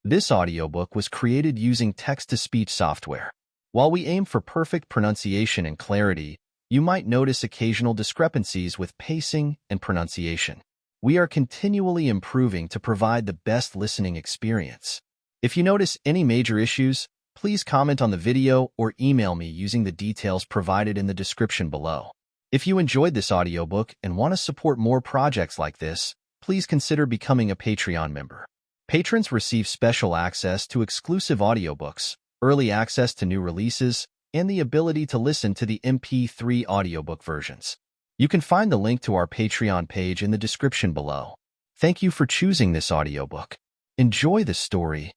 This audiobook was created using text-to-speech software. While we aim for perfect pronunciation and clarity, you might notice occasional discrepancies with pacing and pronunciation. We are continually improving to provide the best listening experience. If you notice any major issues, please comment on the video or email me using the details provided in the description below. If you enjoyed this audiobook and want to support more projects like this, please consider becoming a Patreon member. Patrons receive special access to exclusive audiobooks, early access to new releases, and the ability to listen to the MP3 audiobook versions. You can find the link to our Patreon page in the description below. Thank you for choosing this audiobook. Enjoy the story.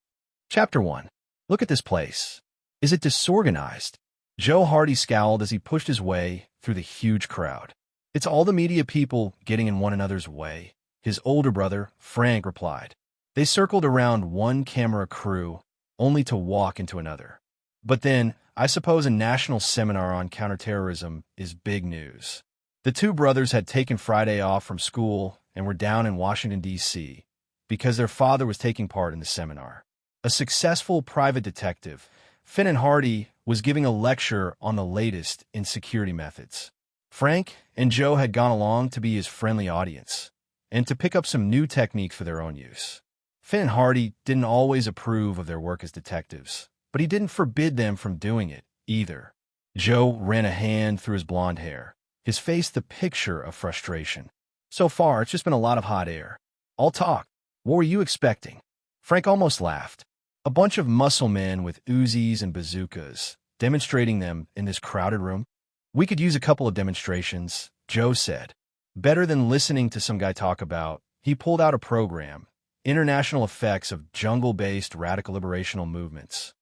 Chapter 1. Look at this place. Is it disorganized? Joe Hardy scowled as he pushed his way through the huge crowd. It's all the media people getting in one another's way, his older brother, Frank, replied. They circled around one camera crew, only to walk into another. But then, I suppose a national seminar on counterterrorism is big news. The two brothers had taken Friday off from school and were down in Washington, D.C., because their father was taking part in the seminar. A successful private detective, Finn Hardy, was giving a lecture on the latest in security methods. Frank and Joe had gone along to be his friendly audience, and to pick up some new techniques for their own use. Finn Hardy didn't always approve of their work as detectives, but he didn't forbid them from doing it, either. Joe ran a hand through his blonde hair, his face the picture of frustration. So far, it's just been a lot of hot air. I'll talk. What were you expecting? Frank almost laughed. A bunch of muscle men with Uzis and bazookas, demonstrating them in this crowded room? We could use a couple of demonstrations, Joe said. Better than listening to some guy talk about. He pulled out a program. International effects of jungle-based radical liberational movements.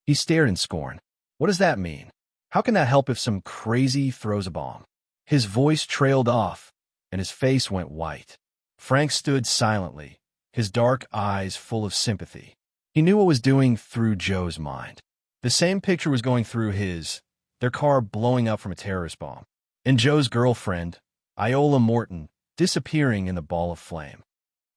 He stared in scorn. What does that mean? How can that help if some crazy throws a bomb? His voice trailed off, and his face went white. Frank stood silently, his dark eyes full of sympathy. He knew what was doing through Joe's mind. The same picture was going through his, their car blowing up from a terrorist bomb, and Joe's girlfriend, Iola Morton, disappearing in the ball of flame.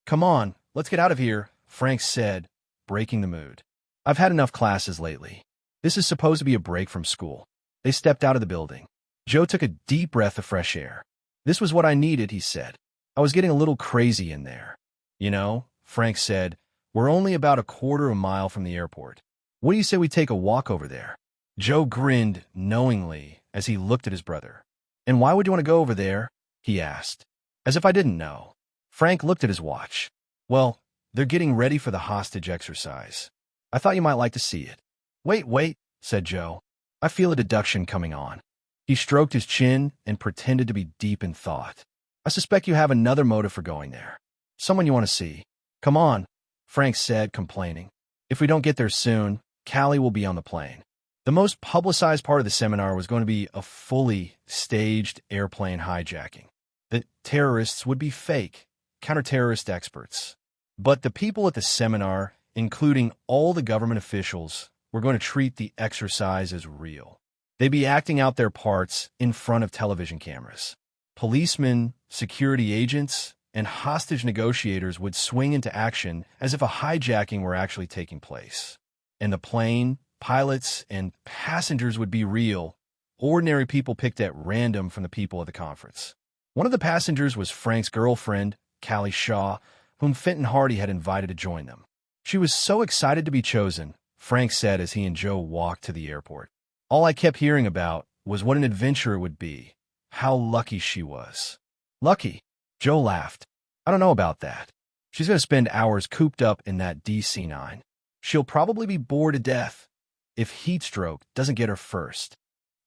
Come on. Let's get out of here, Frank said, breaking the mood. I've had enough classes lately. This is supposed to be a break from school. They stepped out of the building. Joe took a deep breath of fresh air. This was what I needed, he said. I was getting a little crazy in there. You know, Frank said, we're only about a quarter of a mile from the airport. What do you say we take a walk over there? Joe grinned knowingly as he looked at his brother. And why would you want to go over there? He asked. As if I didn't know. Frank looked at his watch. Well, they're getting ready for the hostage exercise. I thought you might like to see it. Wait, said Joe. I feel a deduction coming on. He stroked his chin and pretended to be deep in thought. I suspect you have another motive for going there. Someone you want to see. Come on, Frank said, complaining. If we don't get there soon, Callie will be on the plane. The most publicized part of the seminar was going to be a fully staged airplane hijacking. The terrorists would be fake, counter-terrorist experts. But the people at the seminar, including all the government officials, were going to treat the exercise as real. They'd be acting out their parts in front of television cameras. Policemen, security agents, and hostage negotiators would swing into action as if a hijacking were actually taking place. And the plane, pilots, and passengers would be real, ordinary people picked at random from the people at the conference. One of the passengers was Frank's girlfriend, Callie Shaw, whom Fenton Hardy had invited to join them. She was so excited to be chosen, Frank said as he and Joe walked to the airport. All I kept hearing about was what an adventure it would be, how lucky she was. Lucky? Joe laughed. I don't know about that. She's going to spend hours cooped up in that DC-9. She'll probably be bored to death if heat stroke doesn't get her first.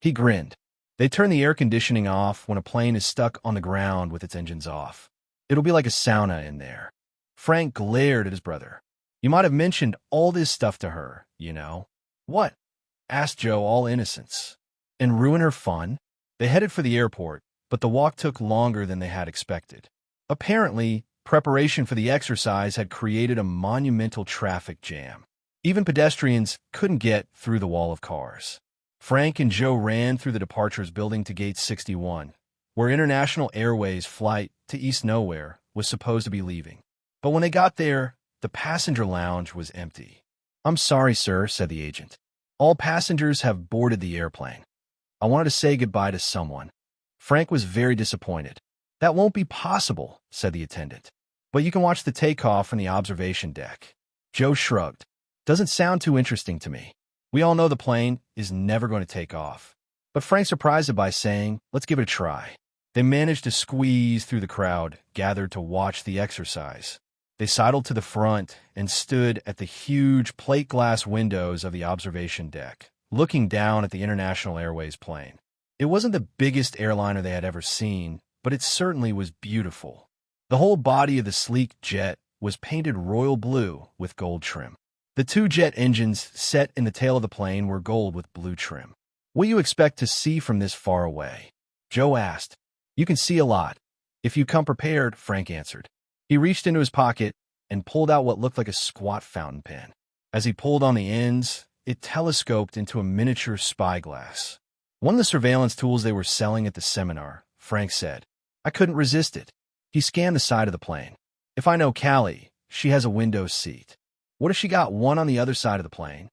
He grinned. They turn the air conditioning off when a plane is stuck on the ground with its engines off. It'll be like a sauna in there. Frank glared at his brother. You might have mentioned all this stuff to her, you know. What? Asked Joe, all innocence. And ruin her fun? They headed for the airport, but the walk took longer than they had expected. Apparently, preparation for the exercise had created a monumental traffic jam. Even pedestrians couldn't get through the wall of cars. Frank and Joe ran through the departures building to Gate 61, where International Airways flight to East Nowhere was supposed to be leaving. But when they got there, The passenger lounge was empty. "I'm sorry, sir," said the agent. "All passengers have boarded the airplane. I wanted to say goodbye to someone." Frank was very disappointed. "That won't be possible," said the attendant. "But you can watch the takeoff from the observation deck." Joe shrugged. "Doesn't sound too interesting to me. We all know the plane is never going to take off." But Frank surprised it by saying, "Let's give it a try." They managed to squeeze through the crowd gathered to watch the exercise. They sidled to the front and stood at the huge plate glass windows of the observation deck, looking down at the International Airways plane. It wasn't the biggest airliner they had ever seen, but it certainly was beautiful. The whole body of the sleek jet was painted royal blue with gold trim. The two jet engines set in the tail of the plane were gold with blue trim. "What do you expect to see from this far away?" Joe asked. "You can see a lot, if you come prepared," Frank answered. He reached into his pocket and pulled out what looked like a squat fountain pen. As he pulled on the ends, it telescoped into a miniature spyglass. "One of the surveillance tools they were selling at the seminar," Frank said. "I couldn't resist it." He scanned the side of the plane. "If I know Callie, she has a window seat. What if she got one on the other side of the plane?"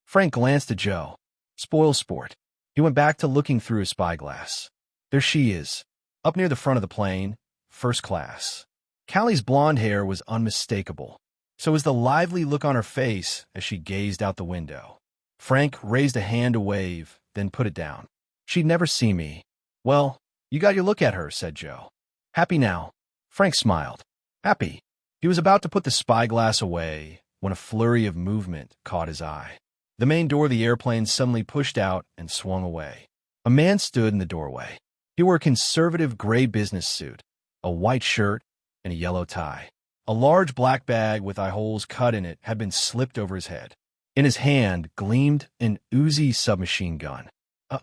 Frank glanced at Joe. "Spoil sport." He went back to looking through his spyglass. "There she is, up near the front of the plane, first class." Callie's blonde hair was unmistakable. So was the lively look on her face as she gazed out the window. Frank raised a hand to wave, then put it down. "She'd never see me." "Well, you got your look at her," said Joe. "Happy now?" Frank smiled. "Happy." He was about to put the spyglass away when a flurry of movement caught his eye. The main door of the airplane suddenly pushed out and swung away. A man stood in the doorway. He wore a conservative gray business suit, a white shirt, and a yellow tie. A large black bag with eye holes cut in it had been slipped over his head. In his hand gleamed an Uzi submachine gun.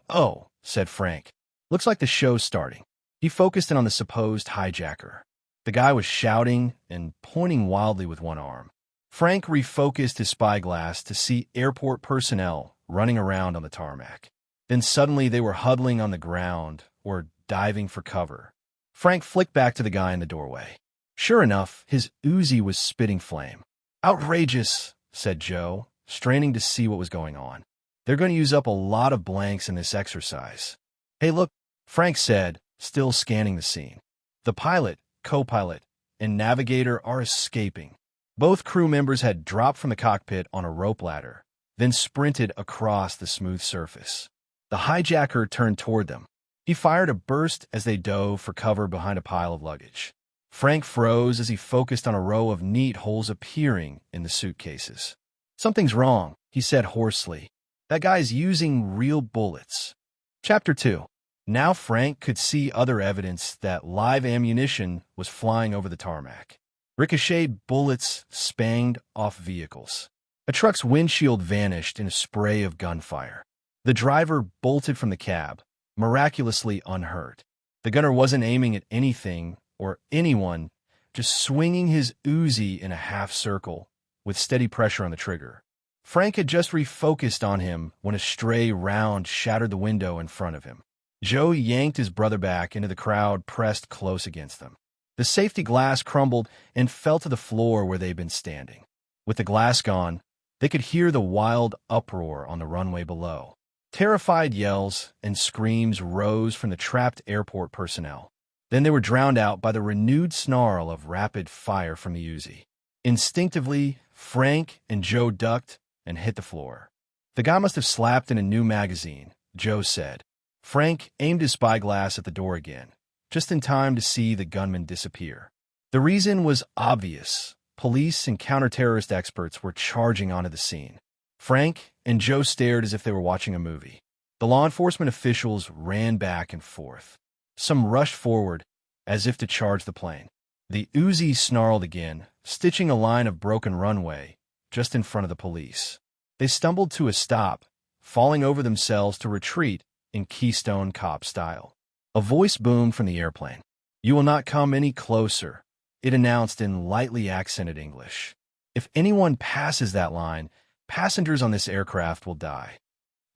"Oh," said Frank. "Looks like the show's starting." He focused in on the supposed hijacker. The guy was shouting and pointing wildly with one arm. Frank refocused his spyglass to see airport personnel running around on the tarmac. Then suddenly they were huddling on the ground or diving for cover. Frank flicked back to the guy in the doorway. Sure enough, his Uzi was spitting flame. "Outrageous," said Joe, straining to see what was going on. "They're going to use up a lot of blanks in this exercise." "Hey, look," Frank said, still scanning the scene. "The pilot, co-pilot, and navigator are escaping." Both crew members had dropped from the cockpit on a rope ladder, then sprinted across the smooth surface. The hijacker turned toward them. He fired a burst as they dove for cover behind a pile of luggage. Frank froze as he focused on a row of neat holes appearing in the suitcases. "Something's wrong," he said hoarsely. "That guy's using real bullets." Chapter 2. Now Frank could see other evidence that live ammunition was flying over the tarmac. Ricocheted bullets spanged off vehicles. A truck's windshield vanished in a spray of gunfire. The driver bolted from the cab, miraculously unhurt. The gunner wasn't aiming at anything or anyone, just swinging his Uzi in a half circle with steady pressure on the trigger. Frank had just refocused on him when a stray round shattered the window in front of him. Joe yanked his brother back into the crowd pressed close against them. The safety glass crumbled and fell to the floor where they'd been standing. With the glass gone, they could hear the wild uproar on the runway below. Terrified yells and screams rose from the trapped airport personnel. Then they were drowned out by the renewed snarl of rapid fire from the Uzi. Instinctively, Frank and Joe ducked and hit the floor. "The guy must have slapped in a new magazine," Joe said. Frank aimed his spyglass at the door again, just in time to see the gunman disappear. The reason was obvious. Police and counter-terrorist experts were charging onto the scene. Frank and Joe stared as if they were watching a movie. The law enforcement officials ran back and forth. Some rushed forward, as if to charge the plane. The Uzi snarled again, stitching a line of broken runway just in front of the police. They stumbled to a stop, falling over themselves to retreat in Keystone Cop style. A voice boomed from the airplane. "You will not come any closer," it announced in lightly accented English. "If anyone passes that line, passengers on this aircraft will die."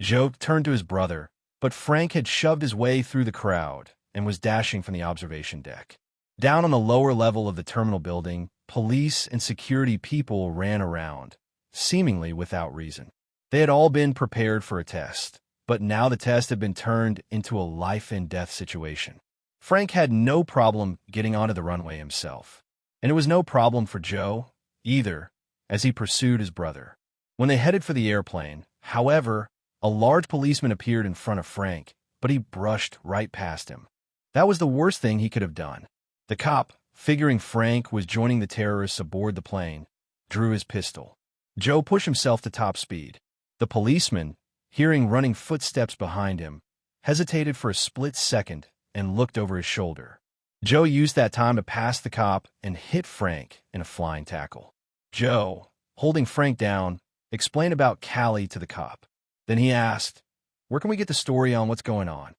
Joe turned to his brother, but Frank had shoved his way through the crowd and was dashing from the observation deck. Down on the lower level of the terminal building, police and security people ran around, seemingly without reason. They had all been prepared for a test, but now the test had been turned into a life-and-death situation. Frank had no problem getting onto the runway himself, and it was no problem for Joe either, as he pursued his brother. When they headed for the airplane, however, a large policeman appeared in front of Frank, but he brushed right past him. That was the worst thing he could have done. The cop, figuring Frank was joining the terrorists aboard the plane, drew his pistol. Joe pushed himself to top speed. The policeman, hearing running footsteps behind him, hesitated for a split second and looked over his shoulder. Joe used that time to pass the cop and hit Frank in a flying tackle. Joe, holding Frank down, explained about Callie to the cop. Then he asked, "Where can we get the story on what's going on?"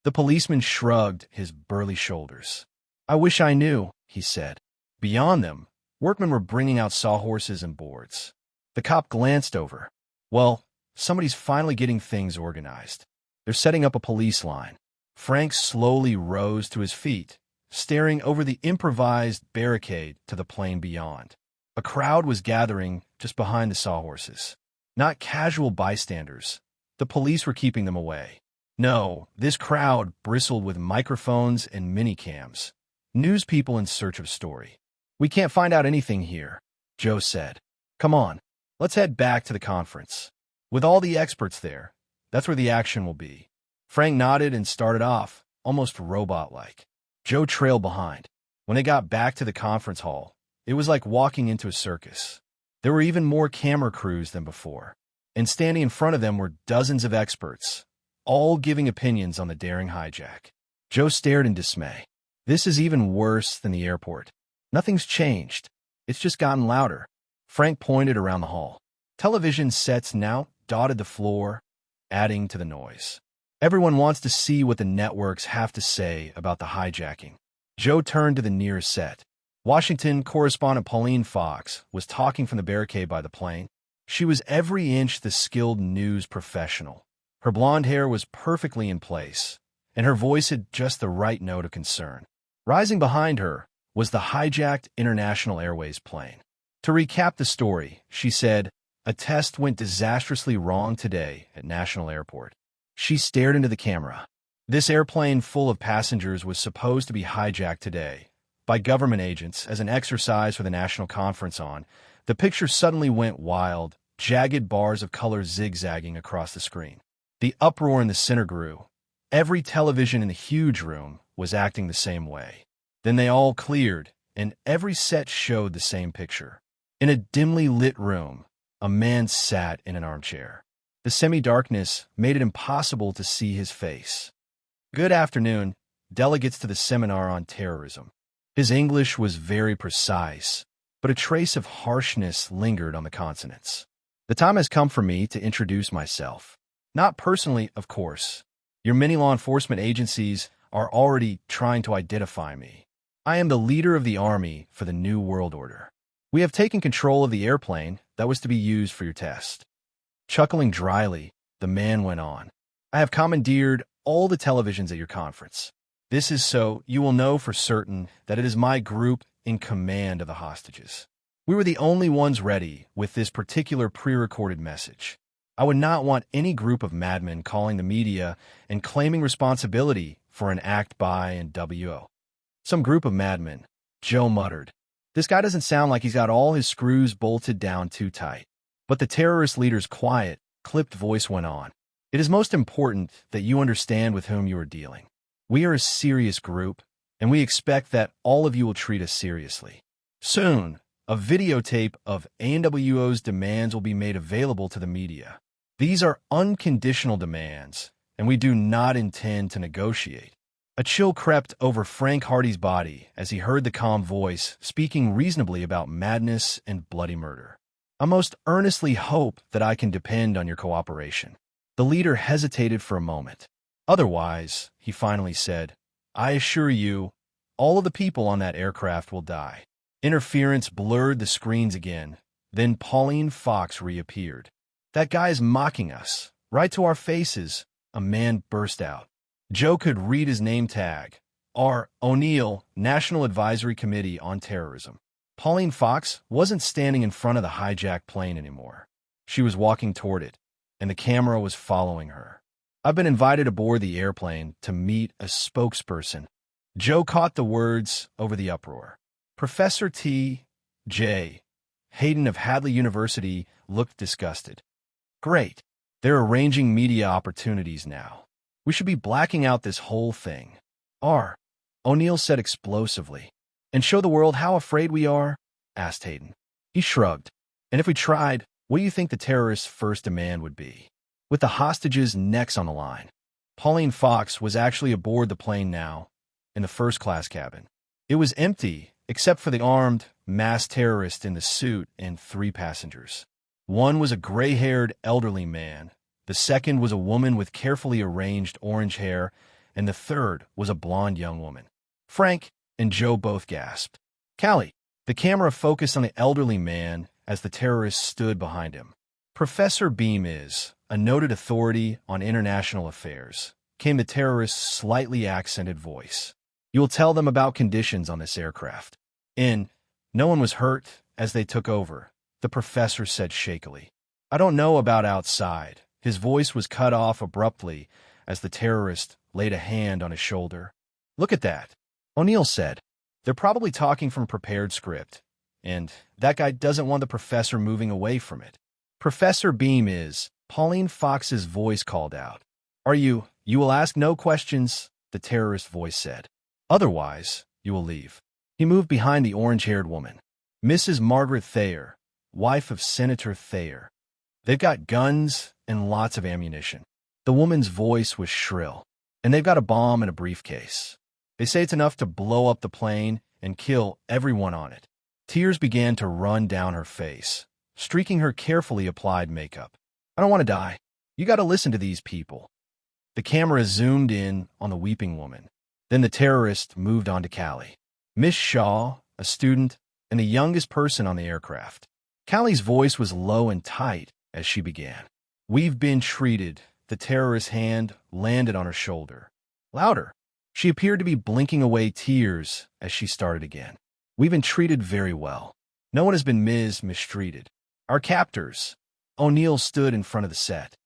The policeman shrugged his burly shoulders. "I wish I knew," he said. Beyond them, workmen were bringing out sawhorses and boards. The cop glanced over. "Well, somebody's finally getting things organized. They're setting up a police line." Frank slowly rose to his feet, staring over the improvised barricade to the plain beyond. A crowd was gathering just behind the sawhorses. Not casual bystanders. The police were keeping them away. No, this crowd bristled with microphones and minicams. News people in search of a story. "We can't find out anything here," Joe said. "Come on, let's head back to the conference. With all the experts there, that's where the action will be." Frank nodded and started off, almost robot-like. Joe trailed behind. When they got back to the conference hall, it was like walking into a circus. There were even more camera crews than before, and standing in front of them were dozens of experts, all giving opinions on the daring hijack. Joe stared in dismay. This is even worse than the airport. Nothing's changed. It's just gotten louder. Frank pointed around the hall. Television sets now dotted the floor, adding to the noise. Everyone wants to see what the networks have to say about the hijacking. Joe turned to the nearest set. Washington correspondent Pauline Fox was talking from the barricade by the plane. She was every inch the skilled news professional. Her blonde hair was perfectly in place, and her voice had just the right note of concern. Rising behind her was the hijacked International Airways plane. To recap the story, she said, "A test went disastrously wrong today at National Airport." She stared into the camera. This airplane full of passengers was supposed to be hijacked today by government agents as an exercise for the national conference on. The picture suddenly went wild, jagged bars of color zigzagging across the screen. The uproar in the center grew. Every television in the huge room was acting the same way. Then they all cleared, and every set showed the same picture. In a dimly lit room, a man sat in an armchair. The semi-darkness made it impossible to see his face. "Good afternoon, delegates to the seminar on terrorism." His English was very precise, but a trace of harshness lingered on the consonants. "The time has come for me to introduce myself. Not personally, of course. Your many law enforcement agencies are already trying to identify me. I am the leader of the Army for the New World Order. We have taken control of the airplane that was to be used for your test." Chuckling dryly, the man went on. "I have commandeered all the televisions at your conference. This is so you will know for certain that it is my group in command of the hostages. We were the only ones ready with this particular pre-recorded message. I would not want any group of madmen calling the media and claiming responsibility for an act by and W.O. Some group of madmen," Joe muttered. "This guy doesn't sound like he's got all his screws bolted down too tight." But the terrorist leader's quiet, clipped voice went on. "It is most important that you understand with whom you are dealing. We are a serious group, and we expect that all of you will treat us seriously. Soon, a videotape of ANWO's demands will be made available to the media. These are unconditional demands, and we do not intend to negotiate." A chill crept over Frank Hardy's body as he heard the calm voice speaking reasonably about madness and bloody murder. "I most earnestly hope that I can depend on your cooperation." The leader hesitated for a moment. "Otherwise," he finally said, "I assure you, all of the people on that aircraft will die." Interference blurred the screens again. Then Pauline Fox reappeared. "That guy is mocking us, right to our faces," a man burst out. Joe could read his name tag. "R. O'Neill, National Advisory Committee on Terrorism." Pauline Fox wasn't standing in front of the hijacked plane anymore. She was walking toward it, and the camera was following her. "I've been invited aboard the airplane to meet a spokesperson." Joe caught the words over the uproar. Professor T.J. Hayden of Hadley University looked disgusted. "Great. They're arranging media opportunities now. We should be blacking out this whole thing." O'Neill said explosively. "And show the world how afraid we are?" asked Hayden. He shrugged. "And if we tried, what do you think the terrorists' first demand would be?" With the hostages' necks on the line. Pauline Fox was actually aboard the plane now, in the first-class cabin. It was empty, except for the armed, masked terrorist in the suit and 3 passengers. One was a gray-haired, elderly man. The second was a woman with carefully arranged orange hair, and the third was a blonde young woman. Frank and Joe both gasped. "Callie." The camera focused on the elderly man as the terrorist stood behind him. "Professor Beam is a noted authority on international affairs," came the terrorist's slightly accented voice. "You will tell them about conditions on this aircraft." No one was hurt as they took over, the professor said shakily. "I don't know about outside." His voice was cut off abruptly as the terrorist laid a hand on his shoulder. "Look at that," O'Neill said. "They're probably talking from a prepared script, and that guy doesn't want the professor moving away from it." "Professor Beam is," Pauline Fox's voice called out. You will ask no questions," the terrorist's voice said. "Otherwise, you will leave." He moved behind the orange-haired woman. "Mrs. Margaret Thayer, wife of Senator Thayer. They've got guns and lots of ammunition." The woman's voice was shrill. "And they've got a bomb in a briefcase. They say it's enough to blow up the plane and kill everyone on it." Tears began to run down her face, streaking her carefully applied makeup. "I don't want to die. You got to listen to these people." The camera zoomed in on the weeping woman. Then the terrorist moved on to Callie, Miss Shaw, a student, and the youngest person on the aircraft. Callie's voice was low and tight as she began. "We've been treated." The terrorist's hand landed on her shoulder. Louder. She appeared to be blinking away tears as she started again. "We've been treated very well. No one has been mistreated. Our captors." O'Neill stood in front of the set.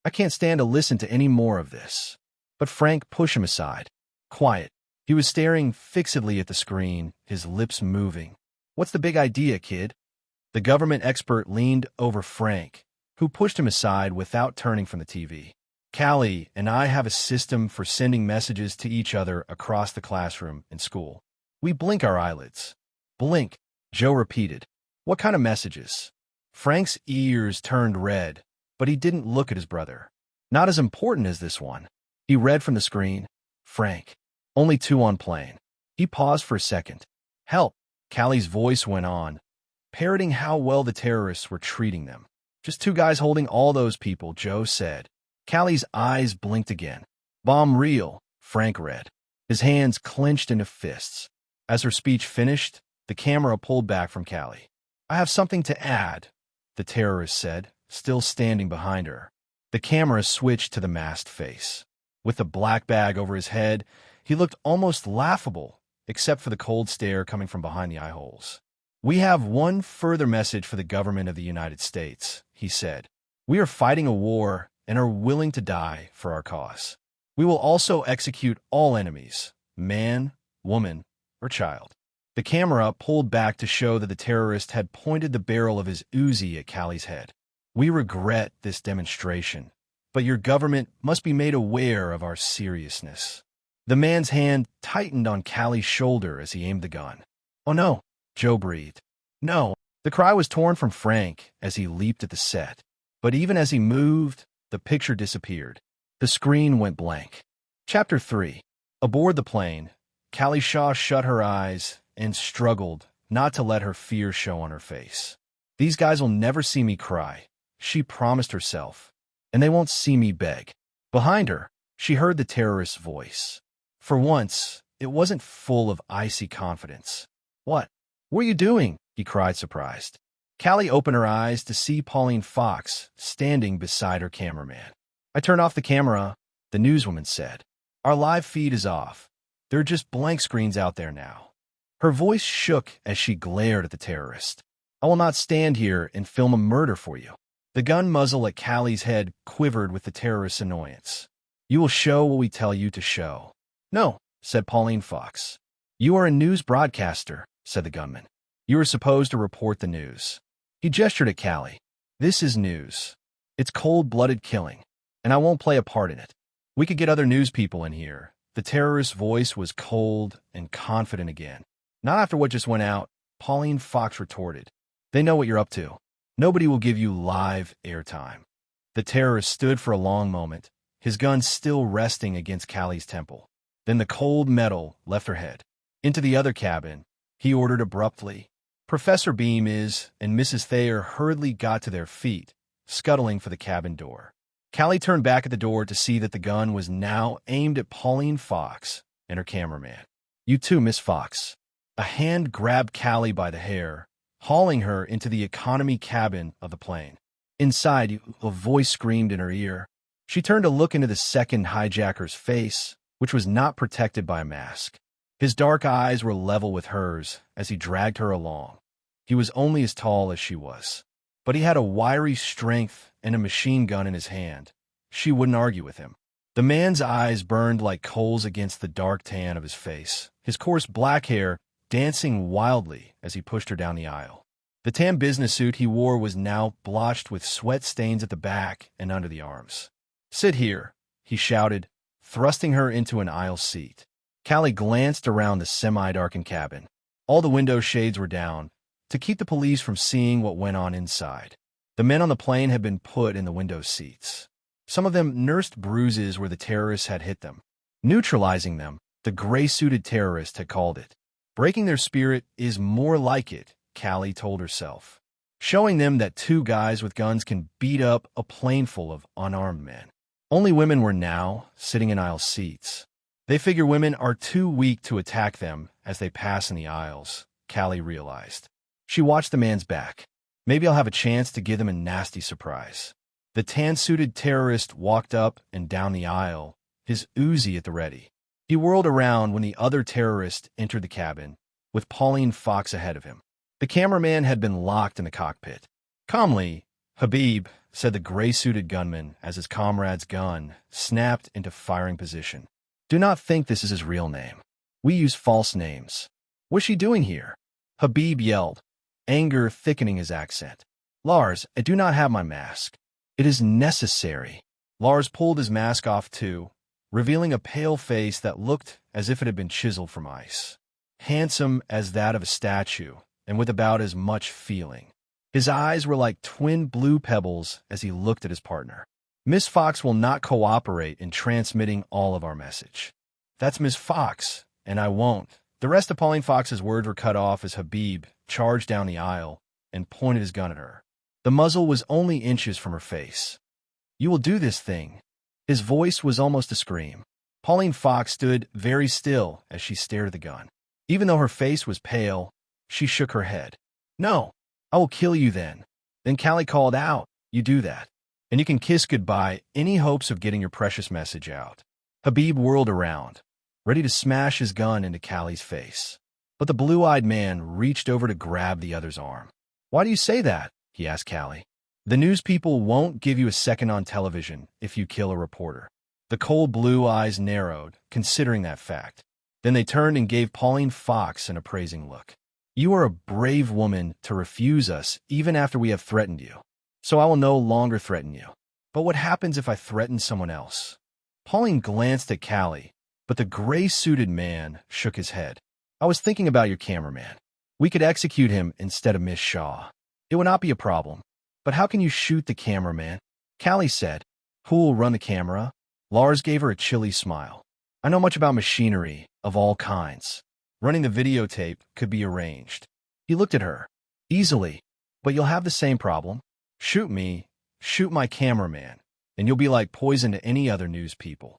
"I can't stand to listen to any more of this." But Frank pushed him aside. "Quiet." He was staring fixedly at the screen, his lips moving. "What's the big idea, kid?" The government expert leaned over Frank, who pushed him aside without turning from the TV. "Callie and I have a system for sending messages to each other across the classroom and school. We blink our eyelids." "Blink," Joe repeated. "What kind of messages?" Frank's ears turned red, but he didn't look at his brother. "Not as important as this one." He read from the screen. "Frank. Only 2 on plane." He paused for a second. "Help," Callie's voice went on, parroting how well the terrorists were treating them. "Just 2 guys holding all those people," Joe said. Callie's eyes blinked again. "Bomb real," Frank read. His hands clenched into fists. As her speech finished, the camera pulled back from Callie. "I have something to add," the terrorist said, still standing behind her. The camera switched to the masked face. With the black bag over his head, he looked almost laughable, except for the cold stare coming from behind the eye holes. "We have one further message for the government of the United States," he said. "We are fighting a war and are willing to die for our cause. We will also execute all enemies, man, woman, or child." The camera pulled back to show that the terrorist had pointed the barrel of his Uzi at Callie's head. "We regret this demonstration, but your government must be made aware of our seriousness." The man's hand tightened on Callie's shoulder as he aimed the gun. "Oh no," Joe breathed. "No." The cry was torn from Frank as he leaped at the set. But even as he moved, the picture disappeared. The screen went blank. Chapter 3. Aboard the plane, Callie Shaw shut her eyes and struggled not to let her fear show on her face. "These guys will never see me cry," she promised herself, "and they won't see me beg." Behind her, she heard the terrorist's voice. For once, it wasn't full of icy confidence. "What are you doing?" he cried, surprised. Callie opened her eyes to see Pauline Fox standing beside her cameraman. "I turned off the camera," the newswoman said. "Our live feed is off. There are just blank screens out there now." Her voice shook as she glared at the terrorist. I will not stand here and film a murder for you. The gun muzzle at Callie's head quivered with the terrorist's annoyance. You will show what we tell you to show. No, said Pauline Fox. You are a news broadcaster, said the gunman. You are supposed to report the news. He gestured at Callie. This is news. It's cold-blooded killing, and I won't play a part in it. We could get other news people in here. The terrorist's voice was cold and confident again. Not after what just went out, Pauline Fox retorted. They know what you're up to. Nobody will give you live airtime. The terrorist stood for a long moment, his gun still resting against Callie's temple. Then the cold metal left her head. Into the other cabin, he ordered abruptly. Professor Beam and Mrs. Thayer hurriedly got to their feet, scuttling for the cabin door. Callie turned back at the door to see that the gun was now aimed at Pauline Fox and her cameraman. You too, Miss Fox. A hand grabbed Callie by the hair, hauling her into the economy cabin of the plane. Inside, a voice screamed in her ear. She turned to look into the second hijacker's face, which was not protected by a mask. His dark eyes were level with hers as he dragged her along. He was only as tall as she was, but he had a wiry strength and a machine gun in his hand. She wouldn't argue with him. The man's eyes burned like coals against the dark tan of his face, his coarse black hair dancing wildly as he pushed her down the aisle. The tan business suit he wore was now blotched with sweat stains at the back and under the arms. Sit here, he shouted, thrusting her into an aisle seat. Callie glanced around the semi-darkened cabin. All the window shades were down, to keep the police from seeing what went on inside. The men on the plane had been put in the window seats. Some of them nursed bruises where the terrorists had hit them. Neutralizing them, the gray-suited terrorist had called it. Breaking their spirit is more like it, Callie told herself. Showing them that two guys with guns can beat up a plane full of unarmed men. Only women were now sitting in aisle seats. They figure women are too weak to attack them as they pass in the aisles, Callie realized. She watched the man's back. Maybe I'll have a chance to give them a nasty surprise. The tan-suited terrorist walked up and down the aisle, his Uzi at the ready. He whirled around when the other terrorist entered the cabin, with Pauline Fox ahead of him. The cameraman had been locked in the cockpit. Calmly, Habib, said the gray-suited gunman as his comrade's gun snapped into firing position. Do not think this is his real name. We use false names. What's she doing here? Habib yelled, anger thickening his accent. Lars, I do not have my mask. It is necessary. Lars pulled his mask off too, revealing a pale face that looked as if it had been chiseled from ice. Handsome as that of a statue, and with about as much feeling. His eyes were like twin blue pebbles as he looked at his partner. Miss Fox will not cooperate in transmitting all of our message. That's Miss Fox, and I won't. The rest of Pauline Fox's words were cut off as Habib charged down the aisle and pointed his gun at her. The muzzle was only inches from her face. You will do this thing. His voice was almost a scream. Pauline Fox stood very still as she stared at the gun. Even though her face was pale, she shook her head. No, I will kill you then. Then Callie called out, you do that. And you can kiss goodbye any hopes of getting your precious message out. Habib whirled around, ready to smash his gun into Callie's face. But the blue-eyed man reached over to grab the other's arm. Why do you say that? He asked Callie. The news people won't give you a second on television if you kill a reporter. The cold blue eyes narrowed, considering that fact. Then they turned and gave Pauline Fox an appraising look. You are a brave woman to refuse us even after we have threatened you. So I will no longer threaten you. But what happens if I threaten someone else? Pauline glanced at Callie, but the gray-suited man shook his head. I was thinking about your cameraman. We could execute him instead of Miss Shaw. It would not be a problem. But how can you shoot the cameraman? Callie said. Who will run the camera? Lars gave her a chilly smile. I know much about machinery of all kinds. Running the videotape could be arranged. He looked at her. Easily. But you'll have the same problem. Shoot me, shoot my cameraman, and you'll be like poison to any other news people.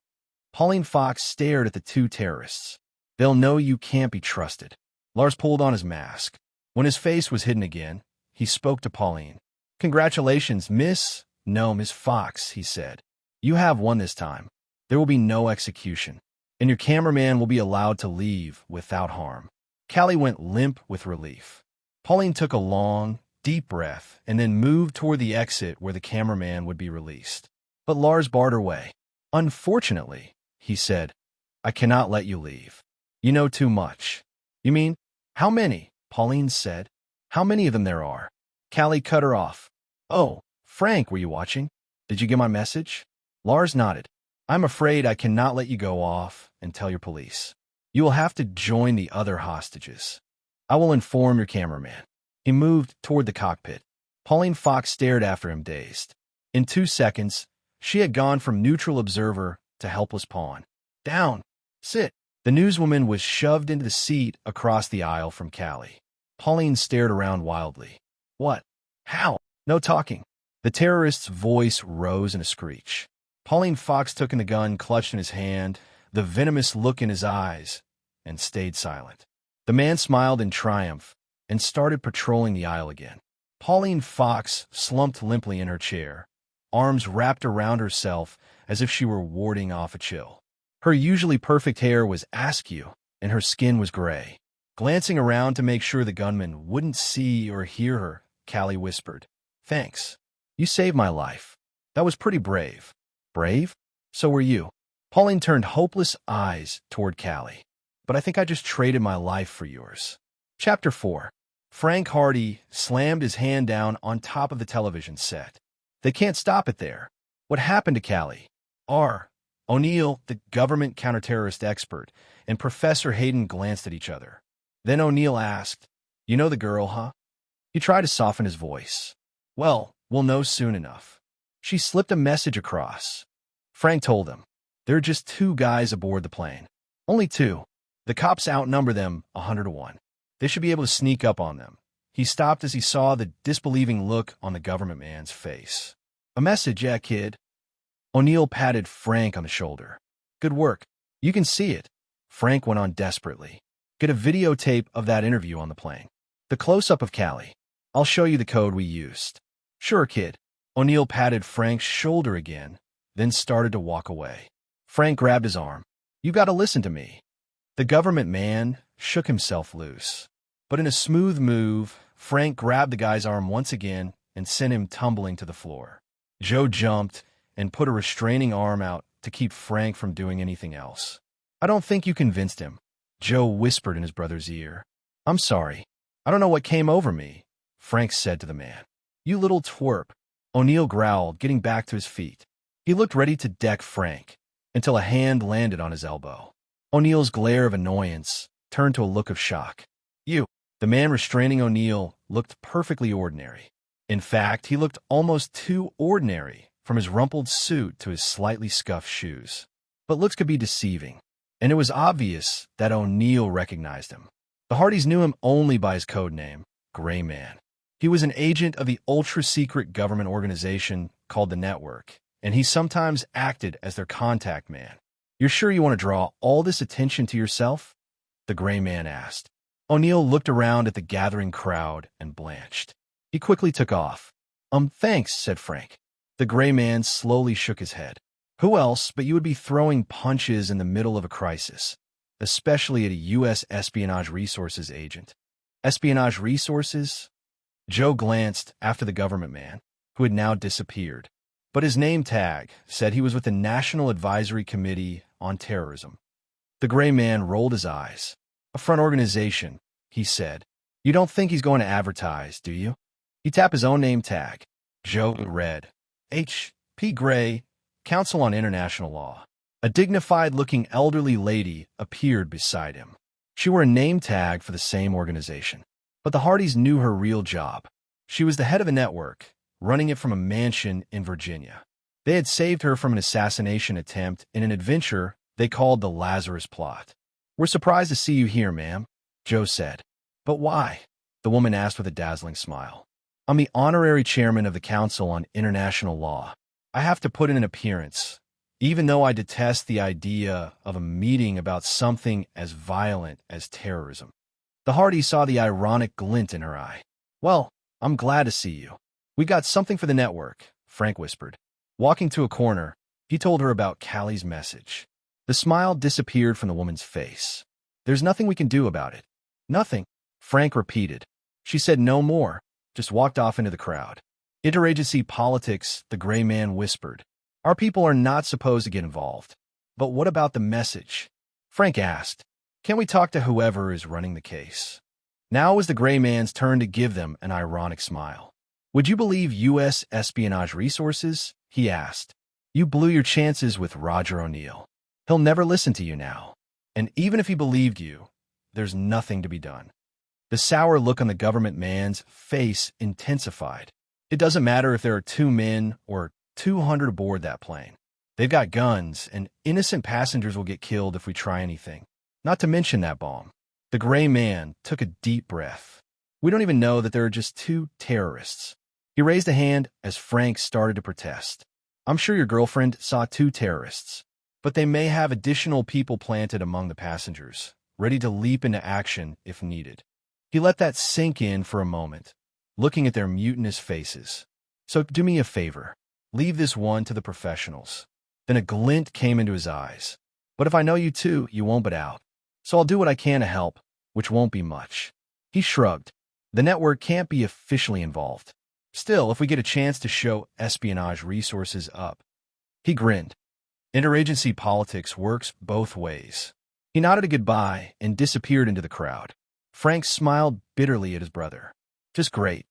Pauline Fox stared at the two terrorists. They'll know you can't be trusted. Lars pulled on his mask. When his face was hidden again, he spoke to Pauline. Congratulations, Miss Fox, he said. You have won this time. There will be no execution, and your cameraman will be allowed to leave without harm. Callie went limp with relief. Pauline took a long, deep breath and then moved toward the exit where the cameraman would be released. But Lars barred her way. "Unfortunately," he said, "I cannot let you leave. You know too much." "You mean, how many?" Pauline said. "How many of them there are?" Callie cut her off. "Oh, Frank, were you watching? Did you get my message?" Lars nodded. "I'm afraid I cannot let you go off and tell your police. You will have to join the other hostages. I will inform your cameraman." He moved toward the cockpit. Pauline Fox stared after him, dazed. In 2 seconds, she had gone from neutral observer to helpless pawn. "Down! Sit!" The newswoman was shoved into the seat across the aisle from Callie. Pauline stared around wildly. "What? How? No talking." The terrorist's voice rose in a screech. Pauline Fox took in the gun clutched in his hand, the venomous look in his eyes, and stayed silent. The man smiled in triumph and started patrolling the aisle again. Pauline Fox slumped limply in her chair, arms wrapped around herself as if she were warding off a chill. Her usually perfect hair was askew, and her skin was gray. Glancing around to make sure the gunman wouldn't see or hear her, Callie whispered, "Thanks. You saved my life. That was pretty brave." "Brave? So were you." Pauline turned hopeless eyes toward Callie. "But I think I just traded my life for yours." Chapter 4. Frank Hardy slammed his hand down on top of the television set. "They can't stop it there." "What happened to Callie?" O'Neill, the government counterterrorist expert, and Professor Hayden glanced at each other. Then O'Neill asked, "You know the girl, huh?" He tried to soften his voice. "Well, we'll know soon enough. She slipped a message across." Frank told him, "There are just 2 guys aboard the plane. Only 2. The cops outnumber them 100 to 1. They should be able to sneak up on them." He stopped as he saw the disbelieving look on the government man's face. "A message, yeah, kid." O'Neill patted Frank on the shoulder. "Good work. You can see it." Frank went on desperately. "Get a videotape of that interview on the plane. The close-up of Callie. I'll show you the code we used." "Sure, kid." O'Neill patted Frank's shoulder again, then started to walk away. Frank grabbed his arm. "You got to listen to me." The government man shook himself loose. But in a smooth move, Frank grabbed the guy's arm once again and sent him tumbling to the floor. Joe jumped and put a restraining arm out to keep Frank from doing anything else. "I don't think you convinced him," Joe whispered in his brother's ear. "I'm sorry. I don't know what came over me," Frank said to the man. "You little twerp," O'Neill growled, getting back to his feet. He looked ready to deck Frank until a hand landed on his elbow. O'Neill's glare of annoyance turned to a look of shock. "You." The man restraining O'Neill looked perfectly ordinary. In fact, he looked almost too ordinary, from his rumpled suit to his slightly scuffed shoes. But looks could be deceiving, and it was obvious that O'Neill recognized him. The Hardys knew him only by his code name, Gray Man. He was an agent of the ultra-secret government organization called the Network, and he sometimes acted as their contact man. "You're sure you want to draw all this attention to yourself?" the Gray Man asked. O'Neill looked around at the gathering crowd and blanched. He quickly took off. Thanks," said Frank. The Gray Man slowly shook his head. "Who else but you would be throwing punches in the middle of a crisis, especially at a U.S. Espionage Resources agent?" "Espionage Resources?" Joe glanced after the government man, who had now disappeared. But his name tag said he was with the National Advisory Committee on Terrorism. The Gray Man rolled his eyes. "A front organization," he said. "You don't think he's going to advertise, do you?" He tapped his own name tag. Joe read, H.P. Gray, Council on International Law. A dignified-looking elderly lady appeared beside him. She wore a name tag for the same organization. But the Hardys knew her real job. She was the head of a network, running it from a mansion in Virginia. They had saved her from an assassination attempt in an adventure they called the Lazarus Plot. "We're surprised to see you here, ma'am," Joe said. "But why?" the woman asked with a dazzling smile. "I'm the honorary chairman of the Council on International Law. I have to put in an appearance, even though I detest the idea of a meeting about something as violent as terrorism." The Hardy saw the ironic glint in her eye. "Well, I'm glad to see you. We got something for the network," Frank whispered. Walking to a corner, he told her about Callie's message. The smile disappeared from the woman's face. "There's nothing we can do about it. Nothing, Frank repeated. She said no more, just walked off into the crowd. Interagency politics, the gray man whispered. Our people are not supposed to get involved. But what about the message? Frank asked. Can we talk to whoever is running the case? Now was the gray man's turn to give them an ironic smile. Would you believe U.S. espionage resources? He asked. You blew your chances with Roger O'Neill. He'll never listen to you now. And even if he believed you, there's nothing to be done. The sour look on the government man's face intensified. It doesn't matter if there are 2 men or 200 aboard that plane. They've got guns, and innocent passengers will get killed if we try anything. Not to mention that bomb. The gray man took a deep breath. We don't even know that there are just 2 terrorists. He raised a hand as Frank started to protest. I'm sure your girlfriend saw 2 terrorists, but they may have additional people planted among the passengers, ready to leap into action if needed. He let that sink in for a moment, looking at their mutinous faces. So do me a favor. Leave this one to the professionals. Then a glint came into his eyes. But if I know you too, you won't but out. So I'll do what I can to help, which won't be much. He shrugged. The network can't be officially involved. Still, if we get a chance to show espionage resources up. He grinned. Interagency politics works both ways. He nodded a goodbye and disappeared into the crowd. Frank smiled bitterly at his brother. Just great.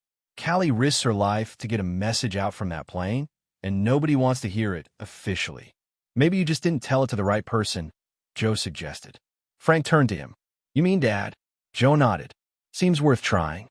Callie risks her life to get a message out from that plane, and nobody wants to hear it officially. Maybe you just didn't tell it to the right person, Joe suggested. Frank turned to him. You mean Dad? Joe nodded. Seems worth trying.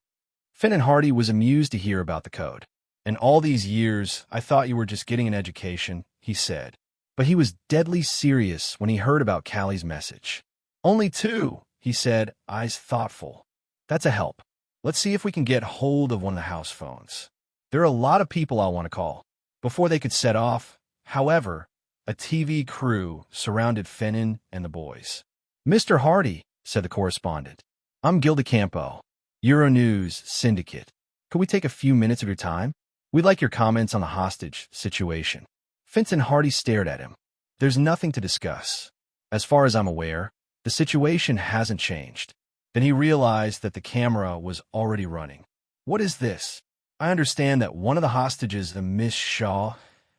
Finn and Hardy was amused to hear about the code. In all these years, I thought you were just getting an education, he said. But he was deadly serious when he heard about Callie's message. Only 2, he said, eyes thoughtful. That's a help. Let's see if we can get hold of one of the house phones. There are a lot of people I'll want to call. Before they could set off, however, a TV crew surrounded Finnan and the boys. Mr. Hardy, said the correspondent. I'm Gilda Campo, Euronews Syndicate. Could we take a few minutes of your time? We'd like your comments on the hostage situation. Fintan Hardy stared at him. There's nothing to discuss. As far as I'm aware, the situation hasn't changed. Then he realized that the camera was already running. What is this? I understand that one of the hostages, the Miss Shaw,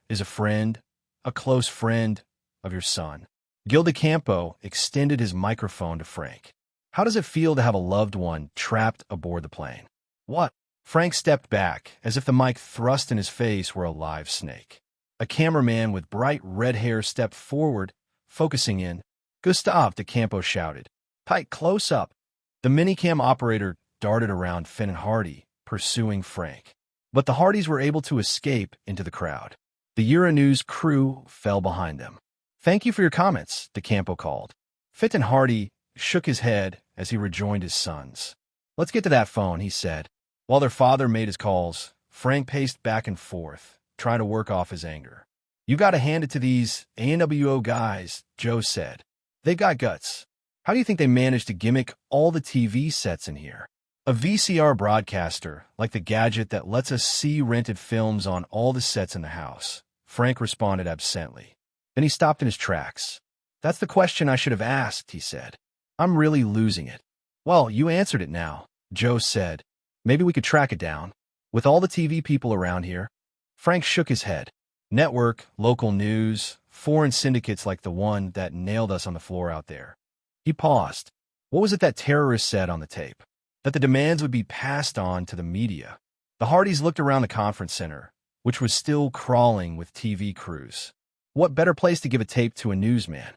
is a close friend of your son. Gilda Campo extended his microphone to Frank. How does it feel to have a loved one trapped aboard the plane? What? Frank stepped back, as if the mic thrust in his face were a live snake. A cameraman with bright red hair stepped forward, focusing in. Gustav, DeCampo shouted. Tight close up. The minicam operator darted around Finn and Hardy, pursuing Frank. But the Hardys were able to escape into the crowd. The Euronews crew fell behind them. Thank you for your comments, DeCampo called. Finn and Hardy shook his head as he rejoined his sons. Let's get to that phone, he said. While their father made his calls, Frank paced back and forth, trying to work off his anger. You got to hand it to these ANWO guys, Joe said. They've got guts. How do you think they managed to gimmick all the TV sets in here? A VCR broadcaster, like the gadget that lets us see rented films on all the sets in the house, Frank responded absently. Then he stopped in his tracks. That's the question I should have asked, he said. I'm really losing it. Well, you answered it now, Joe said. Maybe we could track it down. With all the TV people around here. Frank shook his head. Network, local news, foreign syndicates like the one that nailed us on the floor out there. He paused. What was it that terrorists said on the tape? That the demands would be passed on to the media. The Hardys looked around the conference center, which was still crawling with TV crews. What better place to give a tape to a newsman?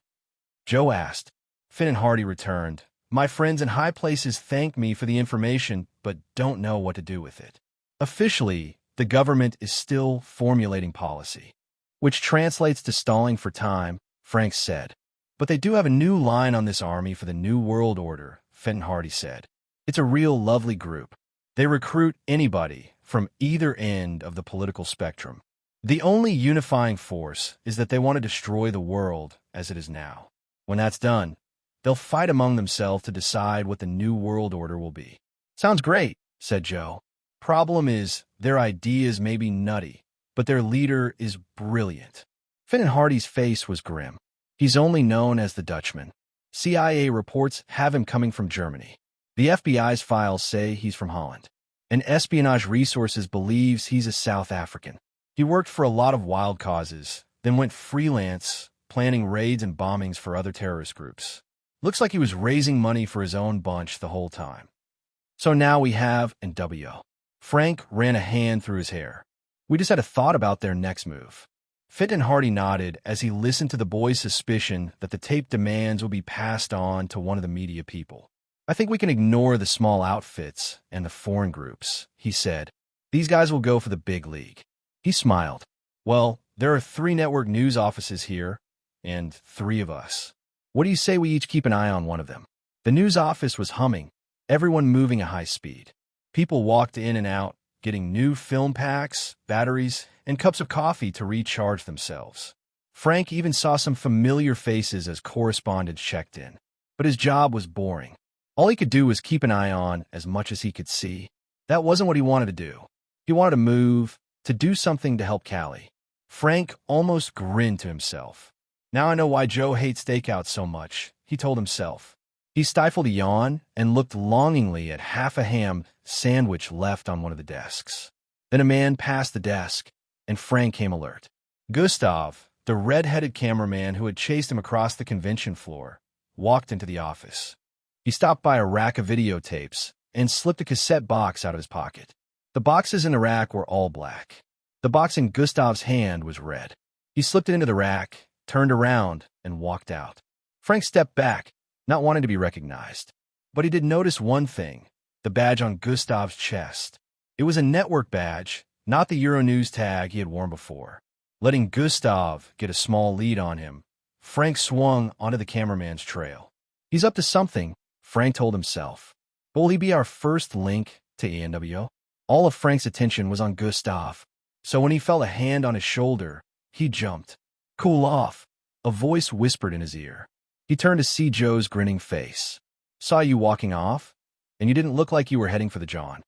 Joe asked. Finn and Hardy returned. My friends in high places thank me for the information, but don't know what to do with it. Officially, the government is still formulating policy, which translates to stalling for time, Frank said. But they do have a new line on this army for the New World Order, Finn Hardy said. It's a real lovely group. They recruit anybody from either end of the political spectrum. The only unifying force is that they want to destroy the world as it is now. When that's done, they'll fight among themselves to decide what the New World Order will be. Sounds great, said Joe. Problem is, their ideas may be nutty, but their leader is brilliant. Finn and Hardy's face was grim. He's only known as the Dutchman. CIA reports have him coming from Germany. The FBI's files say he's from Holland, and Espionage Resources believes he's a South African. He worked for a lot of wild causes, then went freelance, planning raids and bombings for other terrorist groups. Looks like he was raising money for his own bunch the whole time. So now we have NWO. Frank ran a hand through his hair. We just had a thought about their next move. Fit and Hardy nodded as he listened to the boy's suspicion that the tape demands will be passed on to one of the media people. I think we can ignore the small outfits and the foreign groups, he said. These guys will go for the big league. He smiled. Well, there are 3 network news offices here, and 3 of us. What do you say we each keep an eye on one of them? The news office was humming, everyone moving at high speed. People walked in and out, getting new film packs, batteries, and cups of coffee to recharge themselves. Frank even saw some familiar faces as correspondents checked in. But his job was boring. All he could do was keep an eye on as much as he could see. That wasn't what he wanted to do. He wanted to move, to do something to help Callie. Frank almost grinned to himself. Now I know why Joe hates stakeout so much, he told himself. He stifled a yawn and looked longingly at half a ham sandwich left on one of the desks. Then a man passed the desk, and Frank came alert. Gustav, the red-headed cameraman who had chased him across the convention floor, walked into the office. He stopped by a rack of videotapes and slipped a cassette box out of his pocket. The boxes in the rack were all black. The box in Gustav's hand was red. He slipped it into the rack, turned around, and walked out. Frank stepped back, not wanting to be recognized. But he did notice one thing, the badge on Gustav's chest. It was a network badge, not the Euronews tag he had worn before. Letting Gustav get a small lead on him, Frank swung onto the cameraman's trail. He's up to something, Frank told himself. But will he be our first link to ANWO? All of Frank's attention was on Gustav. So when he felt a hand on his shoulder, he jumped. Cool off, a voice whispered in his ear. He turned to see Joe's grinning face. Saw you walking off, and you didn't look like you were heading for the John.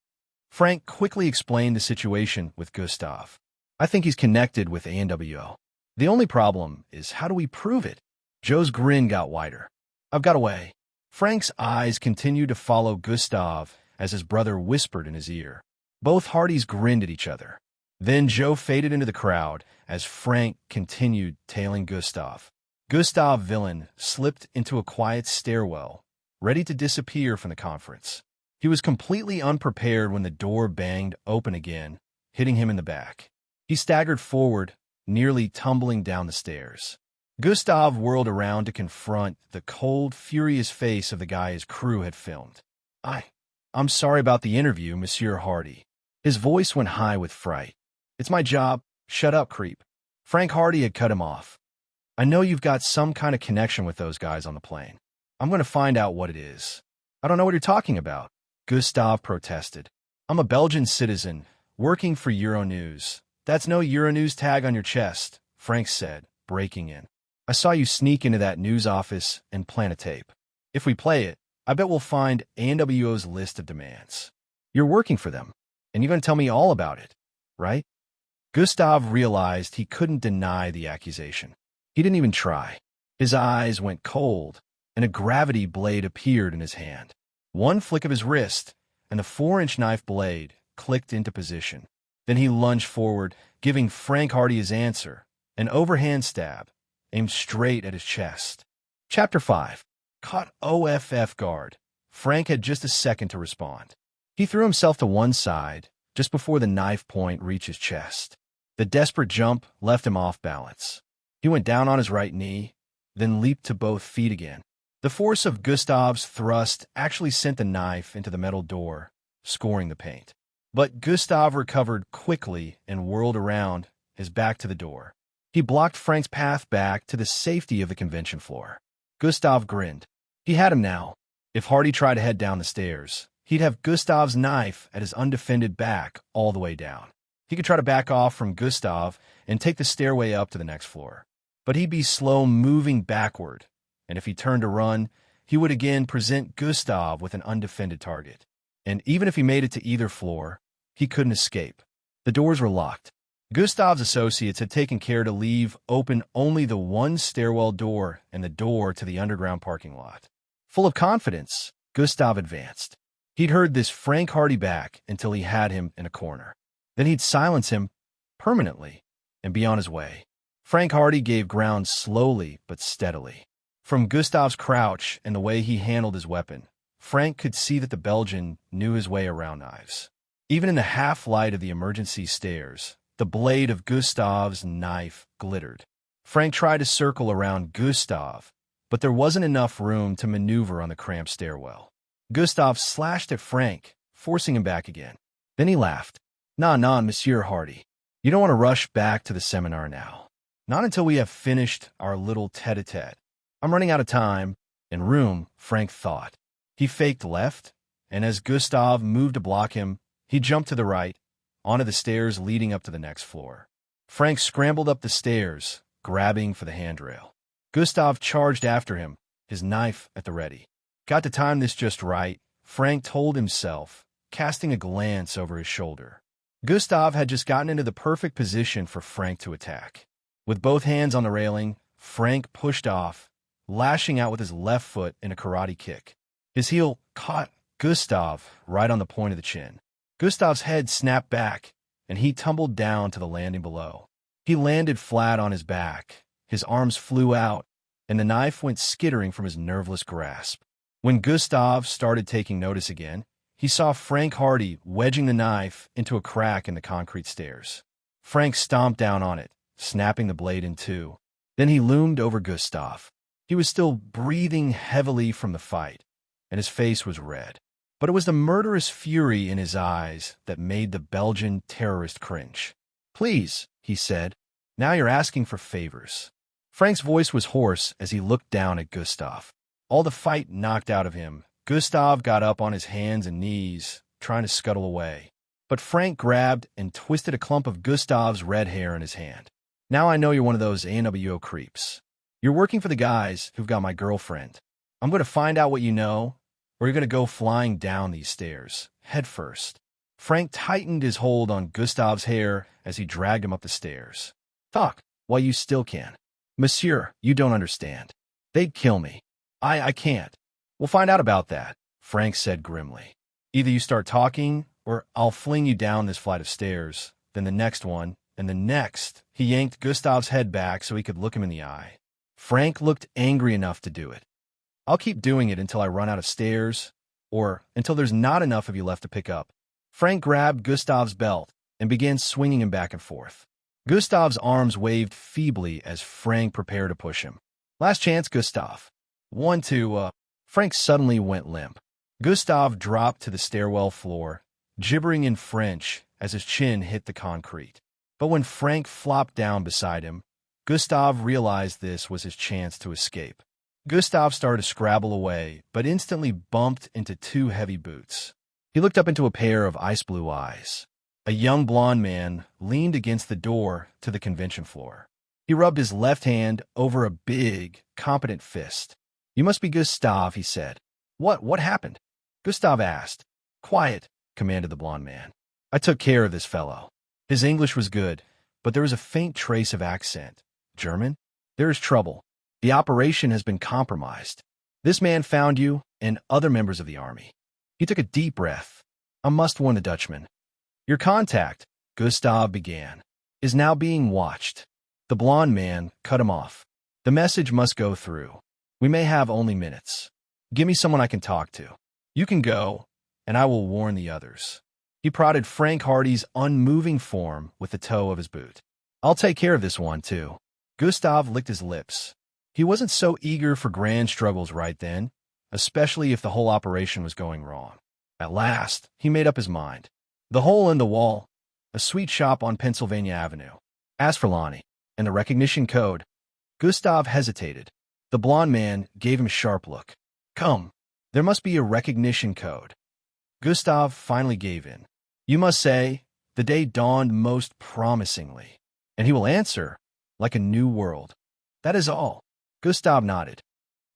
Frank quickly explained the situation with Gustav. I think he's connected with ANWO. The only problem is how do we prove it? Joe's grin got wider. I've got a way. Frank's eyes continued to follow Gustav as his brother whispered in his ear. Both Hardys grinned at each other. Then Joe faded into the crowd as Frank continued tailing Gustav. Gustav Villain slipped into a quiet stairwell, ready to disappear from the conference. He was completely unprepared when the door banged open again, hitting him in the back. He staggered forward, nearly tumbling down the stairs. Gustav whirled around to confront the cold, furious face of the guy his crew had filmed. I'm sorry about the interview, Monsieur Hardy. His voice went high with fright. It's my job. Shut up, creep. Frank Hardy had cut him off. I know you've got some kind of connection with those guys on the plane. I'm going to find out what it is. I don't know what you're talking about, Gustav protested. I'm a Belgian citizen, working for Euronews. That's no Euronews tag on your chest, Frank said, breaking in. I saw you sneak into that news office and plant a tape. If we play it, I bet we'll find ANWO's list of demands. You're working for them, and you're going to tell me all about it, right? Gustav realized he couldn't deny the accusation. He didn't even try. His eyes went cold, and a gravity blade appeared in his hand. One flick of his wrist, and the 4-inch knife blade clicked into position. Then he lunged forward, giving Frank Hardy his answer, an overhand stab, aimed straight at his chest. Chapter 5. Caught OFF guard. Frank had just a second to respond. He threw himself to one side, just before the knife point reached his chest. The desperate jump left him off balance. He went down on his right knee, then leaped to both feet again. The force of Gustav's thrust actually sent the knife into the metal door, scoring the paint. But Gustav recovered quickly and whirled around, his back to the door. He blocked Frank's path back to the safety of the convention floor. Gustav grinned. He had him now. If Hardy tried to head down the stairs, he'd have Gustav's knife at his undefended back all the way down. He could try to back off from Gustav and take the stairway up to the next floor. But he'd be slow moving backward, and if he turned to run, he would again present Gustav with an undefended target. And even if he made it to either floor, he couldn't escape. The doors were locked. Gustav's associates had taken care to leave open only the one stairwell door and the door to the underground parking lot. Full of confidence, Gustav advanced. He'd heard this Frank Hardy back until he had him in a corner. Then he'd silence him permanently and be on his way. Frank Hardy gave ground slowly but steadily. From Gustav's crouch and the way he handled his weapon, Frank could see that the Belgian knew his way around knives. Even in the half-light of the emergency stairs, the blade of Gustav's knife glittered. Frank tried to circle around Gustav, but there wasn't enough room to maneuver on the cramped stairwell. Gustav slashed at Frank, forcing him back again. Then he laughed. Nah, Monsieur Hardy. You don't want to rush back to the seminar now. Not until we have finished our little tete-a-tete. I'm running out of time and room, Frank thought. He faked left, and as Gustav moved to block him, he jumped to the right, onto the stairs leading up to the next floor. Frank scrambled up the stairs, grabbing for the handrail. Gustav charged after him, his knife at the ready. Got to time this just right, Frank told himself, casting a glance over his shoulder. Gustav had just gotten into the perfect position for Frank to attack. With both hands on the railing, Frank pushed off, lashing out with his left foot in a karate kick. His heel caught Gustav right on the point of the chin. Gustav's head snapped back, and he tumbled down to the landing below. He landed flat on his back, his arms flew out, and the knife went skittering from his nerveless grasp. When Gustav started taking notice again, he saw Frank Hardy wedging the knife into a crack in the concrete stairs. Frank stomped down on it, snapping the blade in two. Then he loomed over Gustav. He was still breathing heavily from the fight, and his face was red. But it was the murderous fury in his eyes that made the Belgian terrorist cringe. Please, he said, now you're asking for favors. Frank's voice was hoarse as he looked down at Gustav. All the fight knocked out of him, Gustav got up on his hands and knees, trying to scuttle away. But Frank grabbed and twisted a clump of Gustav's red hair in his hand. Now I know you're one of those ANWO creeps. You're working for the guys who've got my girlfriend. I'm going to find out what you know, or you're going to go flying down these stairs, head first. Frank tightened his hold on Gustav's hair as he dragged him up the stairs. Talk, while you still can. Monsieur, you don't understand. They'd kill me. I can't. We'll find out about that, Frank said grimly. Either you start talking, or I'll fling you down this flight of stairs, then the next one, and the next. He yanked Gustav's head back so he could look him in the eye. Frank looked angry enough to do it. I'll keep doing it until I run out of stairs, or until there's not enough of you left to pick up. Frank grabbed Gustav's belt and began swinging him back and forth. Gustav's arms waved feebly as Frank prepared to push him. Last chance, Gustav. 1, 2, Frank suddenly went limp. Gustav dropped to the stairwell floor, gibbering in French as his chin hit the concrete. But when Frank flopped down beside him, Gustav realized this was his chance to escape. Gustav started to scrabble away, but instantly bumped into two heavy boots. He looked up into a pair of ice-blue eyes. A young blond man leaned against the door to the convention floor. He rubbed his left hand over a big, competent fist. You must be Gustav, he said. What happened? Gustav asked. Quiet, commanded the blond man. I took care of this fellow. His English was good, but there was a faint trace of accent. German? There is trouble. The operation has been compromised. This man found you and other members of the army. He took a deep breath. I must warn the Dutchman. Your contact, Gustav began, is now being watched. The blond man cut him off. The message must go through. We may have only minutes. Give me someone I can talk to. You can go, and I will warn the others. He prodded Frank Hardy's unmoving form with the toe of his boot. I'll take care of this one, too. Gustav licked his lips. He wasn't so eager for grand struggles right then, especially if the whole operation was going wrong. At last, he made up his mind. The hole in the wall, a sweet shop on Pennsylvania Avenue. Ask for Lonnie, and the recognition code. Gustav hesitated. The blond man gave him a sharp look. Come, there must be a recognition code. Gustav finally gave in. You must say, the day dawned most promisingly, and he will answer, like a new world. That is all. Gustav nodded.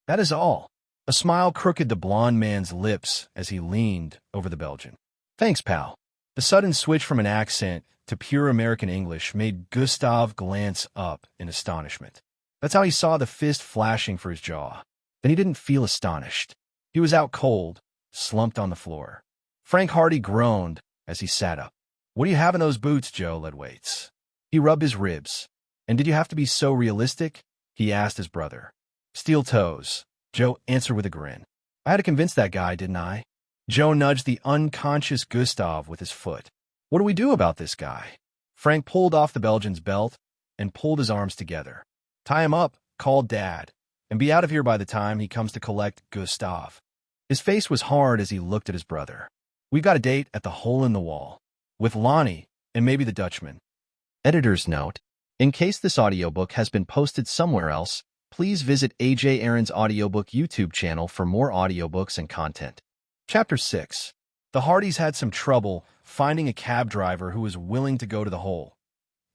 That is all. A smile crooked the blond man's lips as he leaned over the Belgian. Thanks, pal. The sudden switch from an accent to pure American English made Gustav glance up in astonishment. That's how he saw the fist flashing for his jaw. Then he didn't feel astonished. He was out cold, slumped on the floor. Frank Hardy groaned as he sat up. "What do you have in those boots, Joe Ledwaits?" He rubbed his ribs. "And did you have to be so realistic?" he asked his brother. "Steel toes," Joe answered with a grin. "I had to convince that guy, didn't I?" Joe nudged the unconscious Gustav with his foot. "What do we do about this guy?" Frank pulled off the Belgian's belt and pulled his arms together. "Tie him up, call Dad, and be out of here by the time he comes to collect Gustav." His face was hard as he looked at his brother. "We've got a date at the Hole in the Wall, with Lonnie and maybe the Dutchman." Editor's note: in case this audiobook has been posted somewhere else, please visit AJ Aaron's Audiobook YouTube channel for more audiobooks and content. Chapter 6. The Hardys had some trouble finding a cab driver who was willing to go to the hole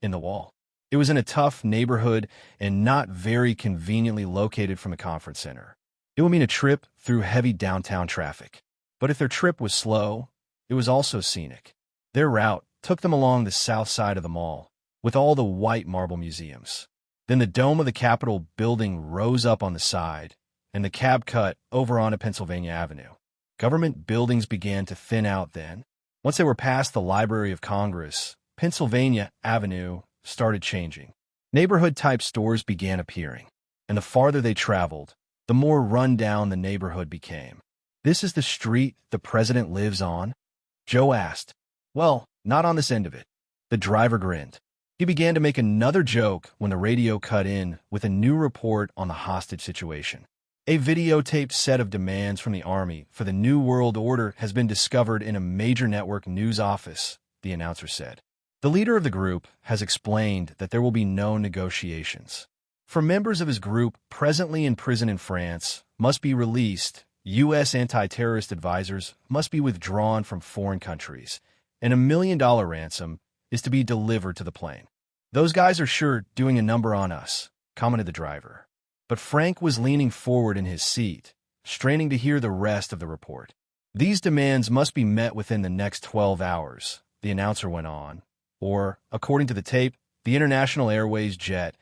in the wall. It was in a tough neighborhood and not very conveniently located from a conference center. It would mean a trip through heavy downtown traffic. But if their trip was slow, it was also scenic. Their route took them along the south side of the mall, with all the white marble museums. Then the dome of the Capitol building rose up on the side, and the cab cut over onto Pennsylvania Avenue. Government buildings began to thin out then. Once they were past the Library of Congress, Pennsylvania Avenue started changing. Neighborhood-type stores began appearing, and the farther they traveled, the more run-down the neighborhood became. "This is the street the president lives on?" Joe asked. "Well, not on this end of it." The driver grinned. He began to make another joke when the radio cut in with a new report on the hostage situation. "A videotaped set of demands from the Army for the New World Order has been discovered in a major network news office," the announcer said. The leader of the group has explained that there will be no negotiations. For members of his group presently in prison in France must be released, U.S. anti-terrorist advisors must be withdrawn from foreign countries, and $1 million ransom is to be delivered to the plane. "Those guys are sure doing a number on us," commented the driver. But Frank was leaning forward in his seat, straining to hear the rest of the report. "These demands must be met within the next 12 hours, the announcer went on, "or, according to the tape, the International Airways jet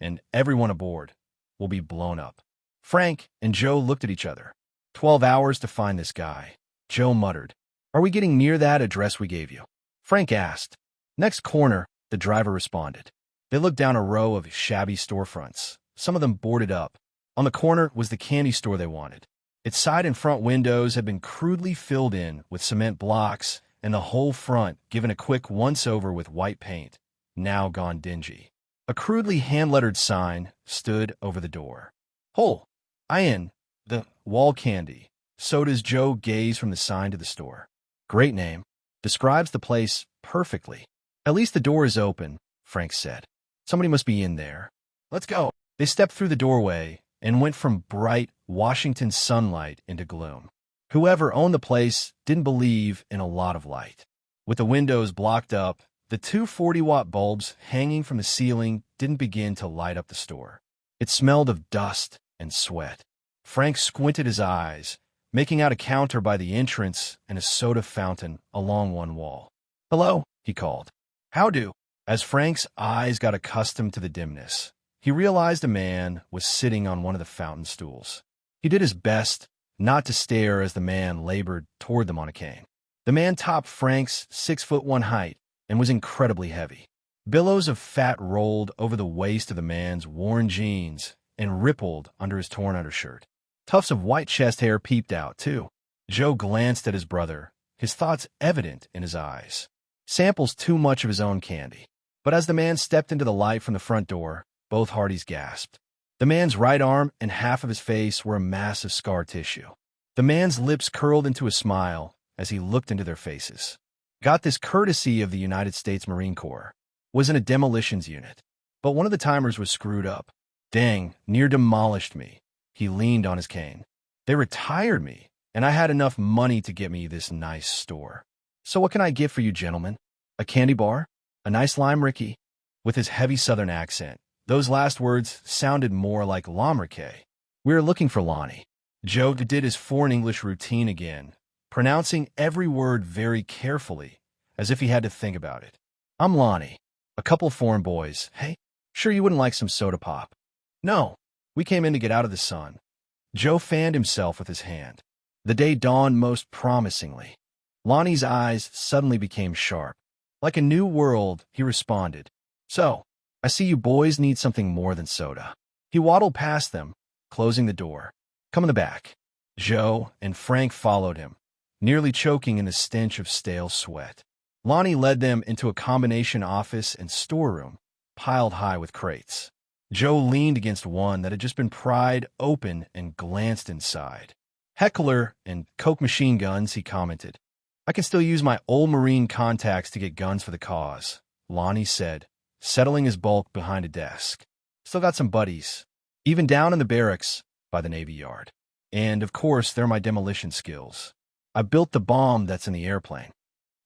and everyone aboard will be blown up." Frank and Joe looked at each other. 12 hours to find this guy," Joe muttered. "Are we getting near that address we gave you?" Frank asked. "Next corner," the driver responded. They looked down a row of shabby storefronts, some of them boarded up. On the corner was the candy store they wanted. Its side and front windows had been crudely filled in with cement blocks, and the whole front given a quick once-over with white paint, now gone dingy. A crudely hand-lettered sign stood over the door. "Hole in the Wall Candy." So does Joe gaze from the sign to the store. "Great name. Describes the place perfectly." "At least the door is open," Frank said. "Somebody must be in there. Let's go." They stepped through the doorway and went from bright Washington sunlight into gloom. Whoever owned the place didn't believe in a lot of light. With the windows blocked up, the two 40-watt bulbs hanging from the ceiling didn't begin to light up the store. It smelled of dust and sweat. Frank squinted his eyes, making out a counter by the entrance and a soda fountain along one wall. "Hello," he called. "How do?" As Frank's eyes got accustomed to the dimness, he realized a man was sitting on one of the fountain stools. He did his best not to stare as the man labored toward them on a cane. The man topped Frank's 6'1" height and was incredibly heavy. Billows of fat rolled over the waist of the man's worn jeans and rippled under his torn undershirt. Tufts of white chest hair peeped out, too. Joe glanced at his brother, his thoughts evident in his eyes. Samples too much of his own candy. But as the man stepped into the light from the front door, both Hardys gasped. The man's right arm and half of his face were a mass of scar tissue. The man's lips curled into a smile as he looked into their faces. "Got this courtesy of the United States Marine Corps. Was in a demolitions unit. But one of the timers was screwed up. Dang, near demolished me." He leaned on his cane. "They retired me, and I had enough money to get me this nice store. So what can I get for you gentlemen? A candy bar? A nice lime Ricky?" With his heavy southern accent, those last words sounded more like Lamriquet. "We are looking for Lonnie." Joe did his foreign English routine again, pronouncing every word very carefully, as if he had to think about it. "I'm Lonnie. A couple of foreign boys, hey? Sure you wouldn't like some soda pop?" "No. We came in to get out of the sun." Joe fanned himself with his hand. The day dawned most promisingly. Lonnie's eyes suddenly became sharp. Like a new world, he responded. So, I see you boys need something more than soda. He waddled past them, closing the door. Come in the back. Joe and Frank followed him, nearly choking in the stench of stale sweat. Lonnie led them into a combination office and storeroom, piled high with crates. Joe leaned against one that had just been pried open and glanced inside. Heckler and Coke machine guns, he commented. I can still use my old Marine contacts to get guns for the cause, Lonnie said, settling his bulk behind a desk. Still got some buddies, even down in the barracks by the Navy Yard. And, of course, they're my demolition skills. I built the bomb that's in the airplane.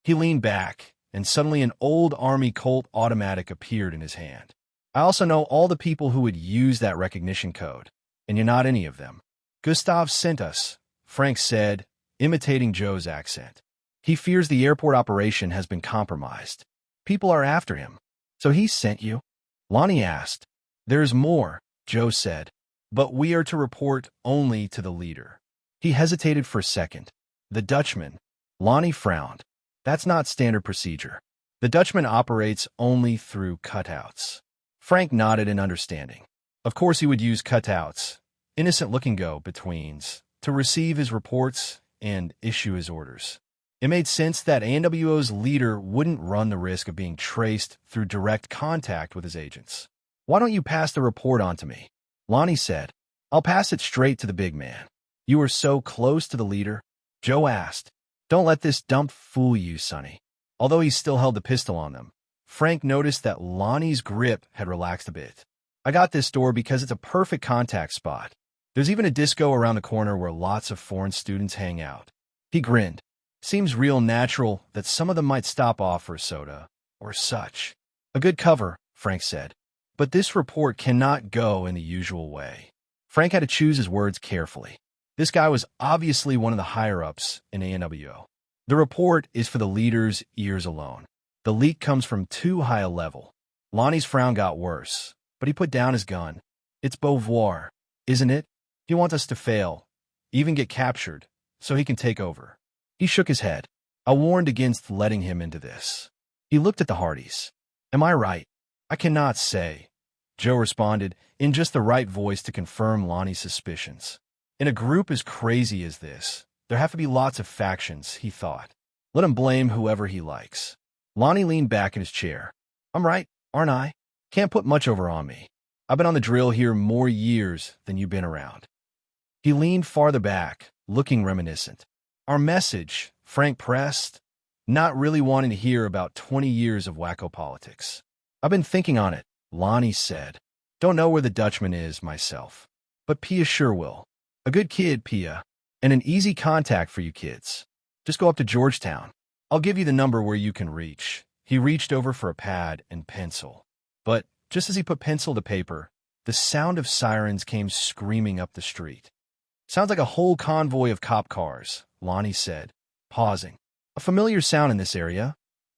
He leaned back, and suddenly an old Army Colt automatic appeared in his hand. I also know all the people who would use that recognition code, and you're not any of them. Gustav sent us, Frank said, imitating Joe's accent. He fears the airport operation has been compromised. People are after him. So he sent you? Lonnie asked. There's more, Joe said, but we are to report only to the leader. He hesitated for a second. The Dutchman. Lonnie frowned. That's not standard procedure. The Dutchman operates only through cutouts. Frank nodded in understanding. Of course he would use cutouts, innocent-looking go-betweens, to receive his reports and issue his orders. It made sense that ANWO's leader wouldn't run the risk of being traced through direct contact with his agents. Why don't you pass the report on to me? Lonnie said. I'll pass it straight to the big man. You are so close to the leader? Joe asked. Don't let this dump fool you, Sonny. Although he still held the pistol on them, Frank noticed that Lonnie's grip had relaxed a bit. I got this door because it's a perfect contact spot. There's even a disco around the corner where lots of foreign students hang out. He grinned. Seems real natural that some of them might stop off for a soda, or such. A good cover, Frank said. But this report cannot go in the usual way. Frank had to choose his words carefully. This guy was obviously one of the higher-ups in ANWO. The report is for the leader's ears alone. The leak comes from too high a level. Lonnie's frown got worse, but he put down his gun. It's Beauvoir, isn't it? He wants us to fail, even get captured, so he can take over. He shook his head. I warned against letting him into this. He looked at the Hardys. Am I right? I cannot say. Joe responded in just the right voice to confirm Lonnie's suspicions. In a group as crazy as this, there have to be lots of factions, he thought. Let him blame whoever he likes. Lonnie leaned back in his chair. I'm right, aren't I? Can't put much over on me. I've been on the drill here more years than you've been around. He leaned farther back, looking reminiscent. Our message, Frank pressed, not really wanting to hear about 20 years of wacko politics. I've been thinking on it, Lonnie said. Don't know where the Dutchman is myself, but Pia sure will. A good kid, Pia, and an easy contact for you kids. Just go up to Georgetown. I'll give you the number where you can reach. He reached over for a pad and pencil. But just as he put pencil to paper, the sound of sirens came screaming up the street. Sounds like a whole convoy of cop cars, Lonnie said, pausing. A familiar sound in this area,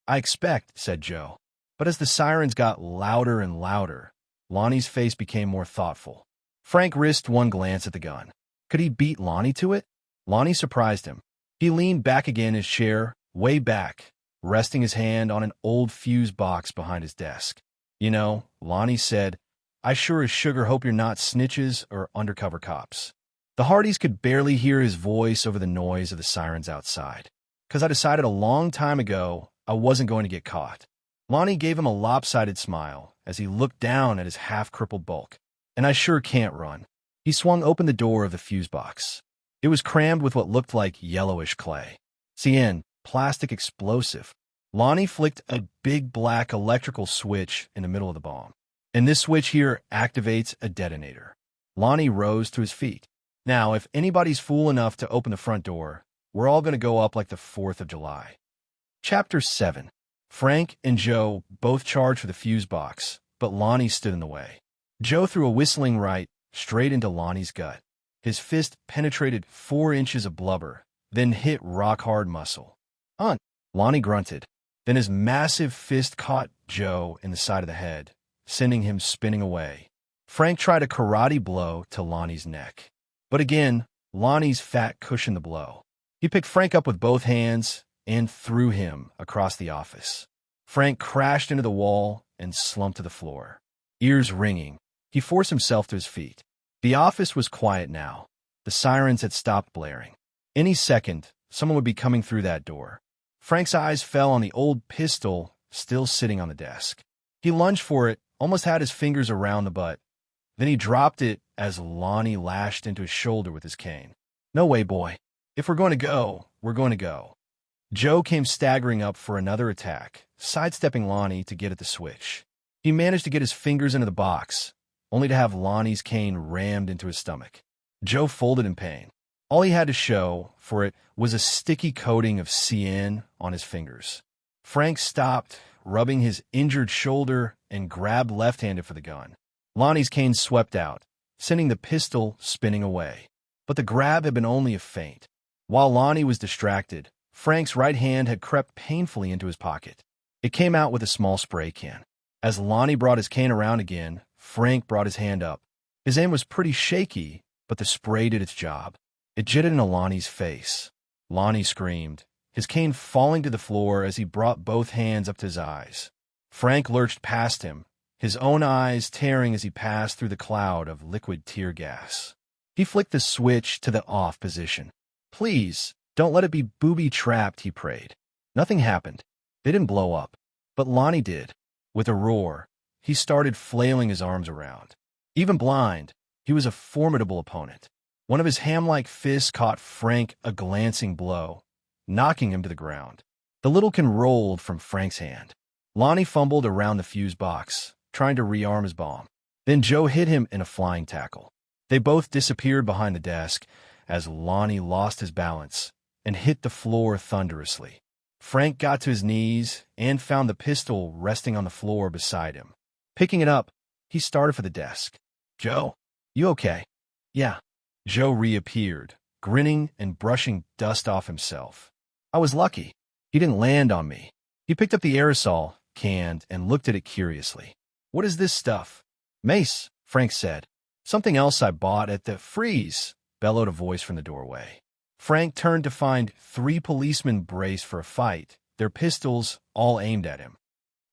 I expect, said Joe. But as the sirens got louder and louder, Lonnie's face became more thoughtful. Frank risked one glance at the gun. Could he beat Lonnie to it? Lonnie surprised him. He leaned back again in his chair, way back, resting his hand on an old fuse box behind his desk. You know, Lonnie said, I sure as sugar hope you're not snitches or undercover cops. The Hardys could barely hear his voice over the noise of the sirens outside. 'Cause I decided a long time ago I wasn't going to get caught. Lonnie gave him a lopsided smile as he looked down at his half-crippled bulk. And I sure can't run. He swung open the door of the fuse box. It was crammed with what looked like yellowish clay. CN, plastic explosive. Lonnie flicked a big black electrical switch in the middle of the bomb. And this switch here activates a detonator. Lonnie rose to his feet. Now, if anybody's fool enough to open the front door, we're all going to go up like the 4th of July. Chapter 7. Frank and Joe both charged for the fuse box, but Lonnie stood in the way. Joe threw a whistling right straight into Lonnie's gut. His fist penetrated 4 inches of blubber, then hit rock-hard muscle. Lonnie grunted. Then his massive fist caught Joe in the side of the head, sending him spinning away. Frank tried a karate blow to Lonnie's neck. But again, Lonnie's fat cushioned the blow. He picked Frank up with both hands and threw him across the office. Frank crashed into the wall and slumped to the floor. Ears ringing, he forced himself to his feet. The office was quiet now. The sirens had stopped blaring. Any second, someone would be coming through that door. Frank's eyes fell on the old pistol still sitting on the desk. He lunged for it, almost had his fingers around the butt. Then he dropped it as Lonnie lashed into his shoulder with his cane. "No way, boy. If we're going to go, we're going to go." Joe came staggering up for another attack, sidestepping Lonnie to get at the switch. He managed to get his fingers into the box, only to have Lonnie's cane rammed into his stomach. Joe folded in pain. All he had to show for it was a sticky coating of CN on his fingers. Frank stopped, rubbing his injured shoulder, and grabbed left-handed for the gun. Lonnie's cane swept out, sending the pistol spinning away. But the grab had been only a feint. While Lonnie was distracted, Frank's right hand had crept painfully into his pocket. It came out with a small spray can. As Lonnie brought his cane around again, Frank brought his hand up. His aim was pretty shaky, but the spray did its job. It jetted into Lonnie's face. Lonnie screamed, his cane falling to the floor as he brought both hands up to his eyes. Frank lurched past him, his own eyes tearing as he passed through the cloud of liquid tear gas. He flicked the switch to the off position. "Please, don't let it be booby-trapped," he prayed. Nothing happened. They didn't blow up. But Lonnie did. With a roar, he started flailing his arms around. Even blind, he was a formidable opponent. One of his ham-like fists caught Frank a glancing blow, knocking him to the ground. The little can rolled from Frank's hand. Lonnie fumbled around the fuse box, trying to rearm his bomb. Then Joe hit him in a flying tackle. They both disappeared behind the desk as Lonnie lost his balance and hit the floor thunderously. Frank got to his knees and found the pistol resting on the floor beside him. Picking it up, he started for the desk. "Joe, you okay?" "Yeah." Joe reappeared, grinning and brushing dust off himself. "I was lucky. He didn't land on me." He picked up the aerosol can and looked at it curiously. "What is this stuff?" "Mace," Frank said. "Something else I bought at the freeze," bellowed a voice from the doorway. Frank turned to find 3 policemen braced for a fight, their pistols all aimed at him.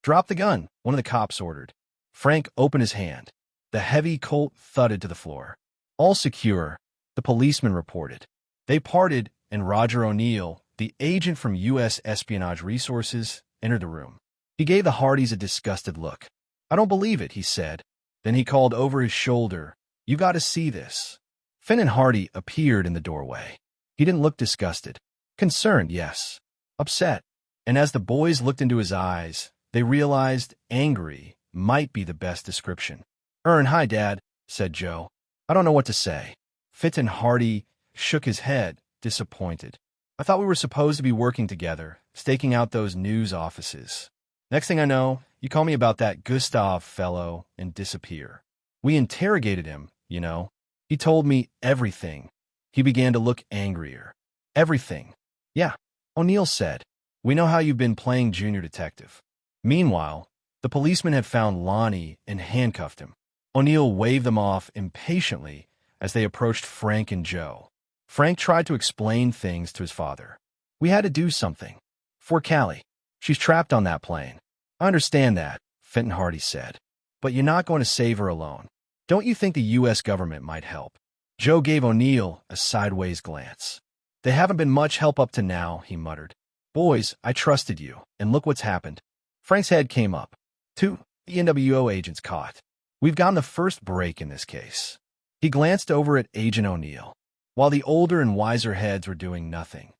"Drop the gun," one of the cops ordered. Frank opened his hand. The heavy Colt thudded to the floor. "All secure," the policeman reported. They parted, and Roger O'Neill, the agent from U.S. Espionage Resources, entered the room. He gave the Hardys a disgusted look. "I don't believe it," he said. Then he called over his shoulder, "You got to see this." Finn and Hardy appeared in the doorway. He didn't look disgusted. Concerned, yes. Upset. And as the boys looked into his eyes, they realized angry might be the best description. "Hi, Dad," said Joe. "I don't know what to say." Fitz and Hardy shook his head, disappointed. "I thought we were supposed to be working together, staking out those news offices. Next thing I know, you call me about that Gustav fellow and disappear. We interrogated him, you know. He told me everything." He began to look angrier. "Everything." "Yeah," O'Neill said. "We know how you've been playing junior detective." Meanwhile, the policeman had found Lonnie and handcuffed him. O'Neill waved them off impatiently as they approached Frank and Joe. Frank tried to explain things to his father. "We had to do something. For Callie. She's trapped on that plane." "I understand that," Fenton Hardy said. "But you're not going to save her alone. Don't you think the U.S. government might help?" Joe gave O'Neill a sideways glance. "They haven't been much help up to now," he muttered. "Boys, I trusted you, and look what's happened." Frank's head came up. "2 NWO agents caught. We've gotten the first break in this case." He glanced over at Agent O'Neill, while the older and wiser heads were doing nothing.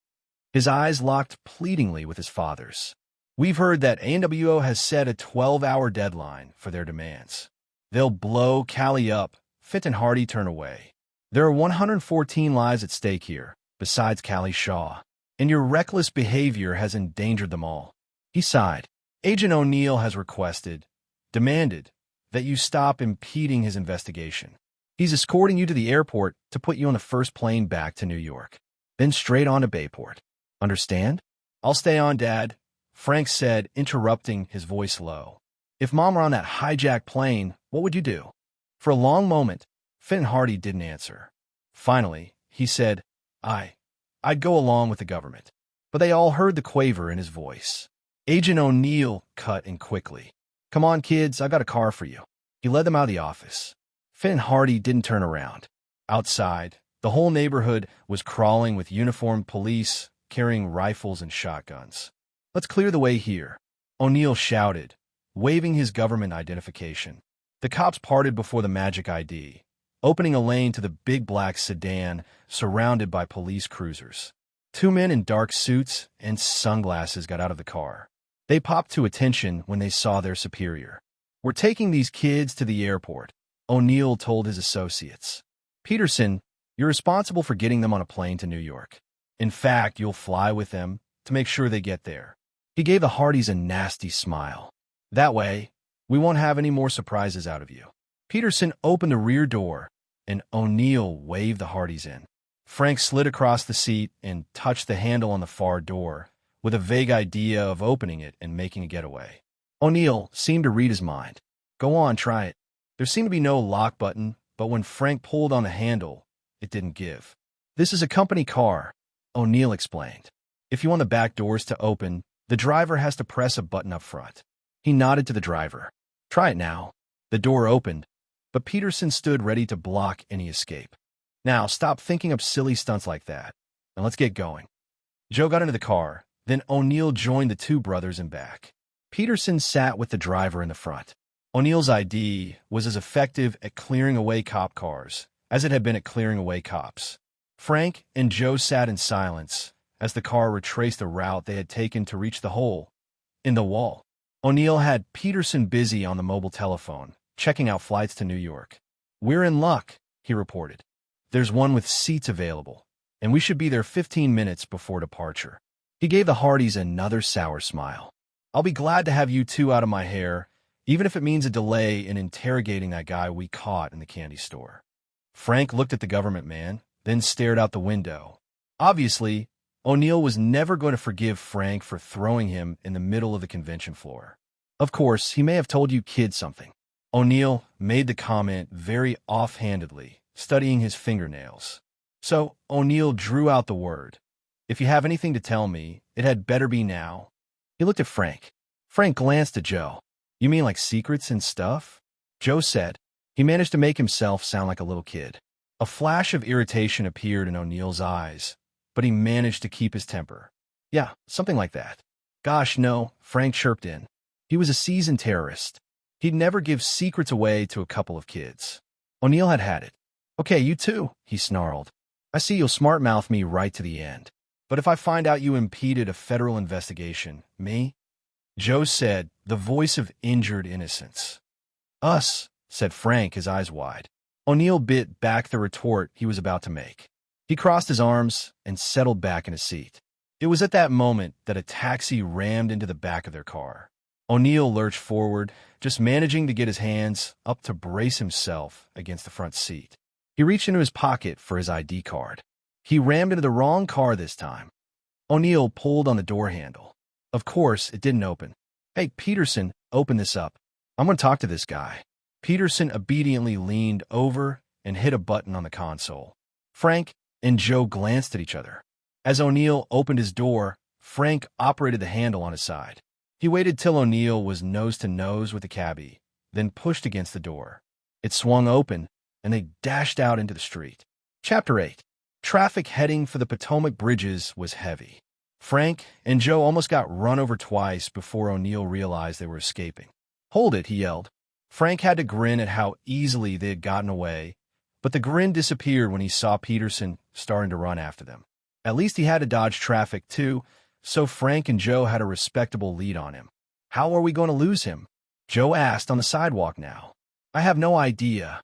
His eyes locked pleadingly with his father's. "We've heard that ANWO has set a 12-hour deadline for their demands. They'll blow Callie up." Fenton Hardy turned away. "There are 114 lives at stake here, besides Callie Shaw, and your reckless behavior has endangered them all." He sighed. "Agent O'Neill has demanded, that you stop impeding his investigation. He's escorting you to the airport to put you on the first plane back to New York, then straight on to Bayport. Understand?" "I'll stay on, Dad," Frank said, interrupting, his voice low. "If Mom were on that hijacked plane, what would you do?" For a long moment, Fenton Hardy didn't answer. Finally, he said, I'd go along with the government. But they all heard the quaver in his voice. Agent O'Neill cut in quickly. Come on, kids, I got a car for you. He led them out of the office. Finn and Hardy didn't turn around. Outside, the whole neighborhood was crawling with uniformed police carrying rifles and shotguns. Let's clear the way here, O'Neill shouted, waving his government identification. The cops parted before the magic ID, opening a lane to the big black sedan surrounded by police cruisers. Two men in dark suits and sunglasses got out of the car. They popped to attention when they saw their superior. We're taking these kids to the airport, O'Neill told his associates. Peterson, you're responsible for getting them on a plane to New York. In fact, you'll fly with them to make sure they get there. He gave the Hardys a nasty smile. That way, we won't have any more surprises out of you. Peterson opened the rear door, and O'Neill waved the Hardys in. Frank slid across the seat and touched the handle on the far door, with a vague idea of opening it and making a getaway. O'Neill seemed to read his mind. Go on, try it. There seemed to be no lock button, but when Frank pulled on the handle, it didn't give. This is a company car, O'Neill explained. If you want the back doors to open, the driver has to press a button up front. He nodded to the driver. Try it now. The door opened, but Peterson stood ready to block any escape. Now, stop thinking up silly stunts like that, and let's get going. Joe got into the car, then O'Neill joined the two brothers in back. Peterson sat with the driver in the front. O'Neill's ID was as effective at clearing away cop cars as it had been at clearing away cops. Frank and Joe sat in silence as the car retraced the route they had taken to reach the hole in the wall. O'Neill had Peterson busy on the mobile telephone, checking out flights to New York. We're in luck, he reported. There's one with seats available, and we should be there 15 minutes before departure. He gave the Hardys another sour smile. I'll be glad to have you two out of my hair, even if it means a delay in interrogating that guy we caught in the candy store. Frank looked at the government man, then stared out the window. Obviously, O'Neill was never going to forgive Frank for throwing him in the middle of the convention floor. Of course, he may have told you kids something. O'Neill made the comment very offhandedly, studying his fingernails. So O'Neill drew out the word. If you have anything to tell me, it had better be now. He looked at Frank. Frank glanced at Joe. You mean like secrets and stuff? Joe said. He managed to make himself sound like a little kid. A flash of irritation appeared in O'Neill's eyes, but he managed to keep his temper. Yeah, something like that. Gosh, no, Frank chirped in. He was a seasoned terrorist. He'd never give secrets away to a couple of kids. O'Neill had it. Okay, you too, he snarled. I see you'll smart-mouth me right to the end. But if I find out you impeded a federal investigation, me? Joe said, the voice of injured innocence. Us, said Frank, his eyes wide. O'Neill bit back the retort he was about to make. He crossed his arms and settled back in his seat. It was at that moment that a taxi rammed into the back of their car. O'Neill lurched forward, just managing to get his hands up to brace himself against the front seat. He reached into his pocket for his ID card. He rammed into the wrong car this time. O'Neill pulled on the door handle. Of course, it didn't open. Hey, Peterson, open this up. I'm going to talk to this guy. Peterson obediently leaned over and hit a button on the console. Frank and Joe glanced at each other. As O'Neill opened his door, Frank operated the handle on his side. He waited till O'Neill was nose to nose with the cabbie, then pushed against the door. It swung open, and they dashed out into the street. Chapter 8. Traffic heading for the Potomac bridges was heavy. Frank and Joe almost got run over twice before O'Neill realized they were escaping. Hold it, he yelled. Frank had to grin at how easily they had gotten away, but the grin disappeared when he saw Peterson starting to run after them. At least he had to dodge traffic, too, so Frank and Joe had a respectable lead on him. How are we going to lose him? Joe asked on the sidewalk now. I have no idea.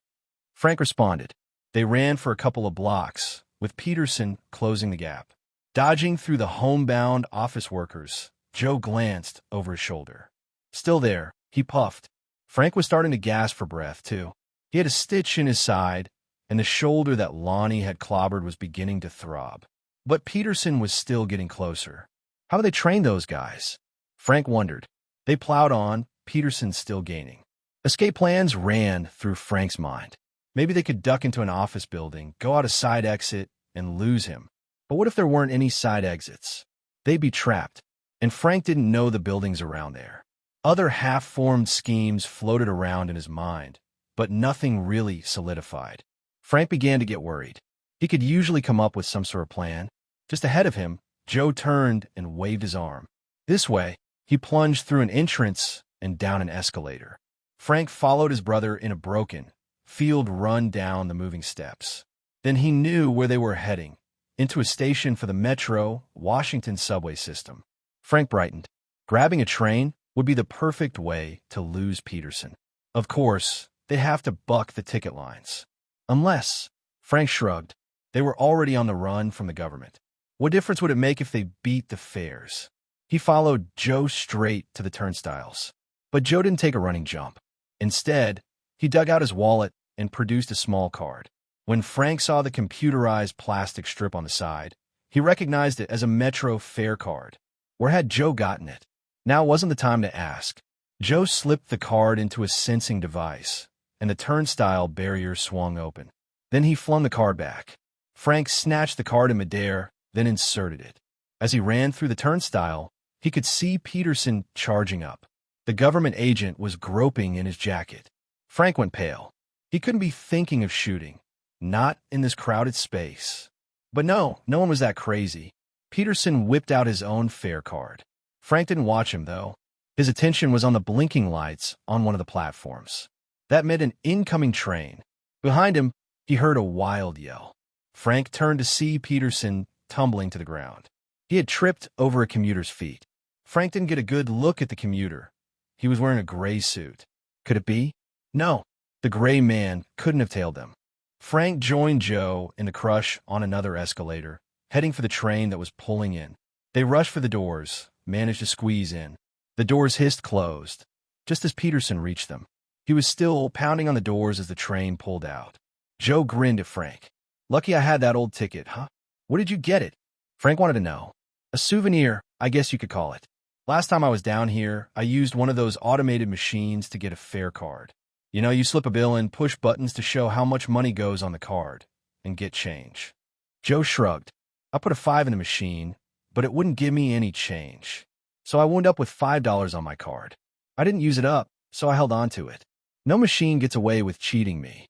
Frank responded. They ran for a couple of blocks, with Peterson closing the gap. Dodging through the homebound office workers, Joe glanced over his shoulder. Still there, he puffed. Frank was starting to gasp for breath, too. He had a stitch in his side, and the shoulder that Lonnie had clobbered was beginning to throb. But Peterson was still getting closer. How would they train those guys? Frank wondered. They plowed on, Peterson still gaining. Escape plans ran through Frank's mind. Maybe they could duck into an office building, go out a side exit, and lose him. But what if there weren't any side exits? They'd be trapped, and Frank didn't know the buildings around there. Other half-formed schemes floated around in his mind, but nothing really solidified. Frank began to get worried. He could usually come up with some sort of plan. Just ahead of him, Joe turned and waved his arm. This way, he plunged through an entrance and down an escalator. Frank followed his brother in a broken field run down the moving steps. Then he knew where they were heading, into a station for the Metro Washington subway system. Frank brightened. Grabbing a train would be the perfect way to lose Peterson. Of course, they'd have to buck the ticket lines. Unless, Frank shrugged, they were already on the run from the government. What difference would it make if they beat the fares? He followed Joe straight to the turnstiles. But Joe didn't take a running jump. Instead, he dug out his wallet and produced a small card. When Frank saw the computerized plastic strip on the side, he recognized it as a Metro fare card. Where had Joe gotten it? Now wasn't the time to ask. Joe slipped the card into a sensing device, and the turnstile barrier swung open. Then he flung the card back. Frank snatched the card in midair, then inserted it. As he ran through the turnstile, he could see Peterson charging up. The government agent was groping in his jacket. Frank went pale. He couldn't be thinking of shooting. Not in this crowded space. But no one was that crazy. Peterson whipped out his own fare card. Frank didn't watch him, though. His attention was on the blinking lights on one of the platforms. That meant an incoming train. Behind him, he heard a wild yell. Frank turned to see Peterson tumbling to the ground. He had tripped over a commuter's feet. Frank didn't get a good look at the commuter. He was wearing a gray suit. Could it be? No, the gray man couldn't have tailed them. Frank joined Joe in the crush on another escalator, heading for the train that was pulling in. They rushed for the doors, managed to squeeze in. The doors hissed closed, just as Peterson reached them. He was still pounding on the doors as the train pulled out. Joe grinned at Frank. Lucky I had that old ticket, huh? Where did you get it? Frank wanted to know. A souvenir, I guess you could call it. Last time I was down here, I used one of those automated machines to get a fare card. You know, you slip a bill and push buttons to show how much money goes on the card, and get change. Joe shrugged. I put a 5 in the machine, but it wouldn't give me any change. So I wound up with $5 on my card. I didn't use it up, so I held on to it. No machine gets away with cheating me.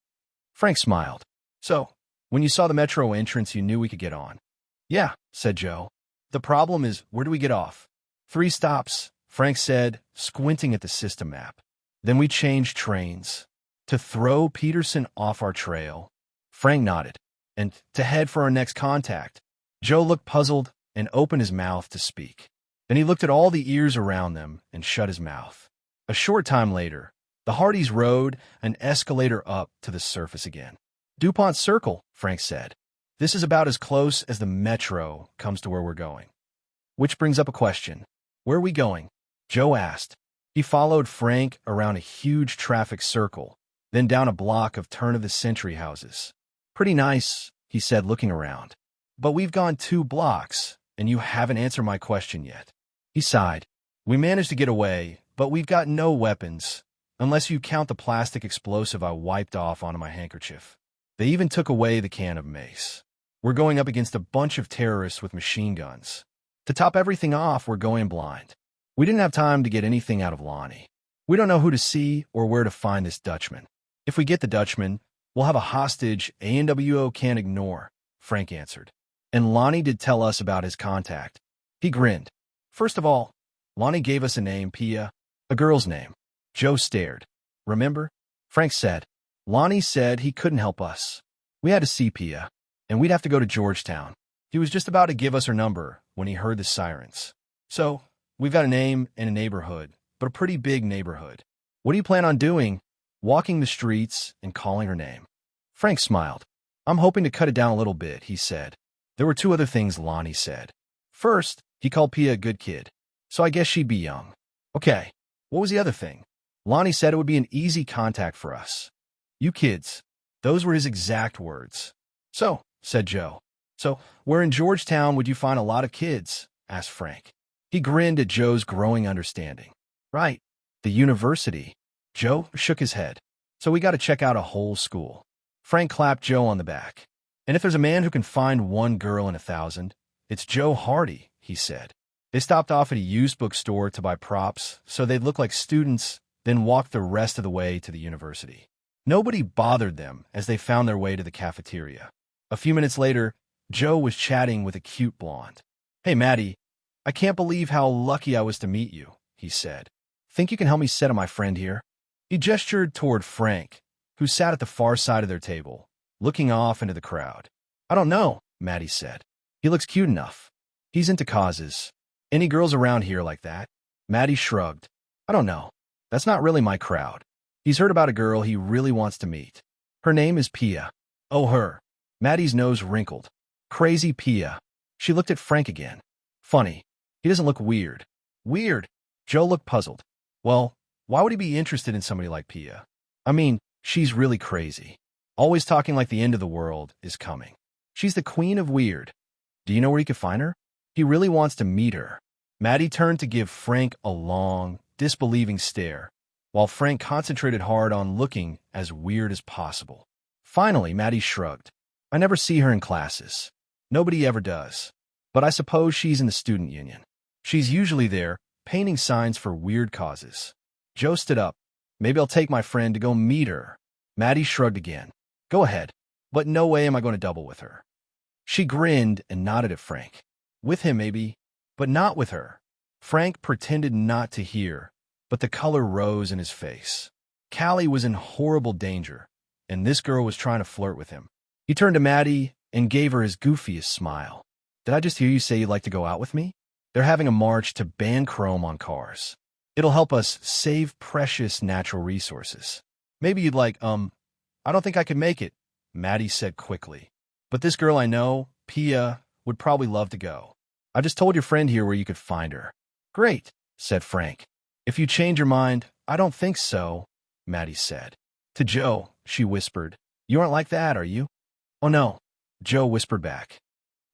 Frank smiled. So, when you saw the Metro entrance, you knew we could get on. Yeah, said Joe. The problem is, where do we get off? 3 stops, Frank said, squinting at the system map. Then we changed trains. To throw Peterson off our trail. Frank nodded. And to head for our next contact. Joe looked puzzled and opened his mouth to speak. Then he looked at all the ears around them and shut his mouth. A short time later, the Hardys rode an escalator up to the surface again. DuPont Circle, Frank said. This is about as close as the Metro comes to where we're going. Which brings up a question. Where are we going? Joe asked. He followed Frank around a huge traffic circle, then down a block of turn-of-the-century houses. Pretty nice, he said, looking around. But we've gone 2 blocks, and you haven't answered my question yet. He sighed. We managed to get away, but we've got no weapons, unless you count the plastic explosive I wiped off onto my handkerchief. They even took away the can of mace. We're going up against a bunch of terrorists with machine guns. To top everything off, we're going blind. We didn't have time to get anything out of Lonnie. We don't know who to see or where to find this Dutchman. If we get the Dutchman, we'll have a hostage ANWO can't ignore, Frank answered. And Lonnie did tell us about his contact. He grinned. First of all, Lonnie gave us a name, Pia, a girl's name. Joe stared. Remember? Frank said. Lonnie said he couldn't help us. We had to see Pia, and we'd have to go to Georgetown. He was just about to give us her number when he heard the sirens. So, we've got a name and a neighborhood, but a pretty big neighborhood. What do you plan on doing? Walking the streets and calling her name. Frank smiled. I'm hoping to cut it down a little bit, he said. There were 2 other things Lonnie said. First, he called Pia a good kid, so I guess she'd be young. Okay, what was the other thing? Lonnie said it would be an easy contact for us. You kids. Those were his exact words. So, said Joe. So, where in Georgetown would you find a lot of kids? Asked Frank. He grinned at Joe's growing understanding. Right, the university. Joe shook his head. So we got to check out a whole school. Frank clapped Joe on the back. And if there's a man who can find one girl in 1,000, it's Joe Hardy, he said. They stopped off at a used bookstore to buy props so they'd look like students, then walked the rest of the way to the university. Nobody bothered them as they found their way to the cafeteria. A few minutes later, Joe was chatting with a cute blonde. "Hey, Maddie, I can't believe how lucky I was to meet you," he said. "Think you can help me set up my friend here?" He gestured toward Frank, who sat at the far side of their table, looking off into the crowd. "I don't know," Maddie said. "He looks cute enough. He's into causes. Any girls around here like that?" Maddie shrugged. "I don't know. That's not really my crowd. He's heard about a girl he really wants to meet. Her name is Pia." "Oh, her." Maddie's nose wrinkled. "Crazy Pia." She looked at Frank again. "Funny. He doesn't look weird." "Weird?" Joe looked puzzled. "Well, why would he be interested in somebody like Pia? I mean, she's really crazy. Always talking like the end of the world is coming. She's the queen of weird. Do you know where he could find her? He really wants to meet her." Maddie turned to give Frank a long, disbelieving stare, while Frank concentrated hard on looking as weird as possible. Finally, Maddie shrugged. "I never see her in classes. Nobody ever does. But I suppose she's in the student union. She's usually there, painting signs for weird causes." Joe stood up. "Maybe I'll take my friend to go meet her." Maddie shrugged again. "Go ahead, but no way am I going to double with her." She grinned and nodded at Frank. "With him, maybe, but not with her." Frank pretended not to hear, but the color rose in his face. Callie was in horrible danger, and this girl was trying to flirt with him. He turned to Maddie and gave her his goofiest smile. "Did I just hear you say you'd like to go out with me? They're having a march to ban chrome on cars. It'll help us save precious natural resources. Maybe you'd like, I don't think I could make it," Maddie said quickly. "But this girl I know, Pia, would probably love to go. I just told your friend here where you could find her." "Great," said Frank. "If you change your mind, I don't think so," Maddie said. To Joe, she whispered, "You aren't like that, are you?" "Oh, no," Joe whispered back.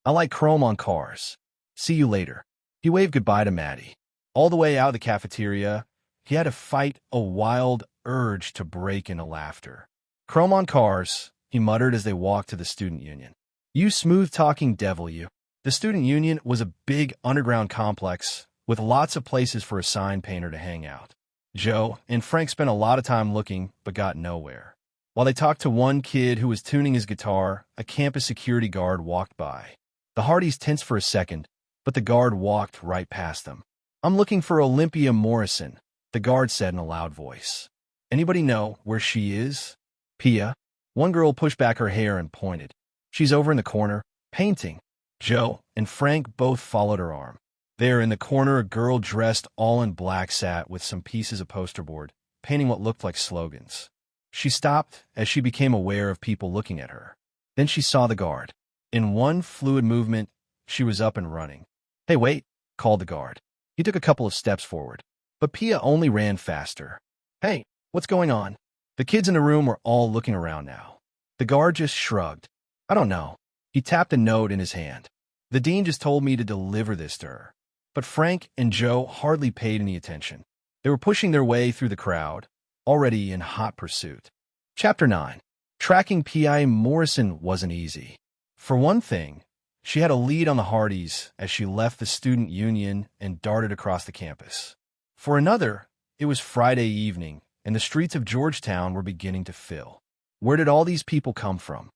"I like chrome on cars. See you later." He waved goodbye to Maddie. All the way out of the cafeteria, he had to fight a wild urge to break into laughter. "Chrome on cars," he muttered as they walked to the student union. "You smooth-talking devil, you." The student union was a big underground complex with lots of places for a sign painter to hang out. Joe and Frank spent a lot of time looking, but got nowhere. While they talked to one kid who was tuning his guitar, a campus security guard walked by. The Hardys tensed for a second, but the guard walked right past them. "I'm looking for Olympia Morrison," the guard said in a loud voice. "Anybody know where she is?" "Pia." One girl pushed back her hair and pointed. "She's over in the corner, painting." Joe and Frank both followed her arm. There in the corner, a girl dressed all in black sat with some pieces of poster board, painting what looked like slogans. She stopped as she became aware of people looking at her. Then she saw the guard. In one fluid movement, she was up and running. "Hey, wait," called the guard. He took a couple of steps forward, but Pia only ran faster. "Hey, what's going on?" The kids in the room were all looking around now. The guard just shrugged. "I don't know." He tapped a note in his hand. "The dean just told me to deliver this to her." But Frank and Joe hardly paid any attention. They were pushing their way through the crowd, already in hot pursuit. Chapter 9. Tracking P.I. Morrison wasn't easy. For one thing, she had a lead on the Hardys as she left the student union and darted across the campus. For another, it was Friday evening, and the streets of Georgetown were beginning to fill. Where did all these people come from?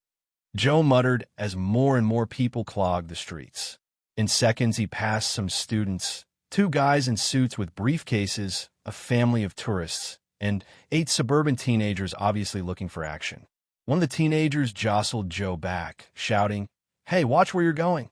Joe muttered as more and more people clogged the streets. In seconds, he passed some students, 2 guys in suits with briefcases, a family of tourists, and 8 suburban teenagers obviously looking for action. One of the teenagers jostled Joe back, shouting, "Hey, watch where you're going."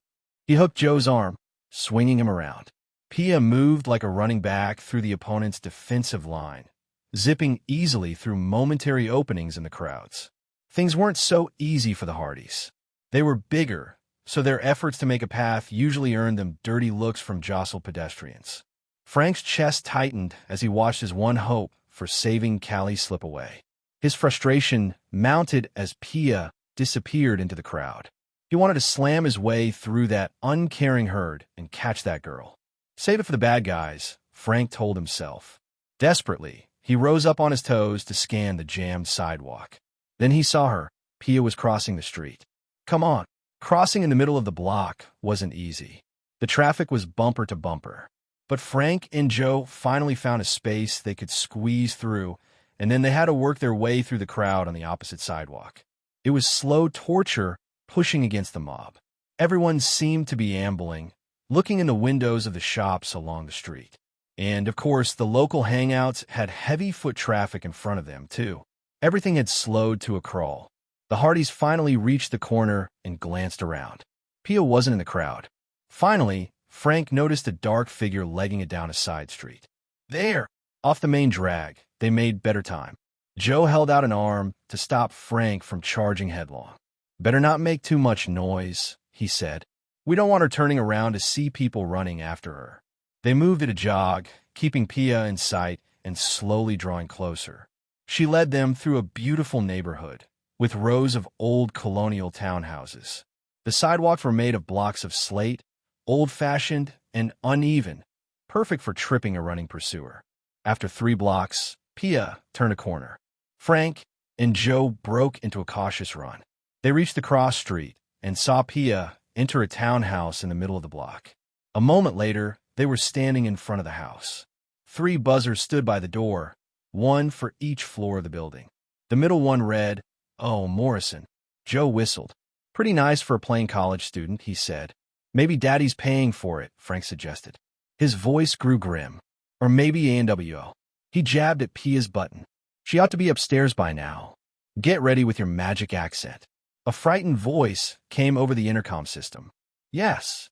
He hooked Joe's arm, swinging him around. Pia moved like a running back through the opponent's defensive line, zipping easily through momentary openings in the crowds. Things weren't so easy for the Hardys. They were bigger, so their efforts to make a path usually earned them dirty looks from jostled pedestrians. Frank's chest tightened as he watched his one hope for saving Callie slip away. His frustration mounted as Pia disappeared into the crowd. He wanted to slam his way through that uncaring herd and catch that girl. Save it for the bad guys, Frank told himself. Desperately, he rose up on his toes to scan the jammed sidewalk. Then he saw her. Pia was crossing the street. Come on. Crossing in the middle of the block wasn't easy. The traffic was bumper to bumper. But Frank and Joe finally found a space they could squeeze through, and then they had to work their way through the crowd on the opposite sidewalk. It was slow torture pushing against the mob. Everyone seemed to be ambling, looking in the windows of the shops along the street. And, of course, the local hangouts had heavy foot traffic in front of them, too. Everything had slowed to a crawl. The Hardys finally reached the corner and glanced around. Pia wasn't in the crowd. Finally, Frank noticed a dark figure legging it down a side street. There! Off the main drag, they made better time. Joe held out an arm to stop Frank from charging headlong. Better not make too much noise, he said. We don't want her turning around to see people running after her. They moved at a jog, keeping Pia in sight and slowly drawing closer. She led them through a beautiful neighborhood, with rows of old colonial townhouses. The sidewalks were made of blocks of slate, old-fashioned and uneven, perfect for tripping a running pursuer. After 3 blocks, Pia turned a corner. Frank and Joe broke into a cautious run. They reached the cross street and saw Pia enter a townhouse in the middle of the block. A moment later, they were standing in front of the house. 3 buzzers stood by the door, one for each floor of the building. The middle one read, "Oh, Morrison." Joe whistled. Pretty nice for a plain college student, he said. Maybe Daddy's paying for it, Frank suggested. His voice grew grim. Or maybe ANWO. He jabbed at Pia's button. She ought to be upstairs by now. Get ready with your magic accent. A frightened voice came over the intercom system. Yes.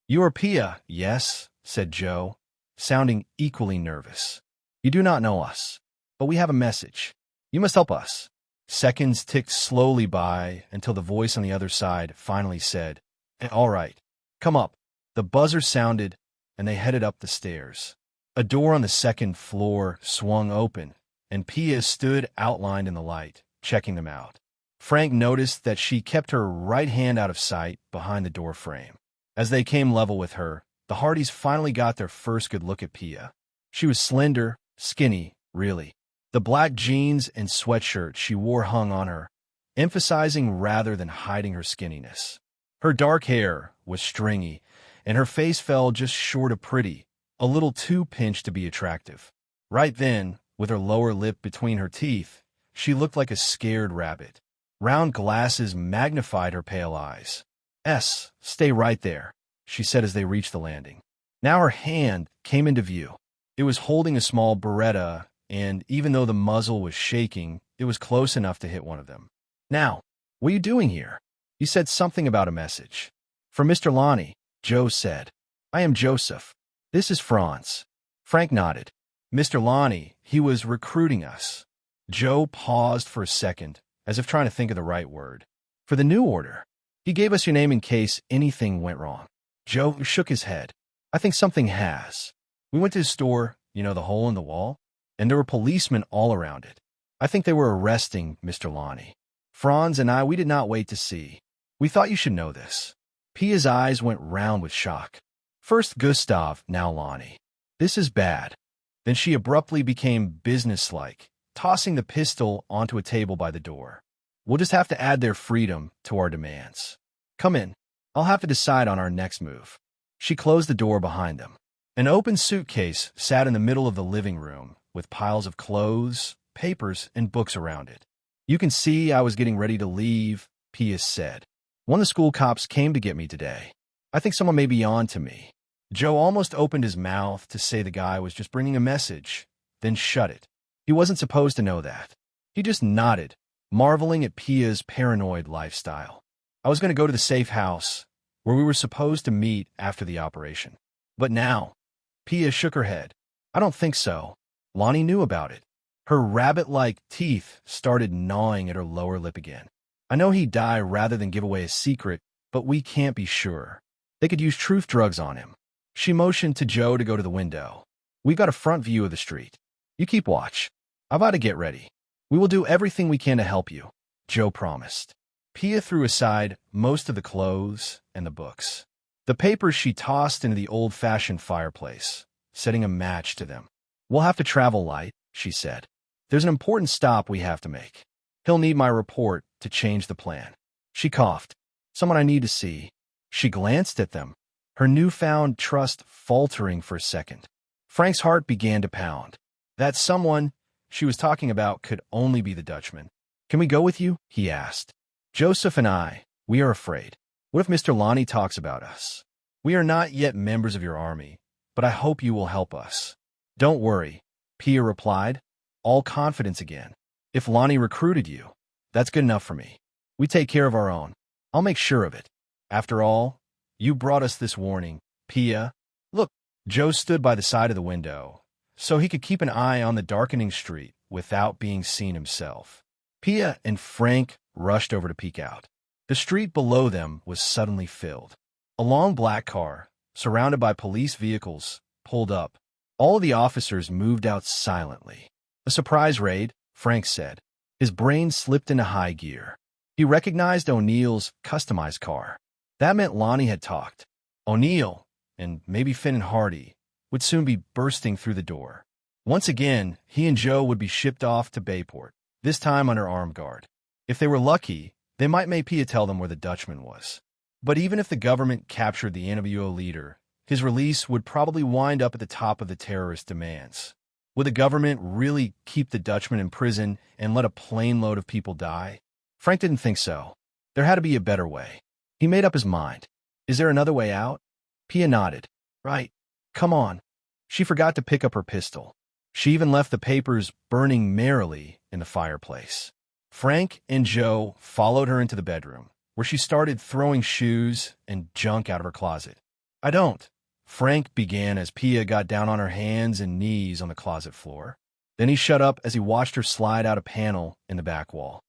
You are Pia, yes, said Joe, sounding equally nervous. You do not know us, but we have a message. You must help us. Seconds ticked slowly by until the voice on the other side finally said, All right, come up. The buzzer sounded, and they headed up the stairs. A door on the 2nd floor swung open, and Pia stood outlined in the light, checking them out. Frank noticed that she kept her right hand out of sight behind the door frame. As they came level with her, the Hardys finally got their first good look at Pia. She was slender, skinny, really. The black jeans and sweatshirt she wore hung on her, emphasizing rather than hiding her skinniness. Her dark hair was stringy, and her face fell just short of pretty, a little too pinched to be attractive. Right then, with her lower lip between her teeth, she looked like a scared rabbit. Round glasses magnified her pale eyes. Stay right there, she said as they reached the landing. Now her hand came into view. It was holding a small Beretta, and even though the muzzle was shaking, it was close enough to hit one of them. Now, what are you doing here? You said something about a message. For Mr. Lonnie, Joe said. I am Joseph. This is Franz. Frank nodded. Mr. Lonnie, he was recruiting us. Joe paused for a second, as if trying to think of the right word. For the new order. He gave us your name in case anything went wrong. Joe shook his head. I think something has. We went to his store, the hole in the wall, and there were policemen all around it. I think they were arresting Mr. Lonnie. Franz and I, we did not wait to see. We thought you should know this. Pia's eyes went round with shock. First Gustav, now Lonnie. This is bad. Then she abruptly became businesslike, tossing the pistol onto a table by the door. We'll just have to add their freedom to our demands. Come in. I'll have to decide on our next move. She closed the door behind them. An open suitcase sat in the middle of the living room, with piles of clothes, papers, and books around it. You can see I was getting ready to leave, Pia said. One of the school cops came to get me today. I think someone may be on to me. Joe almost opened his mouth to say the guy was just bringing a message, then shut it. He wasn't supposed to know that. He just nodded, marveling at Pia's paranoid lifestyle. I was going to go to the safe house, where we were supposed to meet after the operation. But now, Pia shook her head. I don't think so. Lonnie knew about it. Her rabbit-like teeth started gnawing at her lower lip again. I know he'd die rather than give away a secret, but we can't be sure. They could use truth drugs on him. She motioned to Joe to go to the window. We've got a front view of the street. You keep watch. I've got to get ready. We will do everything we can to help you, Joe promised. Pia threw aside most of the clothes and the books. The papers she tossed into the old-fashioned fireplace, setting a match to them. We'll have to travel light, she said. There's an important stop we have to make. He'll need my report to change the plan. She coughed. Someone I need to see. She glanced at them, her newfound trust faltering for a second. Frank's heart began to pound. That someone she was talking about could only be the Dutchman. Can we go with you? He asked. Joseph and I, we are afraid. What if Mr. Lonnie talks about us? We are not yet members of your army, but I hope you will help us. Don't worry, Pia replied, all confidence again. If Lonnie recruited you, that's good enough for me. We take care of our own. I'll make sure of it. After all, you brought us this warning, Pia. Look, Joe stood by the side of the window, so he could keep an eye on the darkening street without being seen himself. Pia and Frank rushed over to peek out. The street below them was suddenly filled. A long black car, surrounded by police vehicles, pulled up. All of the officers moved out silently. A surprise raid, Frank said. His brain slipped into high gear. He recognized O'Neill's customized car. That meant Lonnie had talked. O'Neill, and maybe Finn and Hardy, would soon be bursting through the door. Once again, he and Joe would be shipped off to Bayport, this time under armed guard. If they were lucky, they might make Pia tell them where the Dutchman was. But even if the government captured the NWO leader, his release would probably wind up at the top of the terrorist demands. Would the government really keep the Dutchman in prison and let a plane load of people die? Frank didn't think so. There had to be a better way. He made up his mind. Is there another way out? Pia nodded. Right. Come on. She forgot to pick up her pistol. She even left the papers burning merrily in the fireplace. Frank and Joe followed her into the bedroom, where she started throwing shoes and junk out of her closet. I don't. Frank began as Pia got down on her hands and knees on the closet floor. Then he shut up as he watched her slide out a panel in the back wall.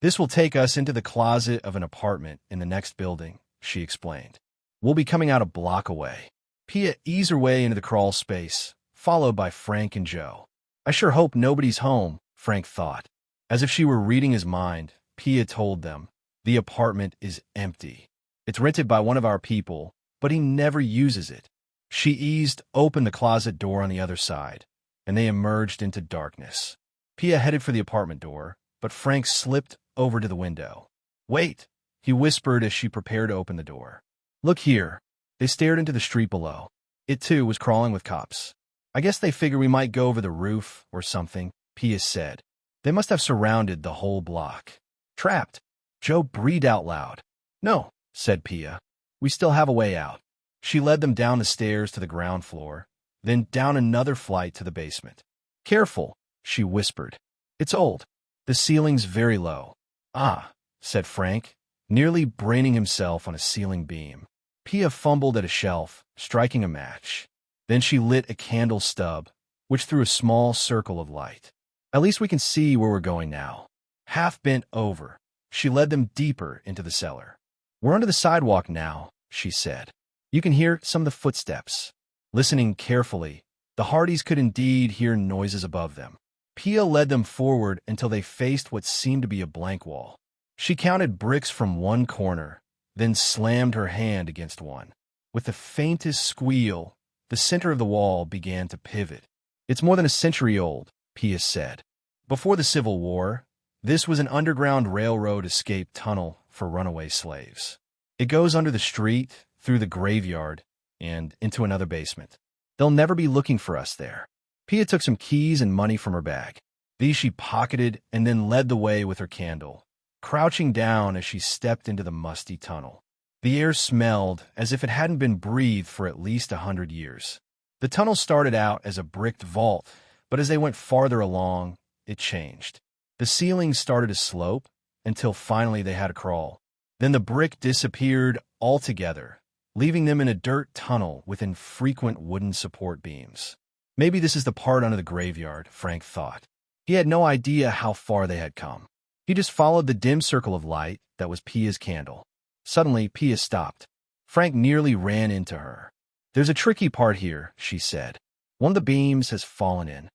This will take us into the closet of an apartment in the next building, she explained. We'll be coming out a block away. Pia eased her way into the crawl space, followed by Frank and Joe. I sure hope nobody's home, Frank thought. As if she were reading his mind, Pia told them, the apartment is empty. It's rented by one of our people, but he never uses it. She eased open the closet door on the other side, and they emerged into darkness. Pia headed for the apartment door, but Frank slipped over to the window. Wait, he whispered as she prepared to open the door. Look here. They stared into the street below. It, too, was crawling with cops. I guess they figured we might go over the roof or something, Pia said. They must have surrounded the whole block. Trapped. Joe breathed out loud. No, said Pia. We still have a way out. She led them down the stairs to the ground floor, then down another flight to the basement. Careful, she whispered. It's old. The ceiling's very low. Ah, said Frank, nearly braining himself on a ceiling beam. Pia fumbled at a shelf, striking a match. Then she lit a candle stub, which threw a small circle of light. At least we can see where we're going now. Half bent over, she led them deeper into the cellar. We're under the sidewalk now, she said. You can hear some of the footsteps. Listening carefully, the Hardys could indeed hear noises above them. Pia led them forward until they faced what seemed to be a blank wall. She counted bricks from one corner, then slammed her hand against one. With the faintest squeal, the center of the wall began to pivot. It's more than a century old, Pia said. Before the Civil War, this was an underground railroad escape tunnel for runaway slaves. It goes under the street, through the graveyard, and into another basement. They'll never be looking for us there. Pia took some keys and money from her bag. These she pocketed and then led the way with her candle, crouching down as she stepped into the musty tunnel. The air smelled as if it hadn't been breathed for at least 100 years. The tunnel started out as a bricked vault, but as they went farther along, it changed. The ceiling started to slope until finally they had to crawl. Then the brick disappeared altogether, leaving them in a dirt tunnel with infrequent wooden support beams. Maybe this is the part under the graveyard, Frank thought. He had no idea how far they had come. He just followed the dim circle of light that was Pia's candle. Suddenly, Pia stopped. Frank nearly ran into her. There's a tricky part here, she said. One of the beams has fallen in.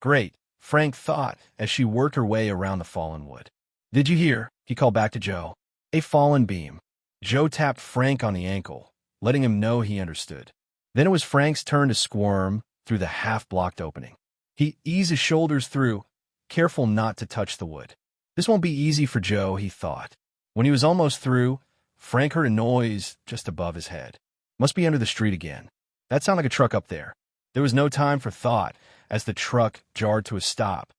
Great, Frank thought as she worked her way around the fallen wood. Did you hear? He called back to Joe. A fallen beam. Joe tapped Frank on the ankle, letting him know he understood. Then it was Frank's turn to squirm through the half-blocked opening. He eased his shoulders through, careful not to touch the wood. This won't be easy for Joe, he thought. When he was almost through, Frank heard a noise just above his head. Must be under the street again. That sounded like a truck up there. There was no time for thought as the truck jarred to a stop,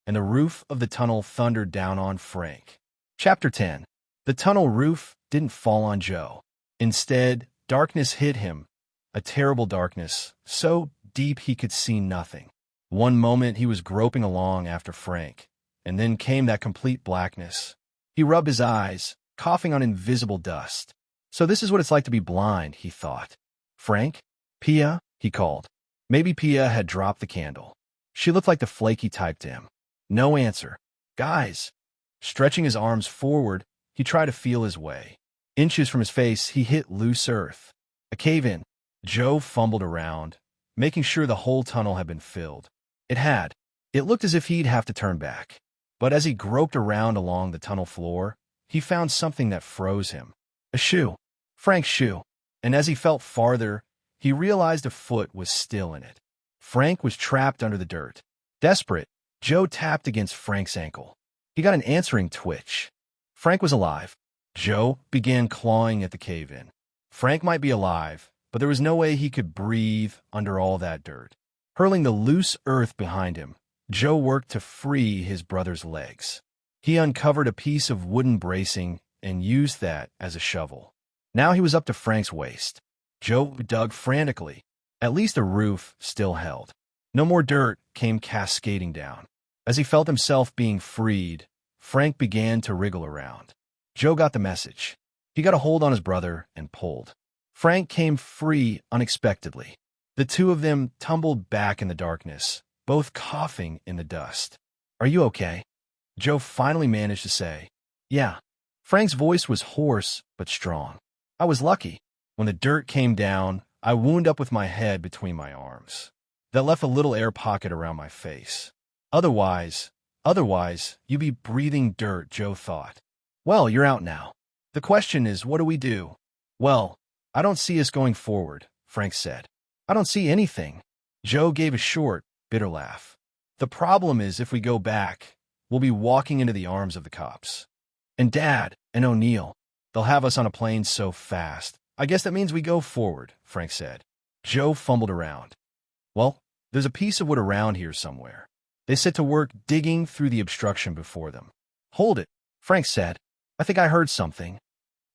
and the roof of the tunnel thundered down on Frank. Chapter 10. The tunnel roof didn't fall on Joe. Instead, darkness hit him, a terrible darkness, so deep he could see nothing. One moment he was groping along after Frank, and then came that complete blackness. He rubbed his eyes, coughing on invisible dust. So this is what it's like to be blind, he thought. Frank? Pia? He called. Maybe Pia had dropped the candle. She looked like the flaky type to him. No answer. Guys! Stretching his arms forward, he tried to feel his way. Inches from his face, he hit loose earth. A cave-in. Joe fumbled around, making sure the whole tunnel had been filled. It had. It looked as if he'd have to turn back. But as he groped around along the tunnel floor, he found something that froze him. A shoe. Frank's shoe. And as he felt farther, he realized a foot was still in it. Frank was trapped under the dirt. Desperate, Joe tapped against Frank's ankle. He got an answering twitch. Frank was alive. Joe began clawing at the cave-in. Frank might be alive, but there was no way he could breathe under all that dirt. Hurling the loose earth behind him, Joe worked to free his brother's legs. He uncovered a piece of wooden bracing and used that as a shovel. Now he was up to Frank's waist. Joe dug frantically. At least the roof still held. No more dirt came cascading down. As he felt himself being freed, Frank began to wriggle around. Joe got the message. He got a hold on his brother and pulled. Frank came free unexpectedly. The two of them tumbled back in the darkness, both coughing in the dust. "Are you okay?" Joe finally managed to say. "Yeah." Frank's voice was hoarse but strong. "I was lucky. When the dirt came down, I wound up with my head between my arms. That left a little air pocket around my face. Otherwise, you'd be breathing dirt," Joe thought. "Well, you're out now. The question is, what do we do?" "Well, I don't see us going forward," Frank said. "I don't see anything." Joe gave a short, bitter laugh. "The problem is if we go back, we'll be walking into the arms of the cops. And Dad and O'Neill, they'll have us on a plane so fast. I guess that means we go forward," Frank said. Joe fumbled around. "Well, there's a piece of wood around here somewhere." They set to work digging through the obstruction before them. "Hold it," Frank said. "I think I heard something."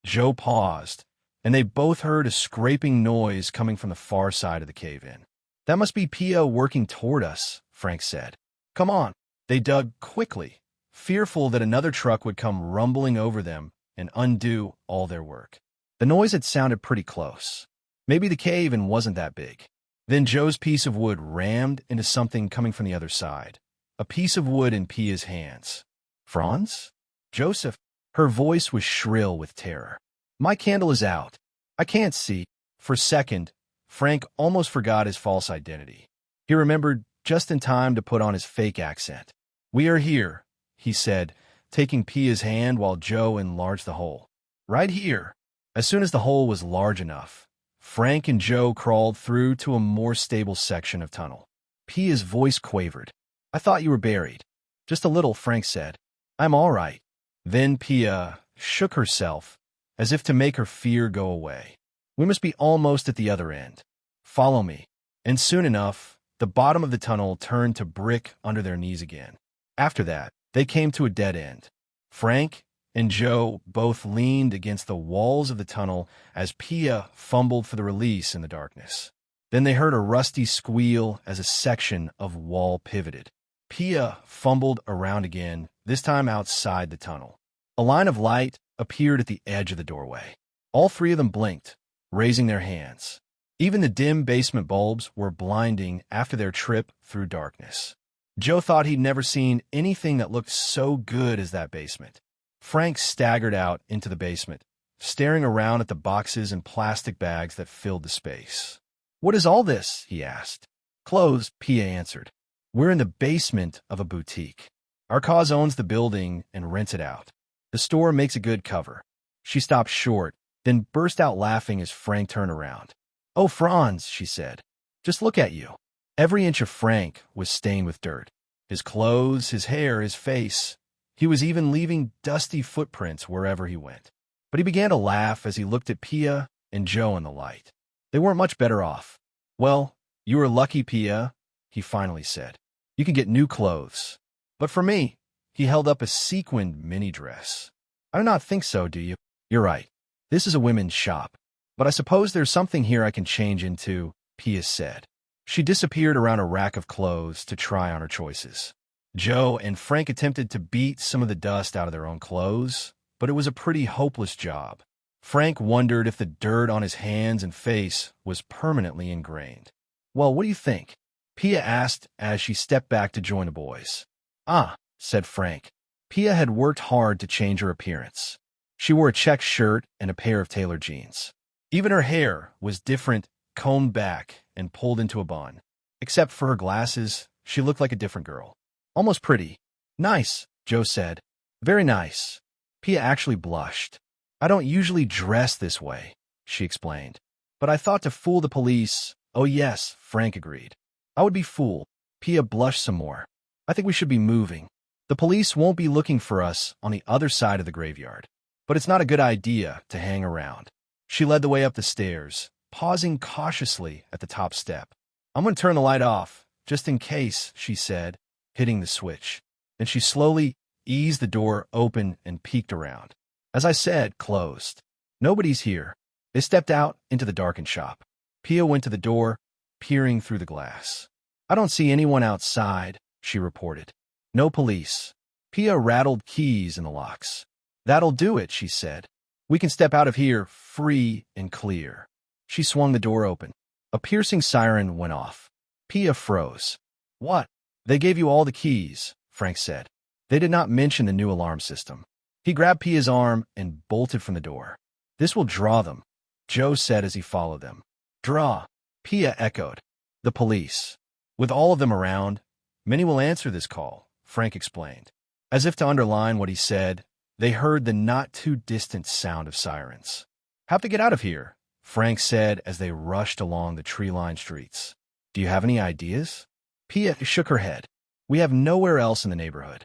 Joe paused, and they both heard a scraping noise coming from the far side of the cave-in. "That must be Pia working toward us," Frank said. "Come on." They dug quickly, fearful that another truck would come rumbling over them and undo all their work. The noise had sounded pretty close. Maybe the cave-in wasn't that big. Then Joe's piece of wood rammed into something coming from the other side. A piece of wood in Pia's hands. "Franz? Joseph?" Her voice was shrill with terror. "My candle is out. I can't see." For a second, Frank almost forgot his false identity. He remembered just in time to put on his fake accent. "We are here," he said, taking Pia's hand while Joe enlarged the hole. "Right here." As soon as the hole was large enough, Frank and Joe crawled through to a more stable section of tunnel. Pia's voice quavered. "I thought you were buried." "Just a little," Frank said. "I'm all right." Then Pia shook herself, as if to make her fear go away. "We must be almost at the other end. Follow me." And soon enough, the bottom of the tunnel turned to brick under their knees again. After that, they came to a dead end. Frank and Joe both leaned against the walls of the tunnel as Pia fumbled for the release in the darkness. Then they heard a rusty squeal as a section of wall pivoted. Pia fumbled around again, this time outside the tunnel. A line of light appeared at the edge of the doorway. All three of them blinked, raising their hands. Even the dim basement bulbs were blinding after their trip through darkness. Joe thought he'd never seen anything that looked so good as that basement. Frank staggered out into the basement, staring around at the boxes and plastic bags that filled the space. "What is all this?" he asked. "Clothes," Pia answered. "We're in the basement of a boutique. Our cause owns the building and rents it out. The store makes a good cover." She stopped short, then burst out laughing as Frank turned around. "Oh, Franz," she said, "just look at you." Every inch of Frank was stained with dirt. His clothes, his hair, his face. He was even leaving dusty footprints wherever he went. But he began to laugh as he looked at Pia and Joe in the light. They weren't much better off. Well, you were lucky, Pia, he finally said. You can get new clothes. But for me, he held up a sequined mini dress. I do not think so, do you? You're right. This is a women's shop. But I suppose there's something here I can change into, Pia said. She disappeared around a rack of clothes to try on her choices. Joe and Frank attempted to beat some of the dust out of their own clothes, but it was a pretty hopeless job. Frank wondered if the dirt on his hands and face was permanently ingrained. Well, what do you think? Pia asked as she stepped back to join the boys. Ah, said Frank. Pia had worked hard to change her appearance. She wore a checked shirt and a pair of tailored jeans. Even her hair was different, combed back and pulled into a bun. Except for her glasses, she looked like a different girl. Almost pretty. Nice, Joe said. Very nice. Pia actually blushed. I don't usually dress this way, she explained. But I thought to fool the police. Oh yes, Frank agreed. I would be fooled. Pia blushed some more. I think we should be moving. The police won't be looking for us on the other side of the graveyard. But it's not a good idea to hang around. She led the way up the stairs, pausing cautiously at the top step. I'm going to turn the light off, just in case, she said, hitting the switch. Then she slowly eased the door open and peeked around. As I said, closed. Nobody's here. They stepped out into the darkened shop. Pia went to the door, peering through the glass. I don't see anyone outside, she reported. No police. Pia rattled keys in the locks. That'll do it, she said. We can step out of here free and clear. She swung the door open. A piercing siren went off. Pia froze. What? They gave you all the keys, Frank said. They did not mention the new alarm system. He grabbed Pia's arm and bolted from the door. This will draw them, Joe said as he followed them. Draw, Pia echoed. The police. With all of them around, many will answer this call, Frank explained. As if to underline what he said, they heard the not-too-distant sound of sirens. Have to get out of here, Frank said as they rushed along the tree-lined streets. Do you have any ideas? Pia shook her head. We have nowhere else in the neighborhood.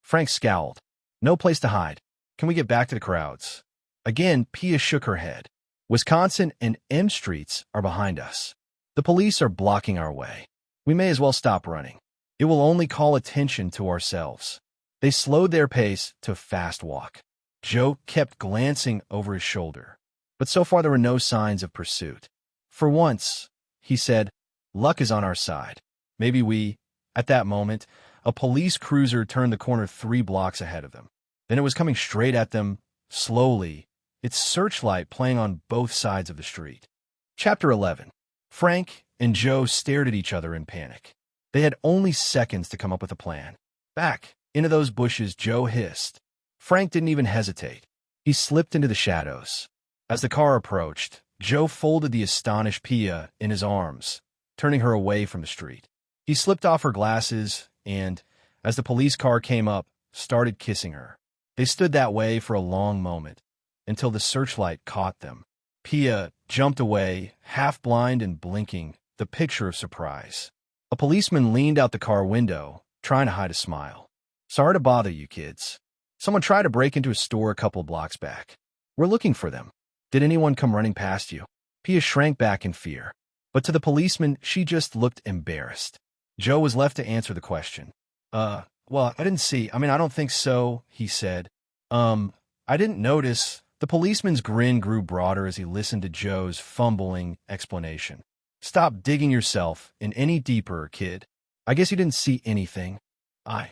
Frank scowled. No place to hide. Can we get back to the crowds? Again, Pia shook her head. Wisconsin and M Streets are behind us. The police are blocking our way. We may as well stop running. It will only call attention to ourselves. They slowed their pace to a fast walk. Joe kept glancing over his shoulder, but so far there were no signs of pursuit. For once, he said, luck is on our side. Maybe we... At that moment, a police cruiser turned the corner 3 blocks ahead of them. Then it was coming straight at them, slowly, its searchlight playing on both sides of the street. Chapter 11. Frank and Joe stared at each other in panic. They had only seconds to come up with a plan. Back, into those bushes, Joe hissed. Frank didn't even hesitate. He slipped into the shadows. As the car approached, Joe folded the astonished Pia in his arms, turning her away from the street. He slipped off her glasses and, as the police car came up, started kissing her. They stood that way for a long moment, until the searchlight caught them. Pia jumped away, half blind and blinking, the picture of surprise. A policeman leaned out the car window, trying to hide a smile. Sorry to bother you, kids. Someone tried to break into a store a couple blocks back. We're looking for them. Did anyone come running past you? Pia shrank back in fear. But to the policeman, she just looked embarrassed. Joe was left to answer the question. Well, I didn't see. I don't think so, he said. I didn't notice. The policeman's grin grew broader as he listened to Joe's fumbling explanation. Stop digging yourself in any deeper, kid. I guess you didn't see anything. I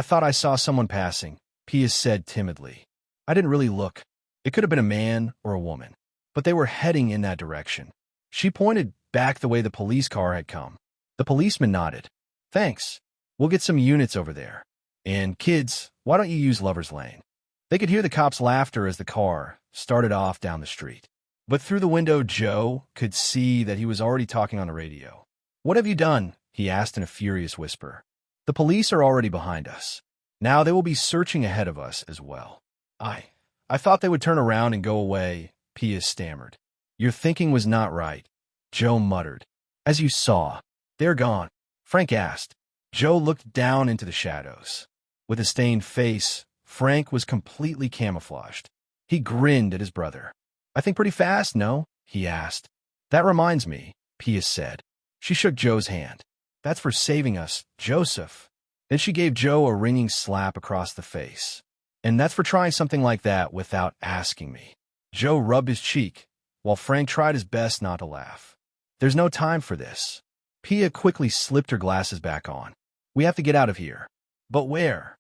thought I saw someone passing, Pia said timidly. I didn't really look. It could have been a man or a woman, but they were heading in that direction. She pointed back the way the police car had come. The policeman nodded. Thanks. We'll get some units over there. And kids, why don't you use Lover's Lane? They could hear the cops' laughter as the car started off down the street. But through the window, Joe could see that he was already talking on the radio. What have you done? He asked in a furious whisper. The police are already behind us. Now they will be searching ahead of us as well. I thought they would turn around and go away, Pia stammered. Your thinking was not right, Joe muttered. As you saw, they're gone, Frank asked. Joe looked down into the shadows. With a stained face, Frank was completely camouflaged. He grinned at his brother. I think pretty fast, no? He asked. That reminds me, Pia said. She shook Joe's hand. That's for saving us, Joseph. Then she gave Joe a ringing slap across the face. And that's for trying something like that without asking me. Joe rubbed his cheek, while Frank tried his best not to laugh. There's no time for this. Pia quickly slipped her glasses back on. We have to get out of here. But where?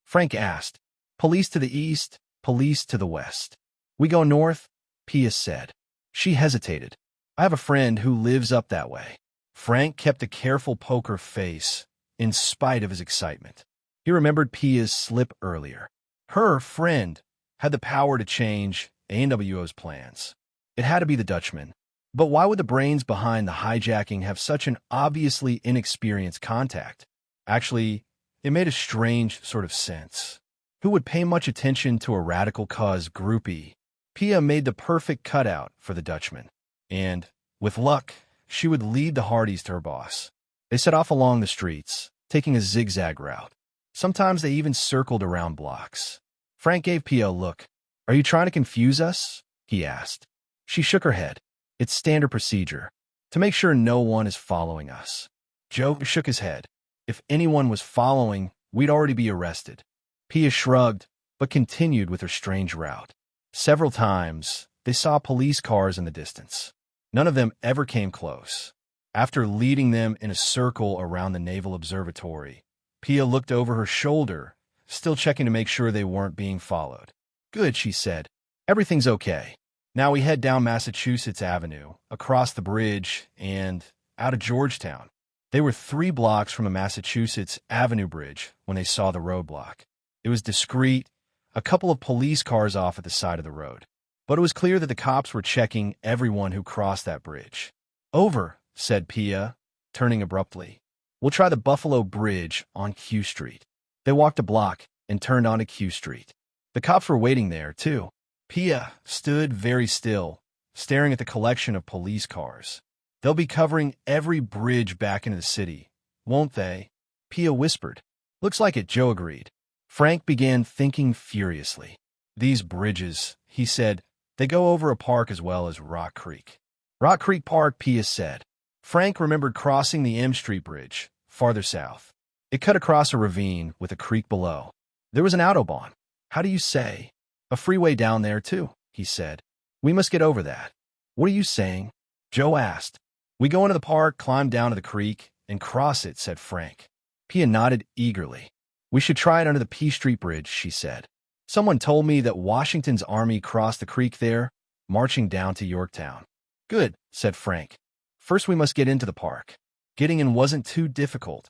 Frank asked. Police to the east, police to the west. We go north, Pia said. She hesitated. I have a friend who lives up that way. Frank kept a careful poker face, in spite of his excitement. He remembered Pia's slip earlier. Her friend had the power to change A&WO's plans. It had to be the Dutchman. But why would the brains behind the hijacking have such an obviously inexperienced contact? Actually, it made a strange sort of sense. Who would pay much attention to a radical cause groupie? Pia made the perfect cutout for the Dutchman. And, with luck, she would lead the Hardys to her boss. They set off along the streets, taking a zigzag route. Sometimes they even circled around blocks. Frank gave Pia a look. Are you trying to confuse us? He asked. She shook her head. It's standard procedure, to make sure no one is following us. Joe shook his head. If anyone was following, we'd already be arrested. Pia shrugged, but continued with her strange route. Several times, they saw police cars in the distance. None of them ever came close. After leading them in a circle around the Naval Observatory, Pia looked over her shoulder, still checking to make sure they weren't being followed. Good, she said. Everything's okay. Now we head down Massachusetts Avenue, across the bridge, and out of Georgetown. They were 3 blocks from a Massachusetts Avenue bridge when they saw the roadblock. It was discreet, a couple of police cars off at the side of the road. But it was clear that the cops were checking everyone who crossed that bridge. Over, said Pia, turning abruptly. We'll try the Buffalo Bridge on Q Street. They walked a block and turned onto Q Street. The cops were waiting there, too. Pia stood very still, staring at the collection of police cars. They'll be covering every bridge back into the city, won't they? Pia whispered. Looks like it, Joe agreed. Frank began thinking furiously. These bridges, he said, they go over a park as well as Rock Creek. Rock Creek Park, Pia said. Frank remembered crossing the M Street Bridge, farther south. It cut across a ravine with a creek below. There was an autobahn. How do you say? A freeway down there, too, he said. We must get over that. What are you saying? Joe asked. We go into the park, climb down to the creek, and cross it, said Frank. Pia nodded eagerly. We should try it under the P Street Bridge, she said. Someone told me that Washington's army crossed the creek there, marching down to Yorktown. Good, said Frank. First we must get into the park. Getting in wasn't too difficult.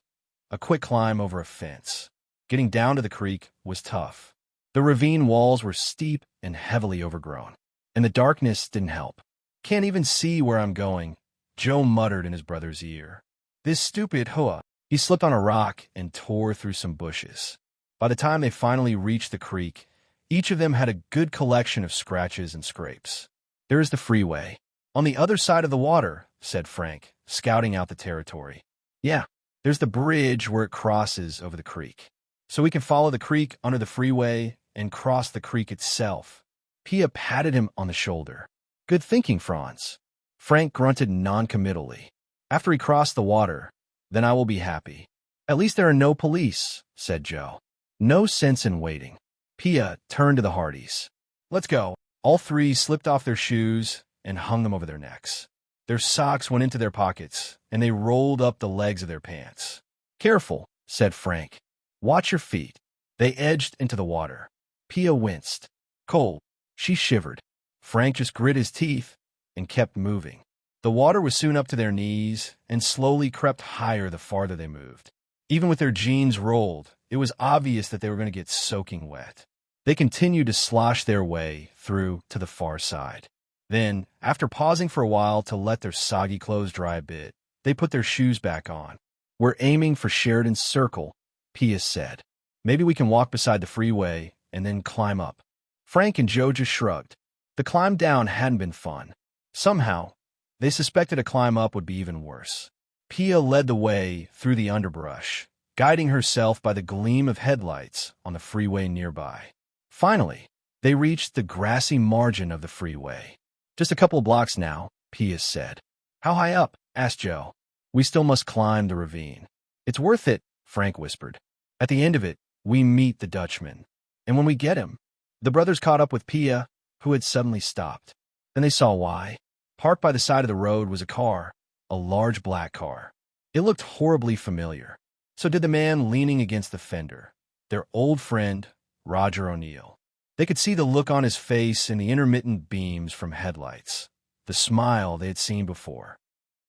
A quick climb over a fence. Getting down to the creek was tough. The ravine walls were steep and heavily overgrown, and the darkness didn't help. Can't even see where I'm going, Joe muttered in his brother's ear. This stupid hoa. He slipped on a rock and tore through some bushes. By the time they finally reached the creek, each of them had a good collection of scratches and scrapes. There is the freeway. On the other side of the water, said Frank, scouting out the territory. Yeah, there's the bridge where it crosses over the creek. So we can follow the creek under the freeway and cross the creek itself. Pia patted him on the shoulder. Good thinking, Franz. Frank grunted noncommittally. After he crossed the water, then I will be happy. At least there are no police, said Joe. No sense in waiting. Pia turned to the Hardys. Let's go. All 3 slipped off their shoes and hung them over their necks. Their socks went into their pockets, and they rolled up the legs of their pants. Careful, said Frank. Watch your feet. They edged into the water. Pia winced. Cold. She shivered. Frank just grit his teeth and kept moving. The water was soon up to their knees and slowly crept higher the farther they moved. Even with their jeans rolled, it was obvious that they were going to get soaking wet. They continued to slosh their way through to the far side. Then, after pausing for a while to let their soggy clothes dry a bit, they put their shoes back on. We're aiming for Sheridan Circle, Pia said. Maybe we can walk beside the freeway and then climb up. Frank and Joe just shrugged. The climb down hadn't been fun. Somehow, they suspected a climb up would be even worse. Pia led the way through the underbrush, guiding herself by the gleam of headlights on the freeway nearby. Finally, They reached the grassy margin of the freeway. "Just a couple of blocks now," Pius said. "How high up?" asked Joe. "We still must climb the ravine." "It's worth it," Frank whispered. "At the end of it, we meet the Dutchman. And when we get him—" The brothers caught up with Pia, who had suddenly stopped. Then they saw why. Parked by the side of the road was a car, a large black car. It looked horribly familiar. So did the man leaning against the fender, their old friend, Roger O'Neill. They could see the look on his face in the intermittent beams from headlights, the smile they had seen before.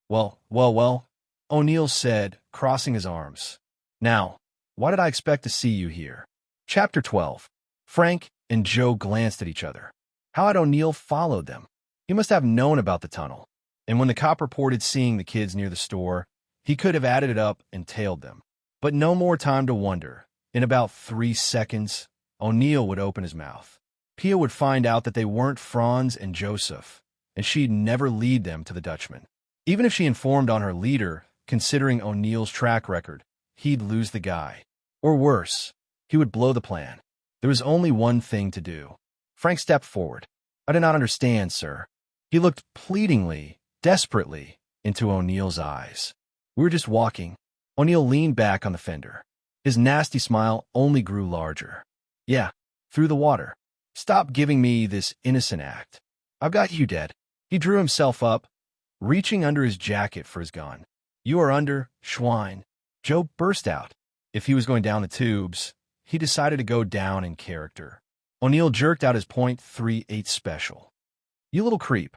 Well, O'Neill said, crossing his arms. "Now, why did I expect to see you here?" Chapter 12. Frank and Joe glanced at each other. How had O'Neill followed them? He must have known about the tunnel, and when the cop reported seeing the kids near the store, he could have added it up and tailed them. But no more time to wonder. In about 3 seconds, O'Neill would open his mouth. Pia would find out that they weren't Franz and Joseph, and she'd never lead them to the Dutchman. Even if she informed on her leader, considering O'Neill's track record, he'd lose the guy. Or worse, he would blow the plan. There was only one thing to do. Frank stepped forward. "I do not understand, sir." He looked pleadingly, desperately, into O'Neill's eyes. "We were just walking." O'Neill leaned back on the fender. His nasty smile only grew larger. "Yeah, through the water. Stop giving me this innocent act. I've got you dead." He drew himself up, reaching under his jacket for his gun. "You are under, Schwein." Joe burst out. If he was going down the tubes, he decided to go down in character. O'Neill jerked out his .38 special. "You little creep."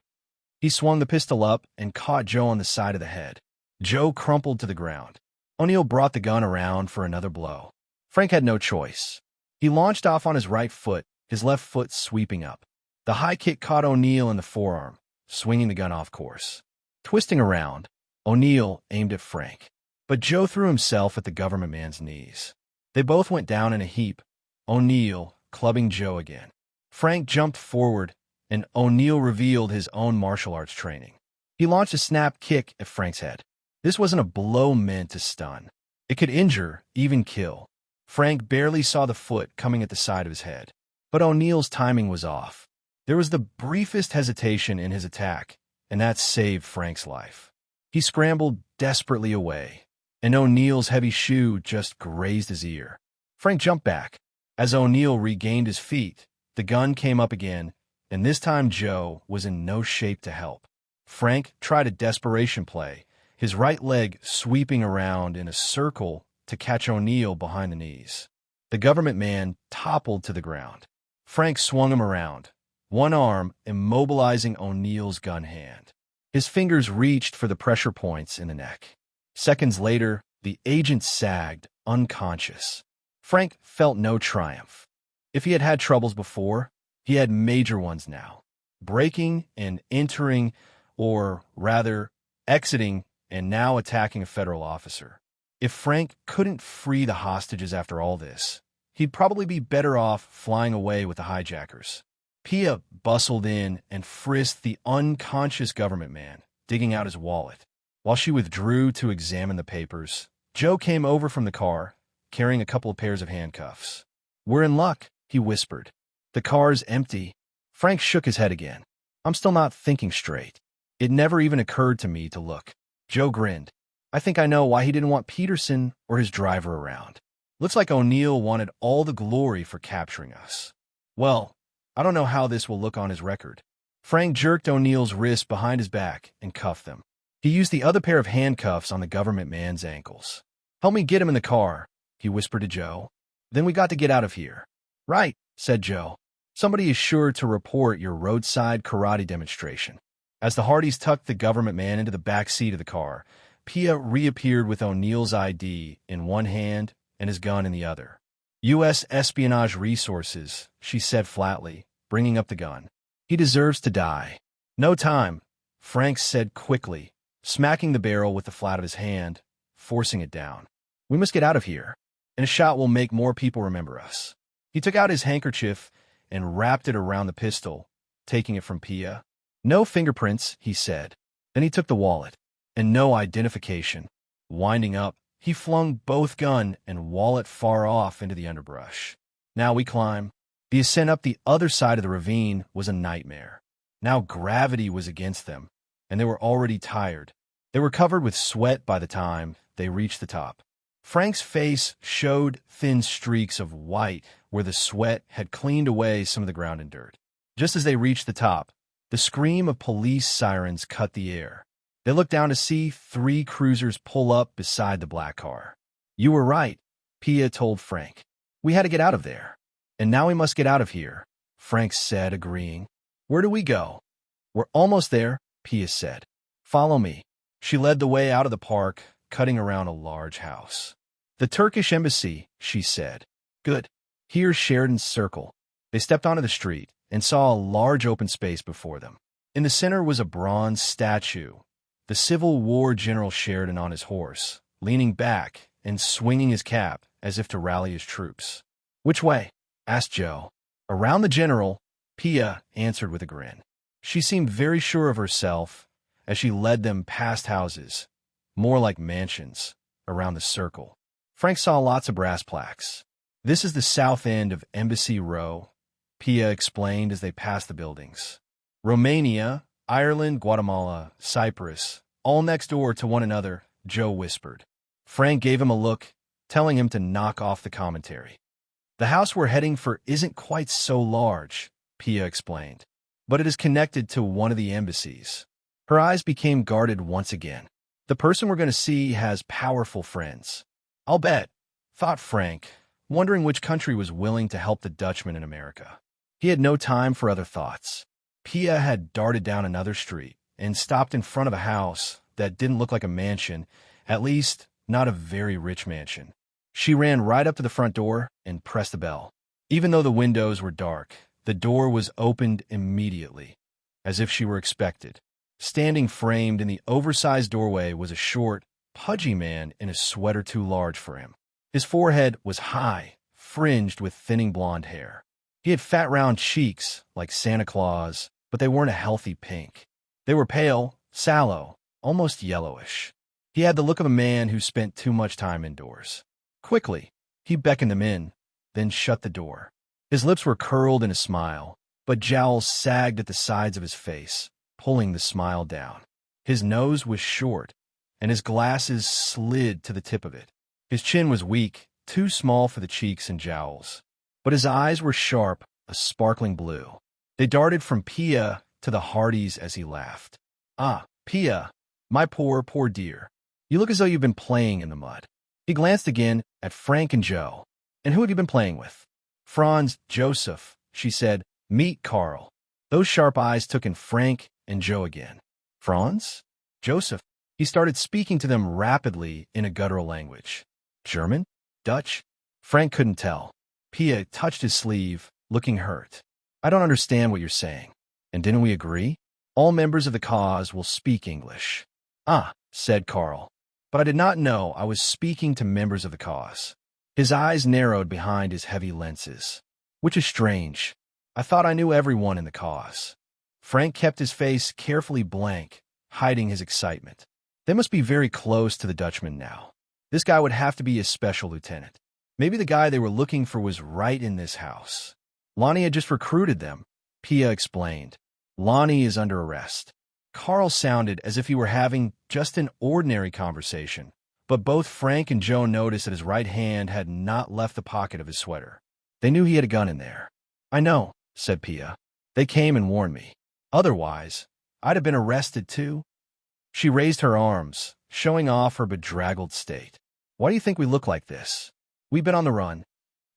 He swung the pistol up and caught Joe on the side of the head. Joe crumpled to the ground. O'Neill brought the gun around for another blow. Frank had no choice. He launched off on his right foot, his left foot sweeping up. The high kick caught O'Neill in the forearm, swinging the gun off course. Twisting around, O'Neill aimed at Frank. But Joe threw himself at the government man's knees. They both went down in a heap, O'Neill clubbing Joe again. Frank jumped forward, and O'Neill revealed his own martial arts training. He launched a snap kick at Frank's head. This wasn't a blow meant to stun. It could injure, even kill. Frank barely saw the foot coming at the side of his head. But O'Neill's timing was off. There was the briefest hesitation in his attack, and that saved Frank's life. He scrambled desperately away, and O'Neill's heavy shoe just grazed his ear. Frank jumped back. As O'Neill regained his feet, the gun came up again, and this time Joe was in no shape to help. Frank tried a desperation play, his right leg sweeping around in a circle to catch O'Neill behind the knees. The government man toppled to the ground. Frank swung him around, one arm immobilizing O'Neill's gun hand. His fingers reached for the pressure points in the neck. Seconds later, the agent sagged, unconscious. Frank felt no triumph. If he had had troubles before, he had major ones now. Breaking and entering, or rather, exiting and now attacking a federal officer. If Frank couldn't free the hostages after all this, he'd probably be better off flying away with the hijackers. Pia bustled in and frisked the unconscious government man, digging out his wallet. While she withdrew to examine the papers, Joe came over from the car, carrying a couple of pairs of handcuffs. "We're in luck," he whispered. "The car's empty." Frank shook his head again. "I'm still not thinking straight. It never even occurred to me to look." Joe grinned. "I think I know why he didn't want Peterson or his driver around. Looks like O'Neill wanted all the glory for capturing us. Well, I don't know how this will look on his record." Frank jerked O'Neill's wrists behind his back and cuffed them. He used the other pair of handcuffs on the government man's ankles. "Help me get him in the car," he whispered to Joe. "Then we got to get out of here." "Right," said Joe. "Somebody is sure to report your roadside karate demonstration." As the Hardys tucked the government man into the back seat of the car, Pia reappeared with O'Neill's ID in one hand and his gun in the other. "U.S. Espionage Resources," she said flatly, bringing up the gun. "He deserves to die." "No time," Frank said quickly, smacking the barrel with the flat of his hand, forcing it down. "We must get out of here, and a shot will make more people remember us." He took out his handkerchief and wrapped it around the pistol, taking it from Pia. "No fingerprints," he said. Then he took the wallet. And no identification. Winding up, he flung both gun and wallet far off into the underbrush. "Now we climb." The ascent up the other side of the ravine was a nightmare. Now gravity was against them, and they were already tired. They were covered with sweat by the time they reached the top. Frank's face showed thin streaks of white where the sweat had cleaned away some of the ground and dirt. Just as they reached the top, the scream of police sirens cut the air. They looked down to see 3 cruisers pull up beside the black car. "You were right," Pia told Frank. "We had to get out of there. And now we must get out of here," Frank said, agreeing. "Where do we go?" "We're almost there," Pia said. "Follow me." She led the way out of the park, cutting around a large house. "The Turkish embassy," she said. "Good. Here's Sheridan's Circle." They stepped onto the street and saw a large open space before them. In the center was a bronze statue, the Civil War General Sheridan on his horse, leaning back and swinging his cap as if to rally his troops. "Which way?" asked Joe. "Around the general," Pia answered with a grin. She seemed very sure of herself as she led them past houses, more like mansions, around the circle. Frank saw lots of brass plaques. "This is the south end of Embassy Row," Pia explained as they passed the buildings. "Romania, Ireland, Guatemala, Cyprus, all next door to one another," Joe whispered. Frank gave him a look, telling him to knock off the commentary. "The house we're heading for isn't quite so large," Pia explained, "but it is connected to one of the embassies." Her eyes became guarded once again. "The person we're going to see has powerful friends." "I'll bet," thought Frank, wondering which country was willing to help the Dutchman in America. He had no time for other thoughts. Pia had darted down another street and stopped in front of a house that didn't look like a mansion, at least not a very rich mansion. She ran right up to the front door and pressed the bell. Even though the windows were dark, the door was opened immediately, as if she were expected. Standing framed in the oversized doorway was a short, pudgy man in a sweater too large for him. His forehead was high, fringed with thinning blonde hair. He had fat round cheeks, like Santa Claus, but they weren't a healthy pink. They were pale, sallow, almost yellowish. He had the look of a man who spent too much time indoors. Quickly, he beckoned them in, then shut the door. His lips were curled in a smile, but jowls sagged at the sides of his face, pulling the smile down. His nose was short, and his glasses slid to the tip of it. His chin was weak, too small for the cheeks and jowls. But his eyes were sharp, a sparkling blue. They darted from Pia to the Hardys as he laughed. "Ah, Pia, my poor, poor dear. You look as though you've been playing in the mud." He glanced again at Frank and Joe. "And who have you been playing with?" "Franz, Joseph," she said. "Meet Carl." Those sharp eyes took in Frank and Joe again. "Franz? Joseph?" He started speaking to them rapidly in a guttural language. German? Dutch? Frank couldn't tell. Pia touched his sleeve, looking hurt. "I don't understand what you're saying. And didn't we agree? All members of the cause will speak English." "Ah," said Carl. "But I did not know I was speaking to members of the cause." His eyes narrowed behind his heavy lenses. "Which is strange. I thought I knew everyone in the cause." Frank kept his face carefully blank, hiding his excitement. They must be very close to the Dutchman now. This guy would have to be his special lieutenant. Maybe the guy they were looking for was right in this house. "Lonnie had just recruited them," Pia explained. "Lonnie is under arrest." Carl sounded as if he were having just an ordinary conversation, but both Frank and Joe noticed that his right hand had not left the pocket of his sweater. They knew he had a gun in there. "I know," said Pia. "They came and warned me. Otherwise, I'd have been arrested too." She raised her arms, showing off her bedraggled state. "Why do you think we look like this? We've been on the run."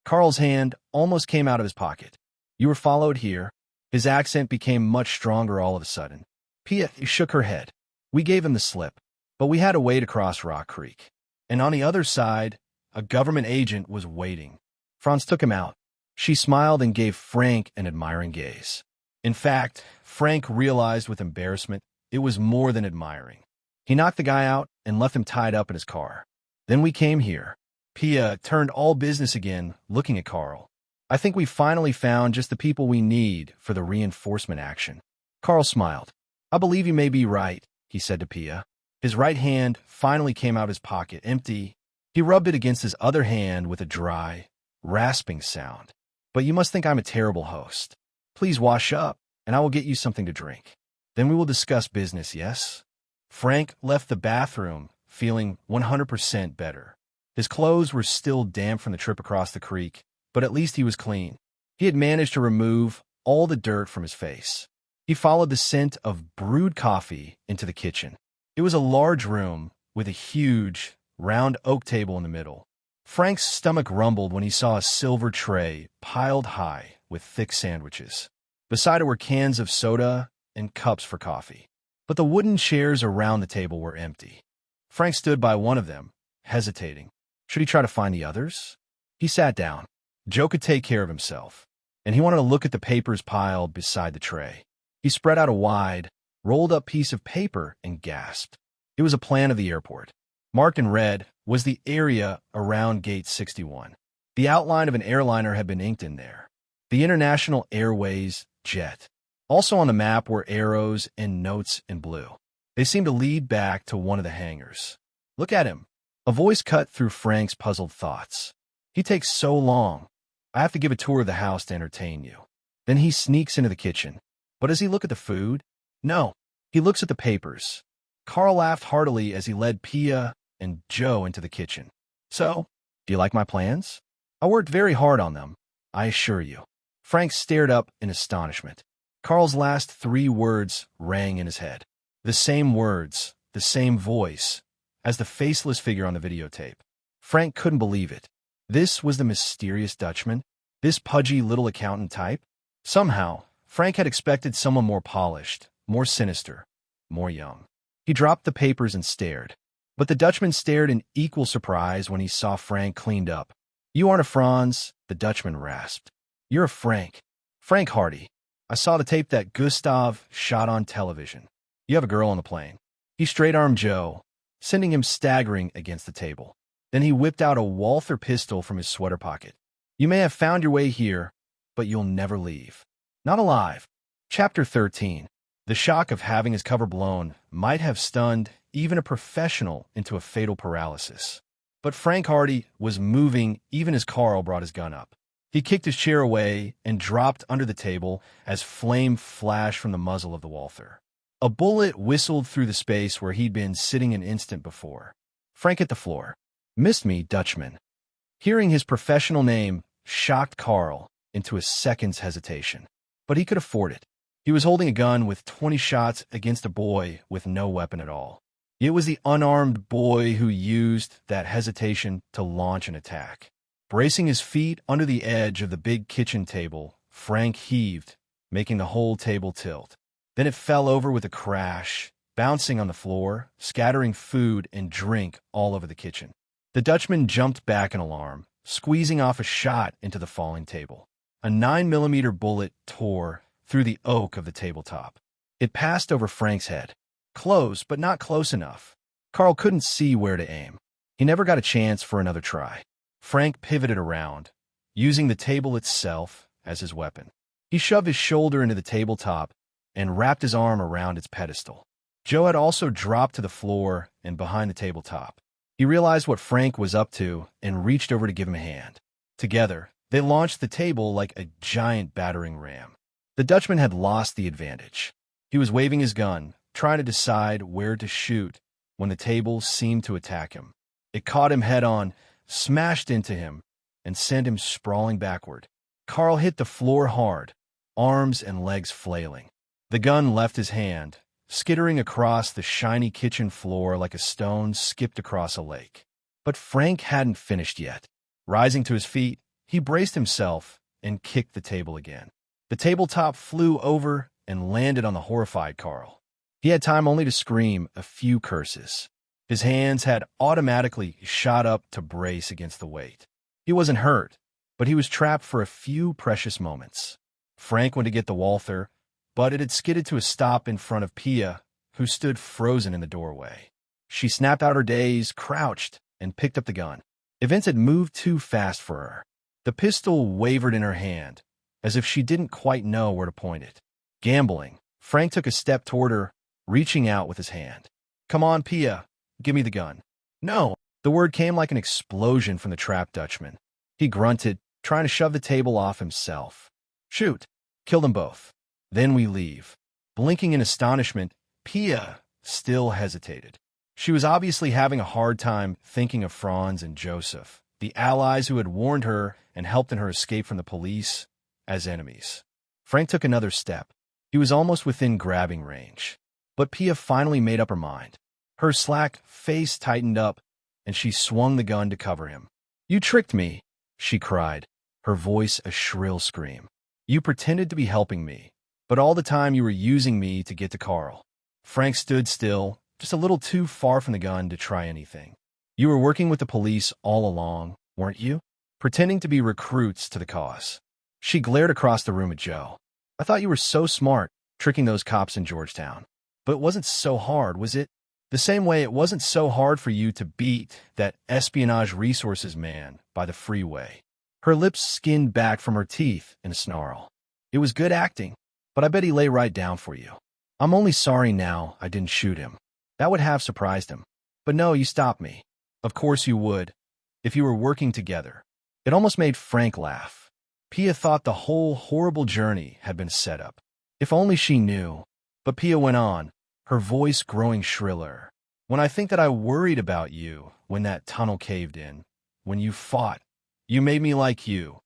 Carl's hand almost came out of his pocket. "You were followed here." His accent became much stronger all of a sudden. Pia shook her head. "We gave him the slip, but we had to wait across Rock Creek. And on the other side, a government agent was waiting. Franz took him out." She smiled and gave Frank an admiring gaze. In fact, Frank realized with embarrassment it was more than admiring. He knocked the guy out and left him tied up in his car. "Then we came here." Pia turned all business again, looking at Carl. "I think we finally found just the people we need for the reinforcement action." Carl smiled. "I believe you may be right," he said to Pia. His right hand finally came out of his pocket, empty. He rubbed it against his other hand with a dry, rasping sound. but you must think I'm a terrible host. Please wash up, and I will get you something to drink. Then we will discuss business, yes?" Frank left the bathroom feeling 100% better. His clothes were still damp from the trip across the creek, but at least he was clean. He had managed to remove all the dirt from his face. He followed the scent of brewed coffee into the kitchen. It was a large room with a huge, round oak table in the middle. Frank's stomach rumbled when he saw a silver tray piled high with thick sandwiches. Beside it were cans of soda and cups for coffee. But the wooden chairs around the table were empty. Frank stood by one of them, hesitating. Should he try to find the others? He sat down. Joe could take care of himself, and he wanted to look at the papers piled beside the tray. He spread out a wide, rolled-up piece of paper and gasped. It was a plan of the airport. Marked in red was the area around Gate 61. The outline of an airliner had been inked in there. The International Airways jet. Also on the map were arrows and notes in blue. They seemed to lead back to one of the hangars. "Look at him." A voice cut through Frank's puzzled thoughts. "He takes so long. I have to give a tour of the house to entertain you." Then he sneaks into the kitchen. But does he look at the food? No. He looks at the papers. Carl laughed heartily as he led Pia and Joe into the kitchen. "So, do you like my plans? I worked very hard on them, I assure you." Frank stared up in astonishment. Carl's last 3 words rang in his head. The same words, the same voice, as the faceless figure on the videotape. Frank couldn't believe it. This was the mysterious Dutchman? This pudgy little accountant type? Somehow, Frank had expected someone more polished, more sinister, more young. He dropped the papers and stared. But the Dutchman stared in equal surprise when he saw Frank cleaned up. "You aren't a Franz," the Dutchman rasped. "You're a Frank. Frank Hardy. I saw the tape that Gustav shot on television. You have a girl on the plane." He straight-armed Joe, sending him staggering against the table. Then he whipped out a Walther pistol from his sweater pocket. "You may have found your way here, but you'll never leave. Not alive." Chapter 13. The shock of having his cover blown might have stunned even a professional into a fatal paralysis. But Frank Hardy was moving even as Carl brought his gun up. He kicked his chair away and dropped under the table as flame flashed from the muzzle of the Walther. A bullet whistled through the space where he'd been sitting an instant before. Frank hit the floor. "Missed me, Dutchman." Hearing his professional name shocked Carl into a second's hesitation. But he could afford it. He was holding a gun with 20 shots against a boy with no weapon at all. It was the unarmed boy who used that hesitation to launch an attack. Bracing his feet under the edge of the big kitchen table, Frank heaved, making the whole table tilt. Then it fell over with a crash, bouncing on the floor, scattering food and drink all over the kitchen. The Dutchman jumped back in alarm, squeezing off a shot into the falling table. A 9mm bullet tore through the oak of the tabletop. It passed over Frank's head. Close, but not close enough. Carl couldn't see where to aim. He never got a chance for another try. Frank pivoted around, using the table itself as his weapon. He shoved his shoulder into the tabletop and wrapped his arm around its pedestal. Joe had also dropped to the floor and behind the tabletop. He realized what Frank was up to and reached over to give him a hand. Together, they launched the table like a giant battering ram. The Dutchman had lost the advantage. He was waving his gun, trying to decide where to shoot, when the table seemed to attack him. It caught him head-on, smashed into him, and sent him sprawling backward. Carl hit the floor hard, arms and legs flailing. The gun left his hand, skittering across the shiny kitchen floor like a stone skipped across a lake. But Frank hadn't finished yet. Rising to his feet, he braced himself and kicked the table again. The tabletop flew over and landed on the horrified Carl. He had time only to scream a few curses. His hands had automatically shot up to brace against the weight. He wasn't hurt, but he was trapped for a few precious moments. Frank went to get the Walther, but it had skidded to a stop in front of Pia, who stood frozen in the doorway. She snapped out her daze, crouched, and picked up the gun. Events had moved too fast for her. The pistol wavered in her hand, as if she didn't quite know where to point it. Gambling, Frank took a step toward her, reaching out with his hand. "Come on, Pia. Give me the gun." "No." The word came like an explosion from the trapped Dutchman. He grunted, trying to shove the table off himself. Shoot. Kill them both. Then we leave. Blinking in astonishment, Pia still hesitated. She was obviously having a hard time thinking of Franz and Joseph, the allies who had warned her and helped in her escape from the police, as enemies. Frank took another step. He was almost within grabbing range. But Pia finally made up her mind. Her slack face tightened up, and she swung the gun to cover him. "You tricked me," she cried, her voice a shrill scream. "You pretended to be helping me, but all the time you were using me to get to Carl." Frank stood still, just a little too far from the gun to try anything. "You were working with the police all along, weren't you? Pretending to be recruits to the cause." She glared across the room at Joe. "I thought you were so smart, tricking those cops in Georgetown. But it wasn't so hard, was it? The same way it wasn't so hard for you to beat that espionage resources man by the freeway." Her lips skinned back from her teeth in a snarl. "It was good acting, but I bet he lay right down for you. I'm only sorry now I didn't shoot him. That would have surprised him. But no, you stopped me. Of course you would, if you were working together." It almost made Frank laugh. Pia thought the whole horrible journey had been set up. If only she knew. But Pia went on, her voice growing shriller. "When I think that I worried about you when that tunnel caved in, when you fought, you made me like you."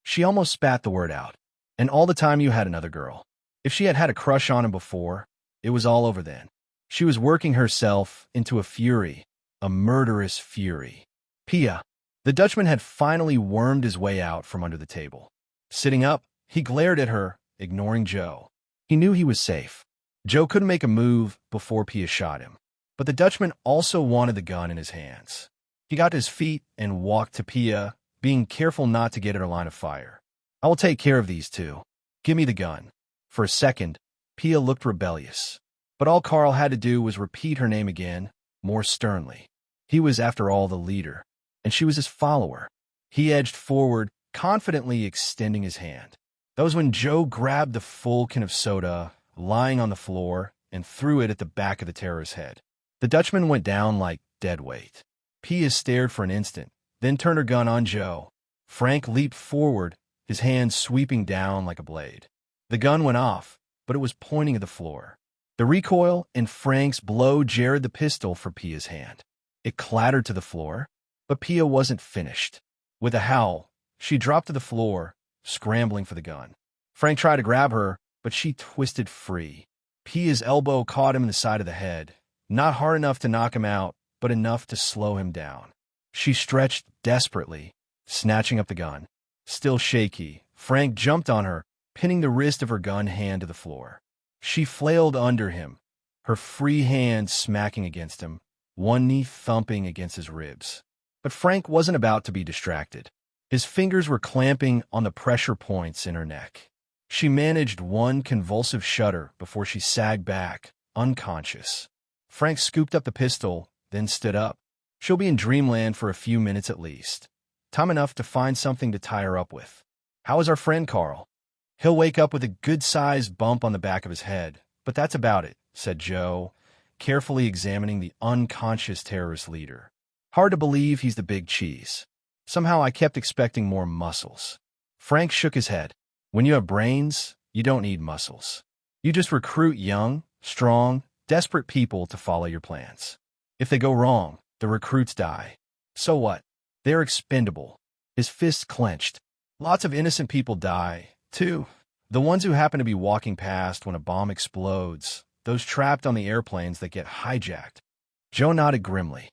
She almost spat the word out. "And all the time you had another girl." If she had had a crush on him before, it was all over then. She was working herself into a fury, a murderous fury. "Pia." The Dutchman had finally wormed his way out from under the table. Sitting up, he glared at her, ignoring Joe. He knew he was safe. Joe couldn't make a move before Pia shot him. But the Dutchman also wanted the gun in his hands. He got to his feet and walked to Pia, being careful not to get at her line of fire. "I will take care of these two. Give me the gun." For a second, Pia looked rebellious. But all Carl had to do was repeat her name again, more sternly. He was, after all, the leader, and she was his follower. He edged forward, confidently extending his hand. That was when Joe grabbed the full can of soda lying on the floor and threw it at the back of the terrorist's head. The Dutchman went down like dead weight. Pia stared for an instant, then turned her gun on Joe. Frank leaped forward, his hand sweeping down like a blade. The gun went off, but it was pointing at the floor. The recoil in Frank's blow jarred the pistol for Pia's hand. It clattered to the floor, but Pia wasn't finished. With a howl, she dropped to the floor, scrambling for the gun. Frank tried to grab her, but she twisted free. Pia's elbow caught him in the side of the head, not hard enough to knock him out, but enough to slow him down. She stretched desperately, snatching up the gun. Still shaky, Frank jumped on her, pinning the wrist of her gun hand to the floor. She flailed under him, her free hand smacking against him, one knee thumping against his ribs. But Frank wasn't about to be distracted. His fingers were clamping on the pressure points in her neck. She managed one convulsive shudder before she sagged back, unconscious. Frank scooped up the pistol, then stood up. She'll be in dreamland for a few minutes at least. Time enough to find something to tie her up with. How is our friend Carl? He'll wake up with a good-sized bump on the back of his head, but that's about it, said Joe, carefully examining the unconscious terrorist leader. Hard to believe he's the big cheese. Somehow I kept expecting more muscles. Frank shook his head. When you have brains, you don't need muscles. You just recruit young, strong, desperate people to follow your plans. If they go wrong, the recruits die. So what? They're expendable. His fists clenched. Lots of innocent people die, too. The ones who happen to be walking past when a bomb explodes, those trapped on the airplanes that get hijacked. Joe nodded grimly.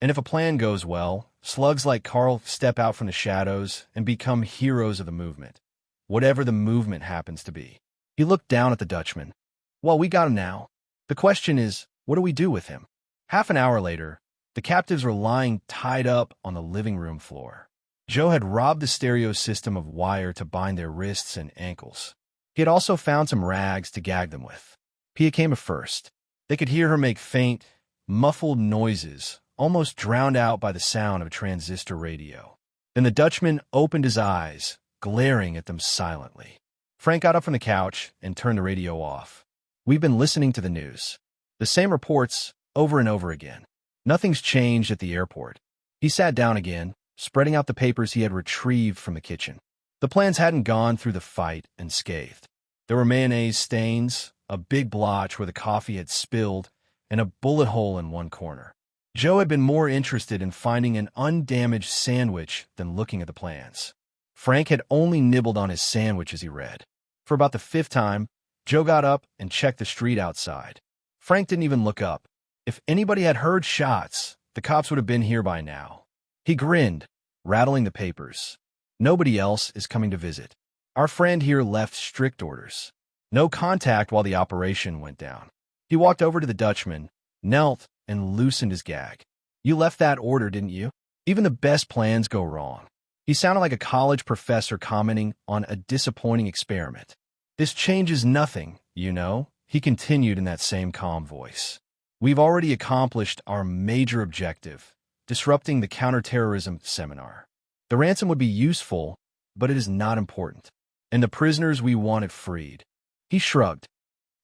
And if a plan goes well, slugs like Carl step out from the shadows and become heroes of the movement. Whatever the movement happens to be. He looked down at the Dutchman. Well, we got him now. The question is, what do we do with him? Half an hour later, the captives were lying tied up on the living room floor. Joe had robbed the stereo system of wire to bind their wrists and ankles. He had also found some rags to gag them with. Pia came first. They could hear her make faint, muffled noises, almost drowned out by the sound of a transistor radio. Then the Dutchman opened his eyes, glaring at them silently. Frank got up from the couch and turned the radio off. We've been listening to the news. The same reports over and over again. Nothing's changed at the airport. He sat down again, spreading out the papers he had retrieved from the kitchen. The plans hadn't gone through the fight unscathed. There were mayonnaise stains, a big blotch where the coffee had spilled, and a bullet hole in one corner. Joe had been more interested in finding an undamaged sandwich than looking at the plans. Frank had only nibbled on his sandwich as he read. For about the 5th time, Joe got up and checked the street outside. Frank didn't even look up. If anybody had heard shots, the cops would have been here by now. He grinned, rattling the papers. Nobody else is coming to visit. Our friend here left strict orders. No contact while the operation went down. He walked over to the Dutchman, knelt, and loosened his gag. You left that order, didn't you? Even the best plans go wrong. He sounded like a college professor commenting on a disappointing experiment. This changes nothing, you know, he continued in that same calm voice. We've already accomplished our major objective, disrupting the counterterrorism seminar. The ransom would be useful, but it is not important. And the prisoners we wanted freed. He shrugged.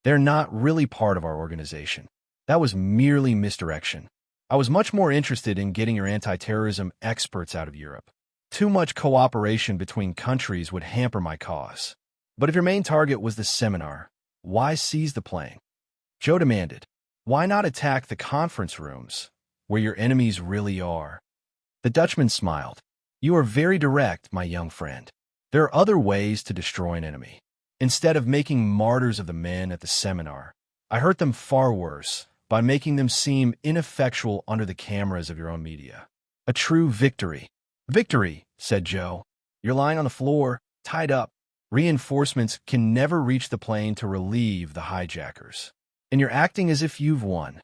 They're not really part of our organization. That was merely misdirection. I was much more interested in getting your anti-terrorism experts out of Europe. Too much cooperation between countries would hamper my cause. But if your main target was the seminar, why seize the plane? Joe demanded. Why not attack the conference rooms, where your enemies really are? The Dutchman smiled. You are very direct, my young friend. There are other ways to destroy an enemy. Instead of making martyrs of the men at the seminar, I hurt them far worse by making them seem ineffectual under the cameras of your own media. A true victory. Victory, said Joe. You're lying on the floor, tied up. Reinforcements can never reach the plane to relieve the hijackers. And you're acting as if you've won.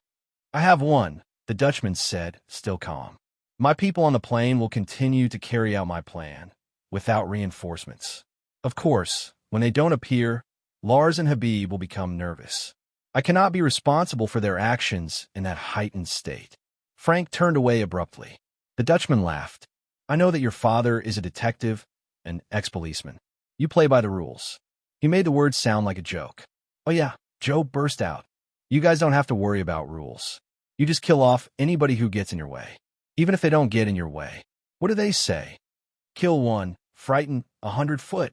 I have won, the Dutchman said, still calm. My people on the plane will continue to carry out my plan, without reinforcements. Of course, when they don't appear, Lars and Habib will become nervous. I cannot be responsible for their actions in that heightened state. Frank turned away abruptly. The Dutchman laughed. I know that your father is a detective, an ex-policeman. You play by the rules. He made the words sound like a joke. Oh yeah, Joe burst out. You guys don't have to worry about rules. You just kill off anybody who gets in your way. Even if they don't get in your way. What do they say? Kill one, frighten 100 foot.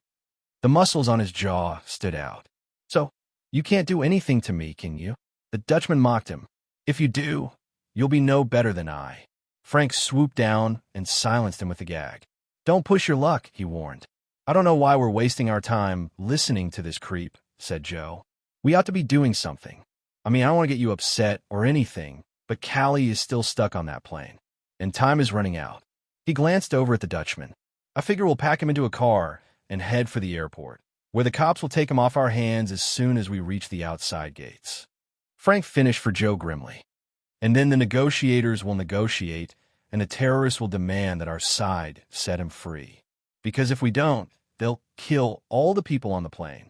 The muscles on his jaw stood out. So, you can't do anything to me, can you? The Dutchman mocked him. If you do, you'll be no better than I. Frank swooped down and silenced him with a gag. Don't push your luck, he warned. I don't know why we're wasting our time listening to this creep, said Joe. We ought to be doing something. I mean, I don't want to get you upset or anything, but Callie is still stuck on that plane. And time is running out. He glanced over at the Dutchman. I figure we'll pack him into a car and head for the airport, where the cops will take him off our hands as soon as we reach the outside gates. Frank finished for Joe grimly. And then the negotiators will negotiate, and the terrorists will demand that our side set him free. Because if we don't, they'll kill all the people on the plane.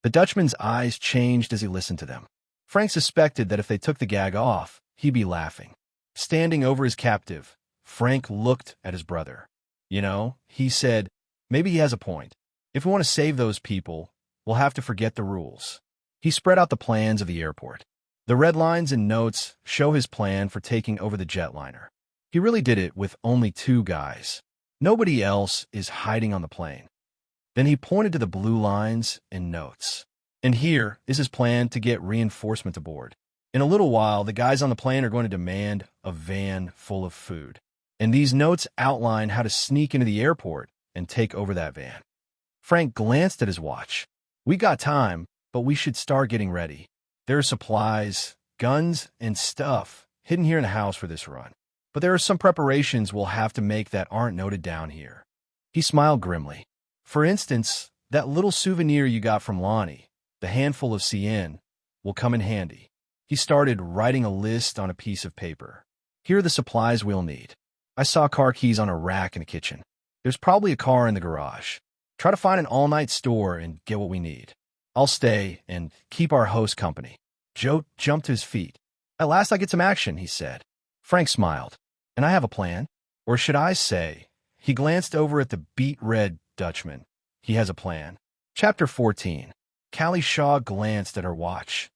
The Dutchman's eyes changed as he listened to them. Frank suspected that if they took the gag off, he'd be laughing. Standing over his captive, Frank looked at his brother. You know, he said, maybe he has a point. If we want to save those people, we'll have to forget the rules. He spread out the plans of the airport. The red lines and notes show his plan for taking over the jetliner. He really did it with only 2 guys. Nobody else is hiding on the plane. Then he pointed to the blue lines and notes. And here is his plan to get reinforcement aboard. In a little while, the guys on the plane are going to demand a van full of food. And these notes outline how to sneak into the airport and take over that van. Frank glanced at his watch. We got time, but we should start getting ready. There are supplies, guns, and stuff hidden here in the house for this run. But there are some preparations we'll have to make that aren't noted down here. He smiled grimly. For instance, that little souvenir you got from Lonnie, the handful of CN, will come in handy. He started writing a list on a piece of paper. Here are the supplies we'll need. I saw car keys on a rack in the kitchen. There's probably a car in the garage. Try to find an all-night store and get what we need. I'll stay and keep our host company. Joe jumped to his feet. At last I get some action, he said. Frank smiled. And I have a plan. Or should I say, he glanced over at the beet-red Dutchman. He has a plan. Chapter 14. Callie Shaw glanced at her watch.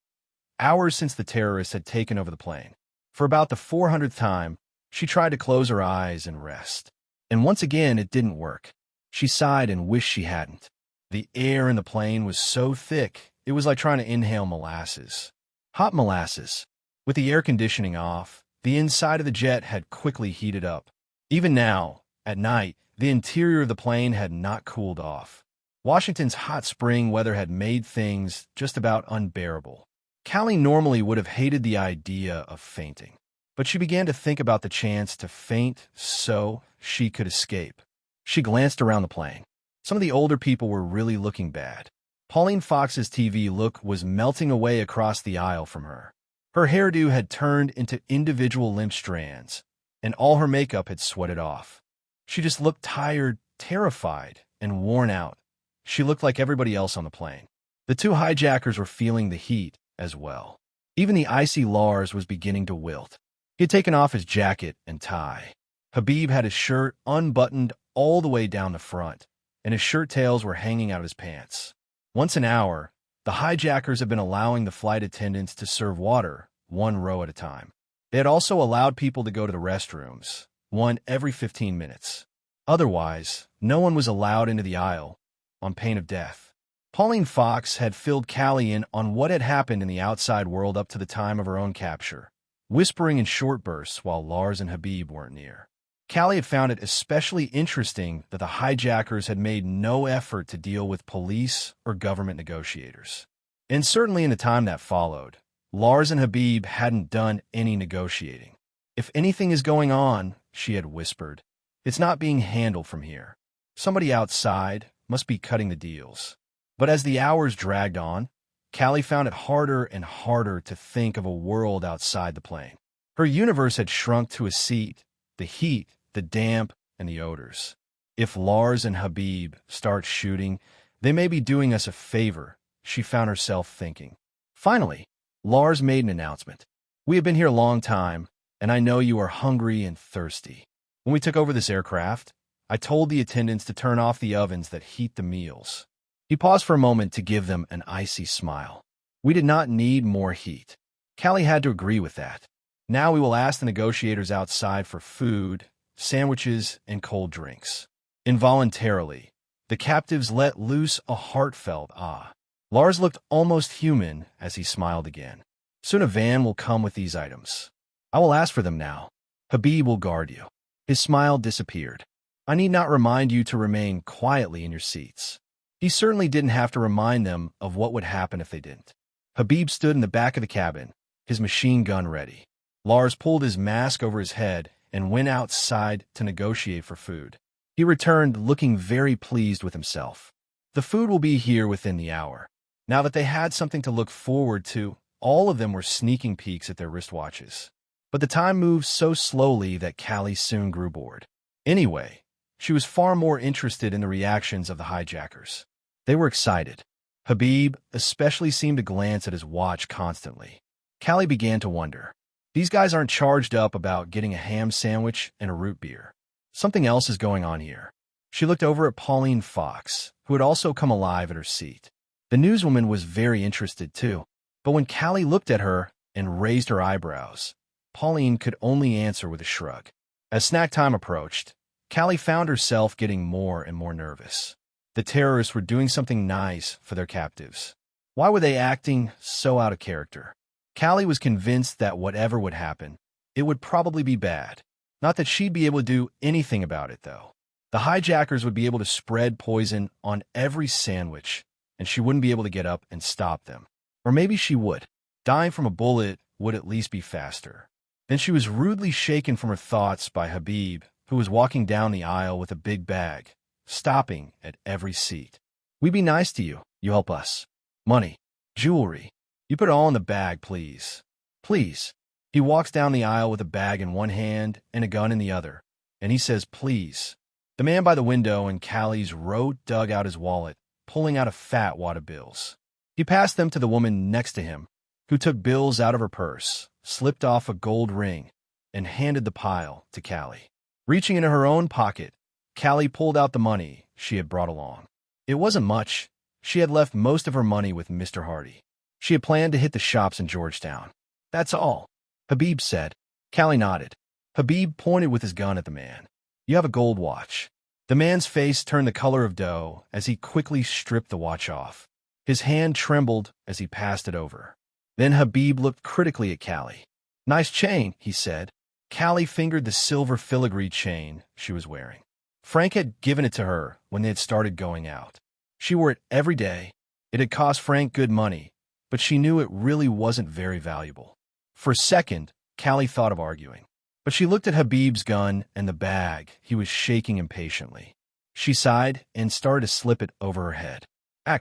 Hours since the terrorists had taken over the plane. For about the 400th time, she tried to close her eyes and rest. And once again, it didn't work. She sighed and wished she hadn't. The air in the plane was so thick, it was like trying to inhale molasses. Hot molasses. With the air conditioning off, the inside of the jet had quickly heated up. Even now, at night, the interior of the plane had not cooled off. Washington's hot spring weather had made things just about unbearable. Callie normally would have hated the idea of fainting, but she began to think about the chance to faint so she could escape. She glanced around the plane. Some of the older people were really looking bad. Pauline Fox's TV look was melting away across the aisle from her. Her hairdo had turned into individual limp strands, and all her makeup had sweated off. She just looked tired, terrified, and worn out. She looked like everybody else on the plane. The two hijackers were feeling the heat as well. Even the icy Lars was beginning to wilt. He had taken off his jacket and tie. Habib had his shirt unbuttoned all the way down the front, and his shirt tails were hanging out of his pants. Once an hour, the hijackers had been allowing the flight attendants to serve water, one row at a time. They had also allowed people to go to the restrooms, one every 15 minutes. Otherwise, no one was allowed into the aisle, on pain of death. Pauline Fox had filled Callie in on what had happened in the outside world up to the time of her own capture, whispering in short bursts while Lars and Habib weren't near. Callie had found it especially interesting that the hijackers had made no effort to deal with police or government negotiators. And certainly in the time that followed, Lars and Habib hadn't done any negotiating. If anything is going on, she had whispered, it's not being handled from here. Somebody outside must be cutting the deals. But as the hours dragged on, Callie found it harder and harder to think of a world outside the plane. Her universe had shrunk to a seat, the heat, the damp, and the odors. If Lars and Habib start shooting, they may be doing us a favor, she found herself thinking. Finally, Lars made an announcement. We have been here a long time, and I know you are hungry and thirsty. When we took over this aircraft, I told the attendants to turn off the ovens that heat the meals. He paused for a moment to give them an icy smile. We did not need more heat. Callie had to agree with that. Now we will ask the negotiators outside for food, sandwiches, and cold drinks. Involuntarily, the captives let loose a heartfelt ah. Lars looked almost human as he smiled again. Soon a van will come with these items. I will ask for them now. Habib will guard you. His smile disappeared. I need not remind you to remain quietly in your seats. He certainly didn't have to remind them of what would happen if they didn't. Habib stood in the back of the cabin, his machine gun ready. Lars pulled his mask over his head and went outside to negotiate for food. He returned looking very pleased with himself. The food will be here within the hour. Now that they had something to look forward to, all of them were sneaking peeks at their wristwatches. But the time moved so slowly that Callie soon grew bored. Anyway, she was far more interested in the reactions of the hijackers. They were excited. Habib especially seemed to glance at his watch constantly. Callie began to wonder. These guys aren't charged up about getting a ham sandwich and a root beer. Something else is going on here. She looked over at Pauline Fox, who had also come alive at her seat. The newswoman was very interested too, but when Callie looked at her and raised her eyebrows, Pauline could only answer with a shrug. As snack time approached, Callie found herself getting more and more nervous. The terrorists were doing something nice for their captives. Why were they acting so out of character? Callie was convinced that whatever would happen, it would probably be bad. Not that she'd be able to do anything about it, though. The hijackers would be able to spread poison on every sandwich, and she wouldn't be able to get up and stop them. Or maybe she would. Dying from a bullet would at least be faster. Then she was rudely shaken from her thoughts by Habib, who was walking down the aisle with a big bag, stopping at every seat. We be nice to you. You help us. Money. Jewelry. You put it all in the bag, please. Please. He walks down the aisle with a bag in one hand and a gun in the other, and he says, please. The man by the window in Callie's row dug out his wallet, pulling out a fat wad of bills. He passed them to the woman next to him, who took bills out of her purse, slipped off a gold ring, and handed the pile to Callie. Reaching into her own pocket, Callie pulled out the money she had brought along. It wasn't much. She had left most of her money with Mr. Hardy. She had planned to hit the shops in Georgetown. That's all, Habib said. Callie nodded. Habib pointed with his gun at the man. You have a gold watch. The man's face turned the color of dough as he quickly stripped the watch off. His hand trembled as he passed it over. Then Habib looked critically at Callie. Nice chain, he said. Callie fingered the silver filigree chain she was wearing. Frank had given it to her when they had started going out. She wore it every day. It had cost Frank good money, but she knew it really wasn't very valuable. For a second, Callie thought of arguing. But she looked at Habib's gun and the bag he was shaking impatiently. She sighed and started to slip it over her head.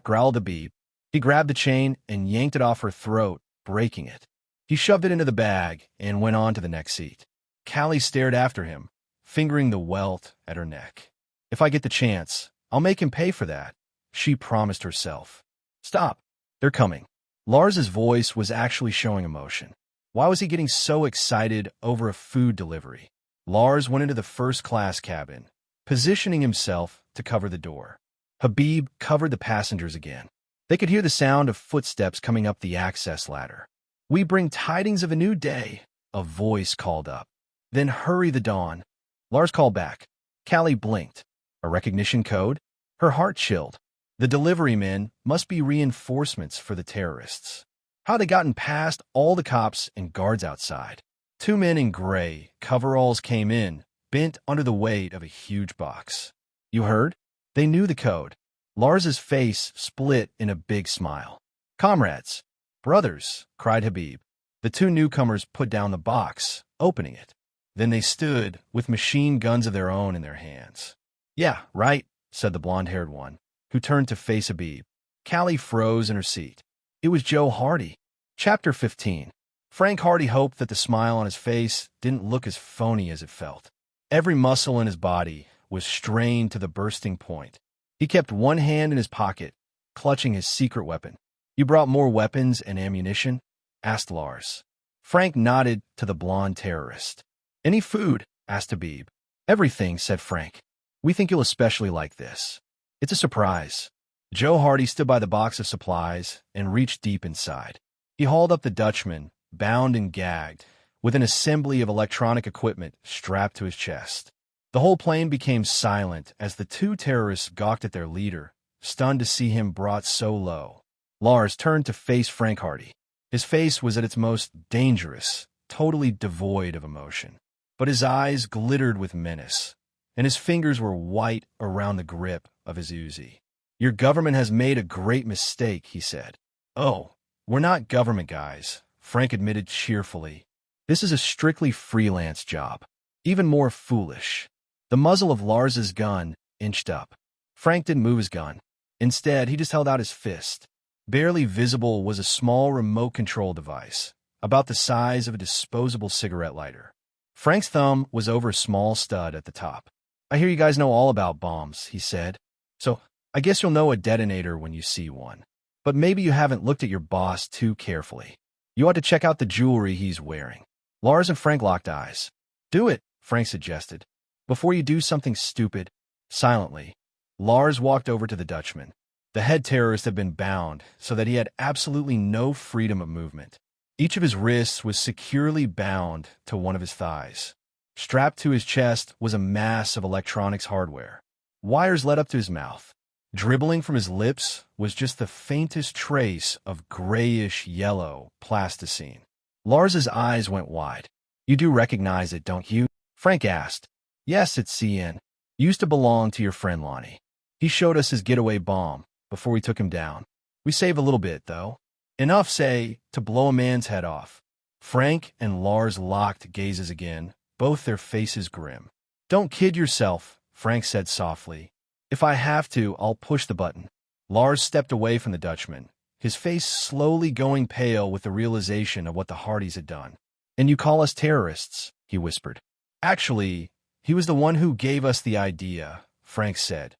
Growled Habib. He grabbed the chain and yanked it off her throat, breaking it. He shoved it into the bag and went on to the next seat. Callie stared after him, fingering the welt at her neck. If I get the chance, I'll make him pay for that, she promised herself. Stop. They're coming. Lars's voice was actually showing emotion. Why was he getting so excited over a food delivery? Lars went into the first-class cabin, positioning himself to cover the door. Habib covered the passengers again. They could hear the sound of footsteps coming up the access ladder. We bring tidings of a new day, a voice called up. Then hurry the dawn. Lars called back. Callie blinked. A recognition code? Her heart chilled. The delivery men must be reinforcements for the terrorists. How had they gotten past all the cops and guards outside? Two men in gray coveralls came in, bent under the weight of a huge box. You heard? They knew the code. Lars's face split in a big smile. Comrades, brothers, cried Habib. The two newcomers put down the box, opening it. Then they stood with machine guns of their own in their hands. Yeah, right, said the blonde-haired one, who turned to face Habib. Callie froze in her seat. It was Joe Hardy. Chapter 15. Frank Hardy hoped that the smile on his face didn't look as phony as it felt. Every muscle in his body was strained to the bursting point. He kept one hand in his pocket, clutching his secret weapon. You brought more weapons and ammunition? Asked Lars. Frank nodded to the blonde terrorist. Any food? Asked Habib. Everything, said Frank. We think you'll especially like this. It's a surprise. Joe Hardy stood by the box of supplies and reached deep inside. He hauled up the Dutchman, bound and gagged, with an assembly of electronic equipment strapped to his chest. The whole plane became silent as the two terrorists gawked at their leader, stunned to see him brought so low. Lars turned to face Frank Hardy. His face was at its most dangerous, totally devoid of emotion. But his eyes glittered with menace, and his fingers were white around the grip of his Uzi. Your government has made a great mistake, he said. Oh, we're not government guys, Frank admitted cheerfully. This is a strictly freelance job. Even more foolish. The muzzle of Lars's gun inched up. Frank didn't move his gun. Instead, he just held out his fist. Barely visible was a small remote control device, about the size of a disposable cigarette lighter. Frank's thumb was over a small stud at the top. I hear you guys know all about bombs, he said. So I guess you'll know a detonator when you see one. But maybe you haven't looked at your boss too carefully. You ought to check out the jewelry he's wearing. Lars and Frank locked eyes. Do it, Frank suggested. Before you do something stupid. Silently, Lars walked over to the Dutchman. The head terrorist had been bound so that he had absolutely no freedom of movement. Each of his wrists was securely bound to one of his thighs. Strapped to his chest was a mass of electronics hardware. Wires led up to his mouth. Dribbling from his lips was just the faintest trace of grayish-yellow plasticine. Lars's eyes went wide. You do recognize it, don't you? Frank asked. Yes, it's CN. Used to belong to your friend Lonnie. He showed us his getaway bomb before we took him down. We saved a little bit, though. Enough, say, to blow a man's head off. Frank and Lars locked gazes again, both their faces grim. Don't kid yourself, Frank said softly. If I have to, I'll push the button. Lars stepped away from the Dutchman, his face slowly going pale with the realization of what the Hardys had done. And you call us terrorists, he whispered. Actually, he was the one who gave us the idea, Frank said,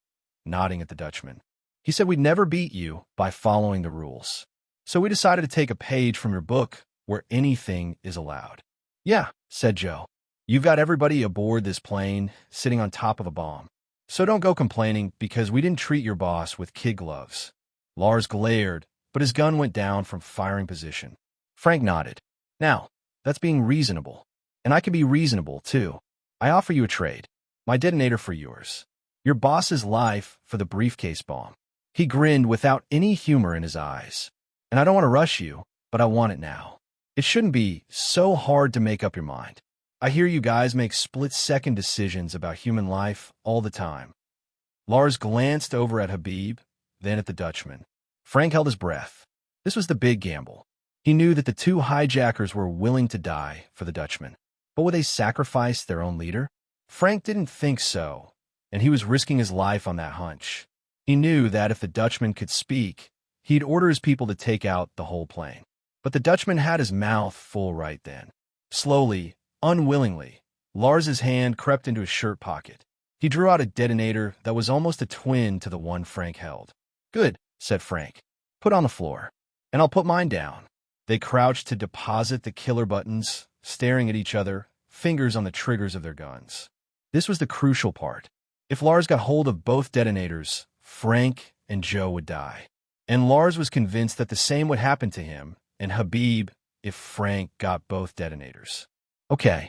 nodding at the Dutchman. He said we'd never beat you by following the rules. So we decided to take a page from your book where anything is allowed. Yeah, said Joe. You've got everybody aboard this plane sitting on top of a bomb. So don't go complaining because we didn't treat your boss with kid gloves. Lars glared, but his gun went down from firing position. Frank nodded. Now, that's being reasonable. And I can be reasonable, too. I offer you a trade. My detonator for yours. Your boss's life for the briefcase bomb. He grinned without any humor in his eyes. And I don't want to rush you, but I want it now. It shouldn't be so hard to make up your mind. I hear you guys make split-second decisions about human life all the time. Lars glanced over at Habib, then at the Dutchman. Frank held his breath. This was the big gamble. He knew that the two hijackers were willing to die for the Dutchman. But would they sacrifice their own leader? Frank didn't think so, and he was risking his life on that hunch. He knew that if the Dutchman could speak, he'd order his people to take out the whole plane. But the Dutchman had his mouth full right then. Slowly, unwillingly, Lars's hand crept into his shirt pocket. He drew out a detonator that was almost a twin to the one Frank held. Good, said Frank. Put on the floor, and I'll put mine down. They crouched to deposit the killer buttons, staring at each other, fingers on the triggers of their guns. This was the crucial part. If Lars got hold of both detonators, Frank and Joe would die. And Lars was convinced that the same would happen to him and Habib if Frank got both detonators. Okay.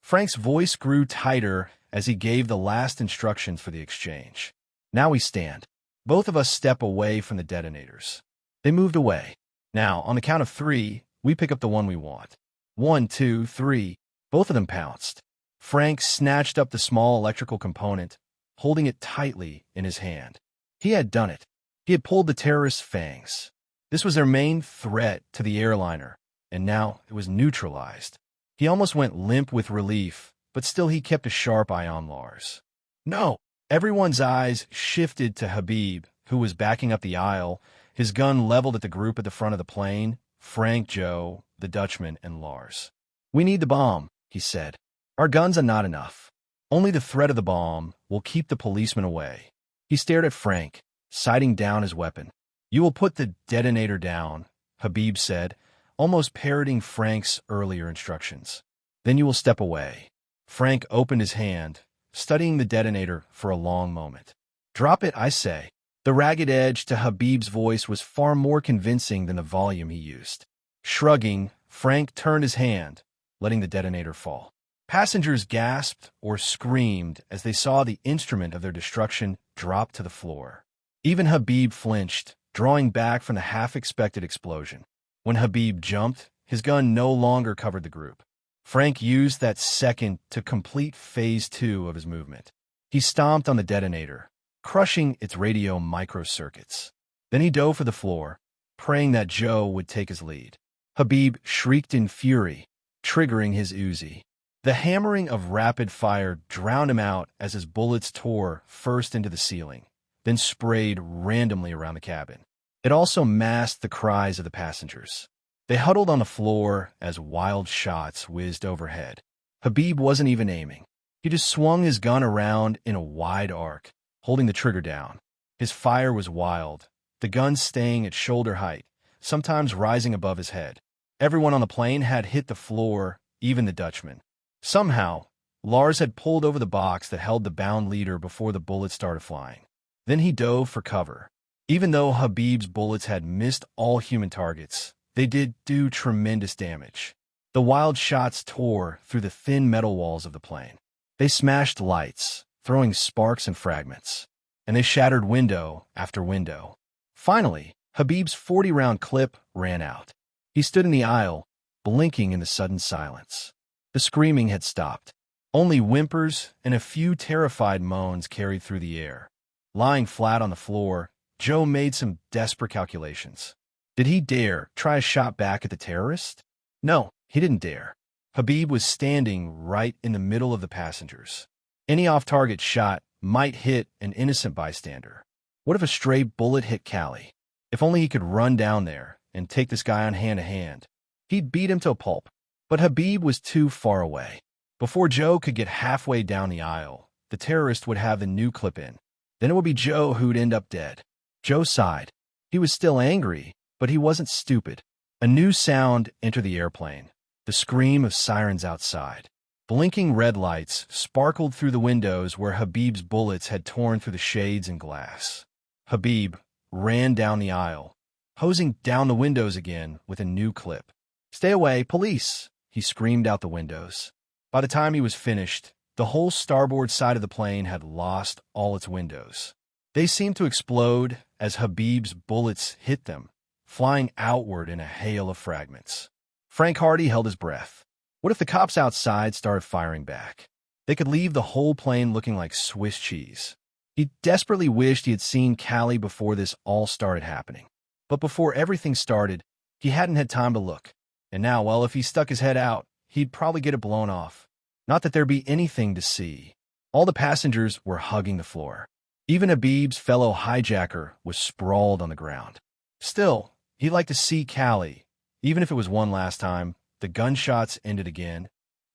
Frank's voice grew tighter as he gave the last instructions for the exchange. Now we stand. Both of us step away from the detonators. They moved away. Now, on the count of 3, we pick up the one we want. 1, 2, 3. Both of them pounced. Frank snatched up the small electrical component, holding it tightly in his hand. He had done it. He had pulled the terrorists' fangs. This was their main threat to the airliner, and now it was neutralized. He almost went limp with relief, but still he kept a sharp eye on Lars. No! Everyone's eyes shifted to Habib, who was backing up the aisle, his gun leveled at the group at the front of the plane, Frank, Joe, the Dutchman, and Lars. We need the bomb, he said. Our guns are not enough. Only the threat of the bomb will keep the policemen away. He stared at Frank, sighting down his weapon. You will put the detonator down, Habib said, almost parroting Frank's earlier instructions. Then you will step away. Frank opened his hand, studying the detonator for a long moment. Drop it, I say. The ragged edge to Habib's voice was far more convincing than the volume he used. Shrugging, Frank turned his hand, letting the detonator fall. Passengers gasped or screamed as they saw the instrument of their destruction drop to the floor. Even Habib flinched, drawing back from the half-expected explosion. When Habib jumped, his gun no longer covered the group. Frank used that second to complete phase 2 of his movement. He stomped on the detonator, crushing its radio microcircuits. Then he dove for the floor, praying that Joe would take his lead. Habib shrieked in fury, triggering his Uzi. The hammering of rapid fire drowned him out as his bullets tore first into the ceiling, then sprayed randomly around the cabin. It also masked the cries of the passengers. They huddled on the floor as wild shots whizzed overhead. Habib wasn't even aiming. He just swung his gun around in a wide arc, holding the trigger down. His fire was wild, the gun staying at shoulder height, sometimes rising above his head. Everyone on the plane had hit the floor, even the Dutchman. Somehow, Lars had pulled over the box that held the bound leader before the bullets started flying. Then he dove for cover. Even though Habib's bullets had missed all human targets, they did do tremendous damage. The wild shots tore through the thin metal walls of the plane. They smashed lights, throwing sparks and fragments, and they shattered window after window. Finally, Habib's 40-round clip ran out. He stood in the aisle, blinking in the sudden silence. The screaming had stopped. Only whimpers and a few terrified moans carried through the air. Lying flat on the floor, Joe made some desperate calculations. Did he dare try a shot back at the terrorist? No, he didn't dare. Habib was standing right in the middle of the passengers. Any off-target shot might hit an innocent bystander. What if a stray bullet hit Callie? If only he could run down there and take this guy on hand-to-hand. He'd beat him to a pulp. But Habib was too far away. Before Joe could get halfway down the aisle, the terrorist would have the new clip in. Then it would be Joe who'd end up dead. Joe sighed. He was still angry, but he wasn't stupid. A new sound entered the airplane, the scream of sirens outside. Blinking red lights sparkled through the windows where Habib's bullets had torn through the shades and glass. Habib ran down the aisle, hosing down the windows again with a new clip. Stay away, police! He screamed out the windows. By the time he was finished, The whole starboard side of the plane had lost all its windows. They seemed to explode as Habib's bullets hit them, flying outward in a hail of fragments. Frank Hardy held his breath. What if the cops outside started firing back? They could leave the whole plane looking like Swiss cheese. He desperately wished he had seen Callie before this all started happening. But before everything started, he hadn't had time to look. And now, well, if he stuck his head out, he'd probably get it blown off. Not that there'd be anything to see. All the passengers were hugging the floor. Even Habib's fellow hijacker was sprawled on the ground. Still, he'd like to see Callie. Even if it was one last time, the gunshots ended again.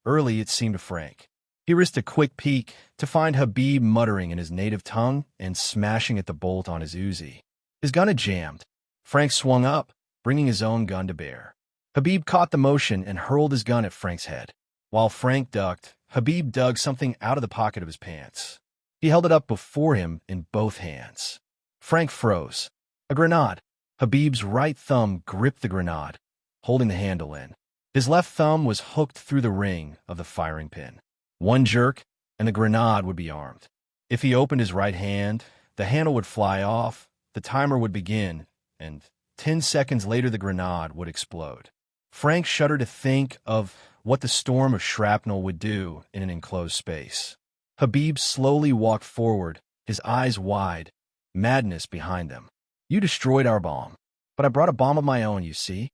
Early, it seemed to Frank. He risked a quick peek to find Habib muttering in his native tongue and smashing at the bolt on his Uzi. His gun had jammed. Frank swung up, bringing his own gun to bear. Habib caught the motion and hurled his gun at Frank's head. While Frank ducked, Habib dug something out of the pocket of his pants. He held it up before him in both hands. Frank froze. A grenade. Habib's right thumb gripped the grenade, holding the handle in. His left thumb was hooked through the ring of the firing pin. One jerk, and the grenade would be armed. If he opened his right hand, the handle would fly off, the timer would begin, and 10 seconds later the grenade would explode. Frank shuddered to think of what the storm of shrapnel would do in an enclosed space. Habib slowly walked forward, his eyes wide, madness behind them. You destroyed our bomb, but I brought a bomb of my own, you see?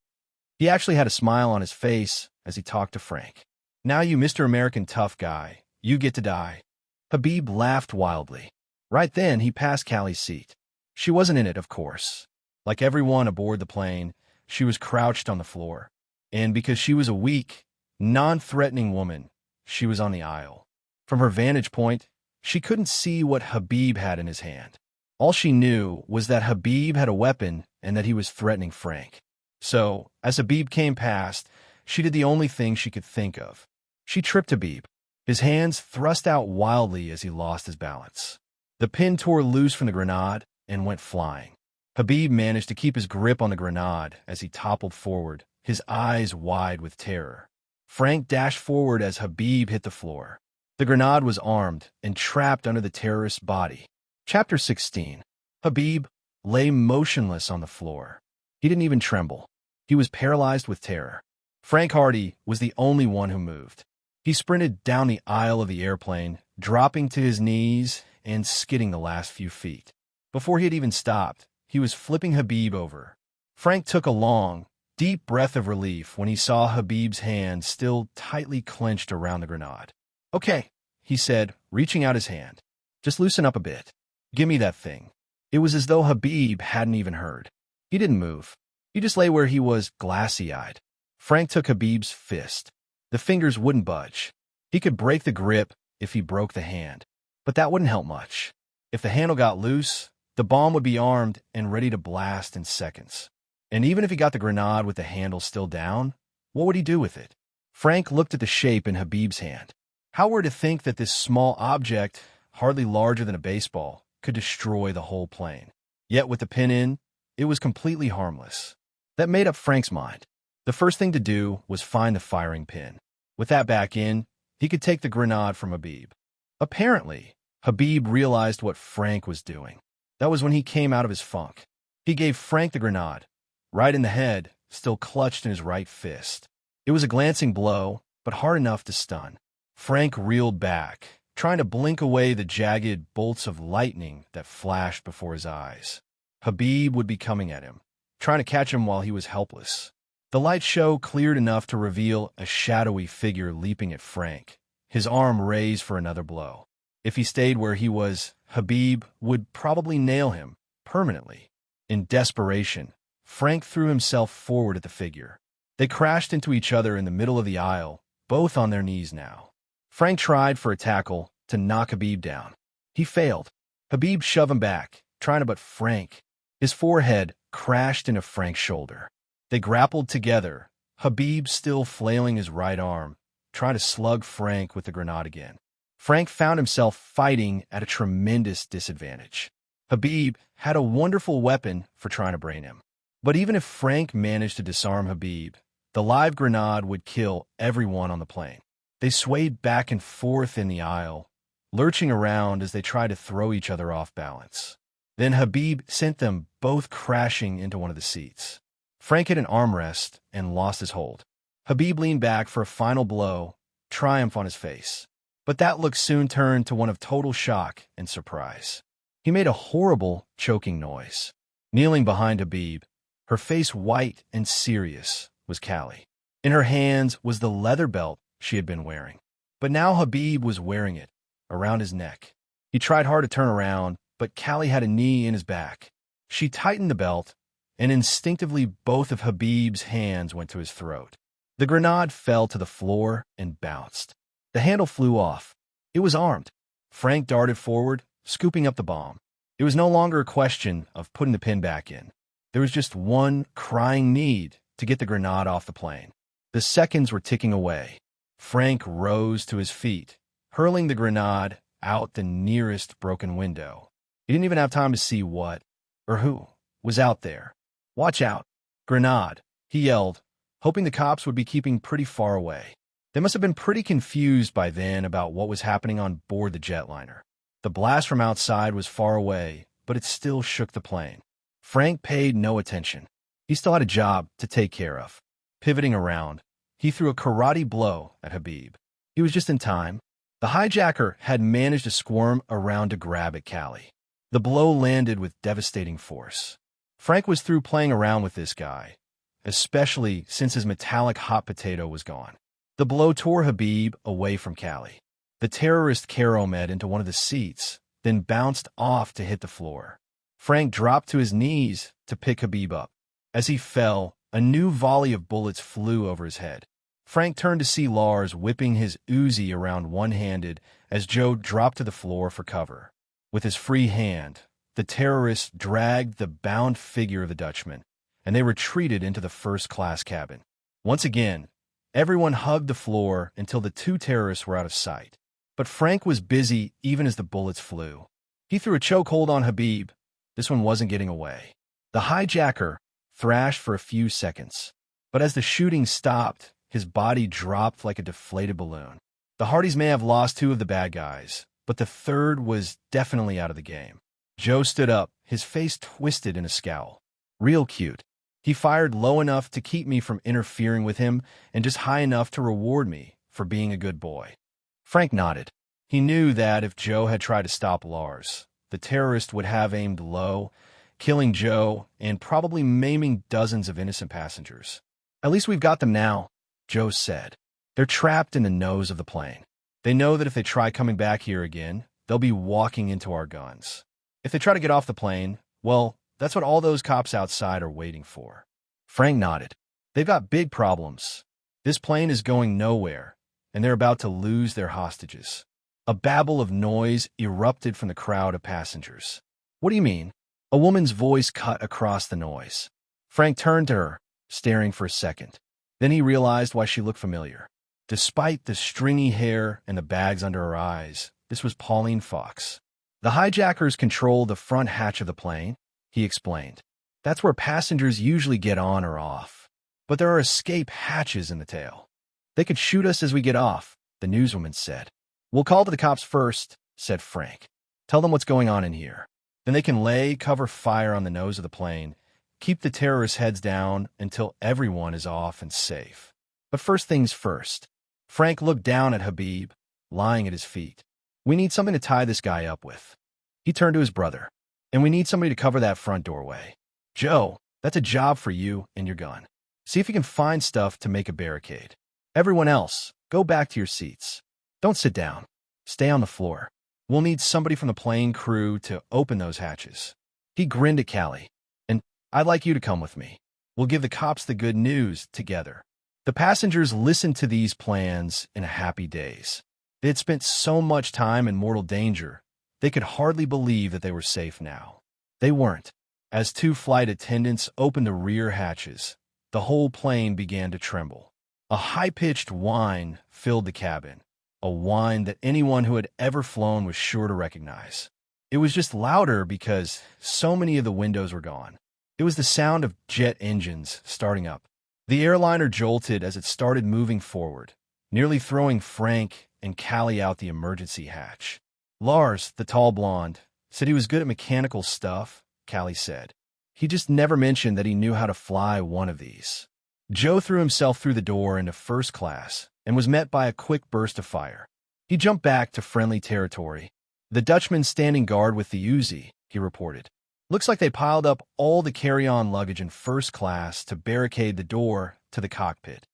He actually had a smile on his face as he talked to Frank. Now you Mr. American tough guy, you get to die. Habib laughed wildly. Right then, he passed Callie's seat. She wasn't in it, of course. Like everyone aboard the plane, she was crouched on the floor. And because she was a weak, non-threatening woman, she was on the aisle. From her vantage point, she couldn't see what Habib had in his hand. All she knew was that Habib had a weapon and that he was threatening Frank. So, as Habib came past, she did the only thing she could think of. She tripped Habib. His hands thrust out wildly as he lost his balance. The pin tore loose from the grenade and went flying. Habib managed to keep his grip on the grenade as he toppled forward, his eyes wide with terror. Frank dashed forward as Habib hit the floor. The grenade was armed and trapped under the terrorist's body. Chapter 16. Habib lay motionless on the floor. He didn't even tremble. He was paralyzed with terror. Frank Hardy was the only one who moved. He sprinted down the aisle of the airplane, dropping to his knees and skidding the last few feet. Before he had even stopped, he was flipping Habib over. Frank took a long, deep breath of relief when he saw Habib's hand still tightly clenched around the grenade. Okay, he said, reaching out his hand. Just loosen up a bit. Give me that thing. It was as though Habib hadn't even heard. He didn't move. He just lay where he was, glassy-eyed. Frank took Habib's fist. The fingers wouldn't budge. He could break the grip if he broke the hand, but that wouldn't help much. If the handle got loose, the bomb would be armed and ready to blast in seconds. And even if he got the grenade with the handle still down, what would he do with it? Frank looked at the shape in Habib's hand. How were to think that this small object, hardly larger than a baseball, could destroy the whole plane? Yet with the pin in, it was completely harmless. That made up Frank's mind. The first thing to do was find the firing pin. With that back in, he could take the grenade from Habib. Apparently, Habib realized what Frank was doing. That was when he came out of his funk. He gave Frank the grenade, right in the head, still clutched in his right fist. It was a glancing blow, but hard enough to stun. Frank reeled back, trying to blink away the jagged bolts of lightning that flashed before his eyes. Habib would be coming at him, trying to catch him while he was helpless. The light show cleared enough to reveal a shadowy figure leaping at Frank, his arm raised for another blow. If he stayed where he was, Habib would probably nail him permanently. In desperation, Frank threw himself forward at the figure. They crashed into each other in the middle of the aisle, both on their knees now. Frank tried for a tackle to knock Habib down. He failed. Habib shoved him back, trying to butt Frank. His forehead crashed into Frank's shoulder. They grappled together, Habib still flailing his right arm, trying to slug Frank with the grenade again. Frank found himself fighting at a tremendous disadvantage. Habib had a wonderful weapon for trying to brain him. But even if Frank managed to disarm Habib, the live grenade would kill everyone on the plane. They swayed back and forth in the aisle, lurching around as they tried to throw each other off balance. Then Habib sent them both crashing into one of the seats. Frank hit an armrest and lost his hold. Habib leaned back for a final blow, triumph on his face. But that look soon turned to one of total shock and surprise. He made a horrible, choking noise. Kneeling behind Habib, her face white and serious, was Callie. In her hands was the leather belt she had been wearing. But now Habib was wearing it, around his neck. He tried hard to turn around, but Callie had a knee in his back. She tightened the belt, and instinctively both of Habib's hands went to his throat. The grenade fell to the floor and bounced. The handle flew off. It was armed. Frank darted forward, scooping up the bomb. It was no longer a question of putting the pin back in. There was just one crying need to get the grenade off the plane. The seconds were ticking away. Frank rose to his feet, hurling the grenade out the nearest broken window. He didn't even have time to see what, or who, was out there. "Watch out! Grenade!" he yelled, hoping the cops would be keeping pretty far away. They must have been pretty confused by then about what was happening on board the jetliner. The blast from outside was far away, but it still shook the plane. Frank paid no attention. He still had a job to take care of. Pivoting around, he threw a karate blow at Habib. He was just in time. The hijacker had managed to squirm around to grab at Callie. The blow landed with devastating force. Frank was through playing around with this guy, especially since his metallic hot potato was gone. The blow tore Habib away from Callie. The terrorist Caromed into one of the seats, then bounced off to hit the floor. Frank dropped to his knees to pick Habib up. As he fell, a new volley of bullets flew over his head. Frank turned to see Lars whipping his Uzi around one-handed as Joe dropped to the floor for cover. With his free hand, the terrorist dragged the bound figure of the Dutchman, and they retreated into the first-class cabin. Once again, everyone hugged the floor until the two terrorists were out of sight. But Frank was busy even as the bullets flew. He threw a chokehold on Habib. This one wasn't getting away. The hijacker thrashed for a few seconds, but as the shooting stopped, his body dropped like a deflated balloon. The Hardys may have lost two of the bad guys, but the third was definitely out of the game. Joe stood up, his face twisted in a scowl. Real cute. He fired low enough to keep me from interfering with him and just high enough to reward me for being a good boy. Frank nodded. He knew that if Joe had tried to stop Lars, the terrorist would have aimed low, killing Joe and probably maiming dozens of innocent passengers. "At least we've got them now," Joe said. "They're trapped in the nose of the plane. They know that if they try coming back here again, they'll be walking into our guns. If they try to get off the plane, well, that's what all those cops outside are waiting for." Frank nodded. "They've got big problems. This plane is going nowhere, and they're about to lose their hostages." A babble of noise erupted from the crowd of passengers. "What do you mean?" A woman's voice cut across the noise. Frank turned to her, staring for a second. Then he realized why she looked familiar. Despite the stringy hair and the bags under her eyes, this was Pauline Fox. "The hijackers control the front hatch of the plane," he explained. "That's where passengers usually get on or off. But there are escape hatches in the tail. They could shoot us as we get off," the newswoman said. "We'll call to the cops first," said Frank. "Tell them what's going on in here. Then they can lay cover fire on the nose of the plane, keep the terrorists' heads down until everyone is off and safe. But first things first." Frank looked down at Habib, lying at his feet. "We need something to tie this guy up with." He turned to his brother. "And we need somebody to cover that front doorway. Joe, that's a job for you and your gun. See if you can find stuff to make a barricade. Everyone else, go back to your seats. Don't sit down. Stay on the floor. We'll need somebody from the plane crew to open those hatches." He grinned at Callie. "And I'd like you to come with me. We'll give the cops the good news together." The passengers listened to these plans in a happy daze. They had spent so much time in mortal danger, they could hardly believe that they were safe now. They weren't. As two flight attendants opened the rear hatches, the whole plane began to tremble. A high-pitched whine filled the cabin, a whine that anyone who had ever flown was sure to recognize. It was just louder because so many of the windows were gone. It was the sound of jet engines starting up. The airliner jolted as it started moving forward, nearly throwing Frank and Callie out the emergency hatch. Lars, the tall blonde, said he was good at mechanical stuff, Callie said. He just never mentioned that he knew how to fly one of these. Joe threw himself through the door into first class and was met by a quick burst of fire. He jumped back to friendly territory. The Dutchman standing guard with the Uzi, he reported. Looks like they piled up all the carry-on luggage in first class to barricade the door to the cockpit.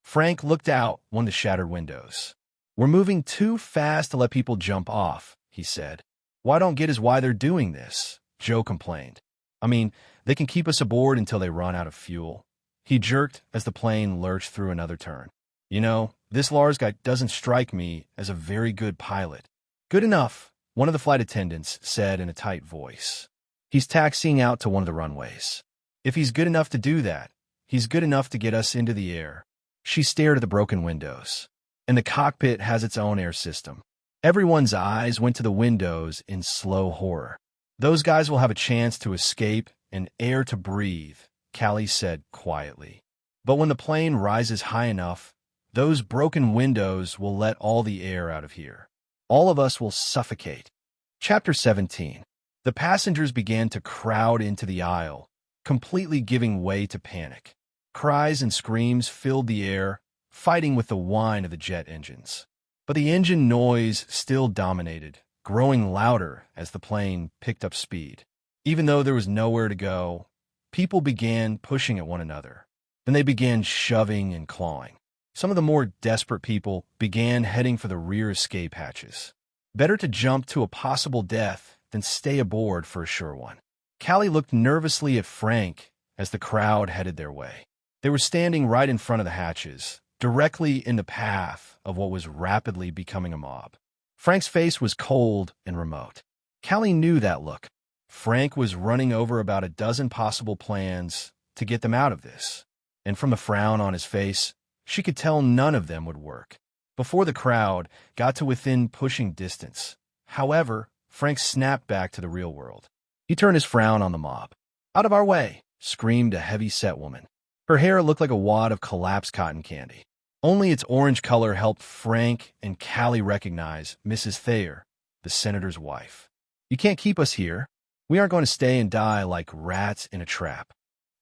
Frank looked out one of the shattered windows. We're moving too fast to let people jump off, he said. Why don't get is why they're doing this, Joe complained. I mean, they can keep us aboard until they run out of fuel. He jerked as the plane lurched through another turn. You know, this Lars guy doesn't strike me as a very good pilot. Good enough, one of the flight attendants said in a tight voice. He's taxiing out to one of the runways. If he's good enough to do that, he's good enough to get us into the air. She stared at the broken windows. And the cockpit has its own air system. Everyone's eyes went to the windows in slow horror. Those guys will have a chance to escape and air to breathe, Callie said quietly. But when the plane rises high enough, those broken windows will let all the air out of here. All of us will suffocate. Chapter 17. The passengers began to crowd into the aisle, completely giving way to panic. Cries and screams filled the air, fighting with the whine of the jet engines. But the engine noise still dominated, growing louder as the plane picked up speed. Even though there was nowhere to go, people began pushing at one another. Then they began shoving and clawing. Some of the more desperate people began heading for the rear escape hatches. Better to jump to a possible death than stay aboard for a sure one. Callie looked nervously at Frank as the crowd headed their way. They were standing right in front of the hatches, directly in the path of what was rapidly becoming a mob. Frank's face was cold and remote. Callie knew that look. Frank was running over about a dozen possible plans to get them out of this. And from the frown on his face, she could tell none of them would work. Before the crowd got to within pushing distance, however, Frank snapped back to the real world. He turned his frown on the mob. "Out of our way!" screamed a heavy-set woman. Her hair looked like a wad of collapsed cotton candy. Only its orange color helped Frank and Callie recognize Mrs. Thayer, the senator's wife. "You can't keep us here. We aren't going to stay and die like rats in a trap."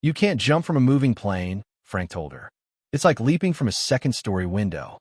"You can't jump from a moving plane," Frank told her. "It's like leaping from a second-story window."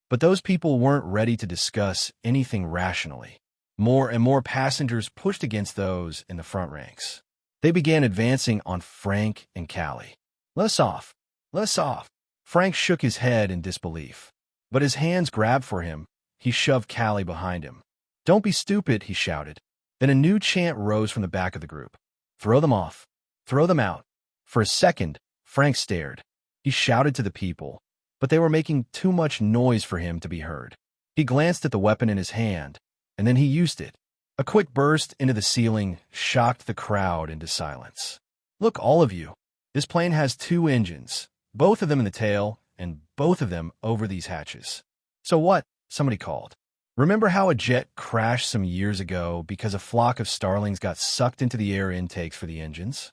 But those people weren't ready to discuss anything rationally. More and more passengers pushed against those in the front ranks. They began advancing on Frank and Callie. "Let us off! Let us off!" Frank shook his head in disbelief. But his hands grabbed for him. He shoved Callie behind him. "Don't be stupid," he shouted. Then a new chant rose from the back of the group. "Throw them off! Throw them out!" For a second, Frank stared. He shouted to the people, but they were making too much noise for him to be heard. He glanced at the weapon in his hand, and then he used it. A quick burst into the ceiling shocked the crowd into silence. "Look, all of you. This plane has 2 engines, both of them in the tail, and both of them over these hatches." "So what?" somebody called. "Remember how a jet crashed some years ago because a flock of starlings got sucked into the air intakes for the engines?"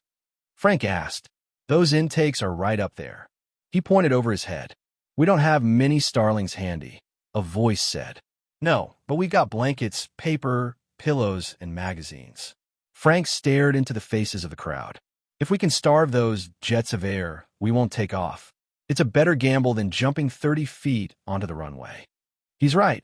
Frank asked. "Those intakes are right up there." He pointed over his head. "We don't have many starlings handy," a voice said. "No, but we've got blankets, paper, pillows, and magazines." Frank stared into the faces of the crowd. "If we can starve those jets of air, we won't take off. It's a better gamble than jumping 30 feet onto the runway." "He's right,"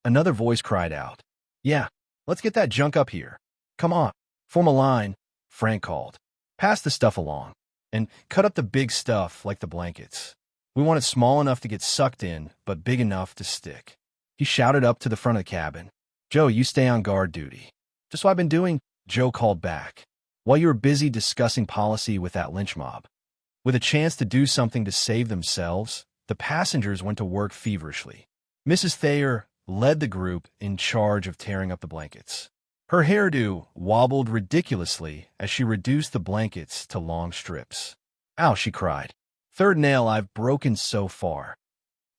another voice cried out. "Yeah, let's get that junk up here. Come on, form a line," Frank called. "Pass the stuff along, and cut up the big stuff like the blankets. We want it small enough to get sucked in, but big enough to stick." He shouted up to the front of the cabin. "Joe, you stay on guard duty." "Just what I've been doing," Joe called back, "while you were busy discussing policy with that lynch mob." With a chance to do something to save themselves, the passengers went to work feverishly. Mrs. Thayer led the group in charge of tearing up the blankets. Her hairdo wobbled ridiculously as she reduced the blankets to long strips. "Ow," she cried. "Third nail I've broken so far."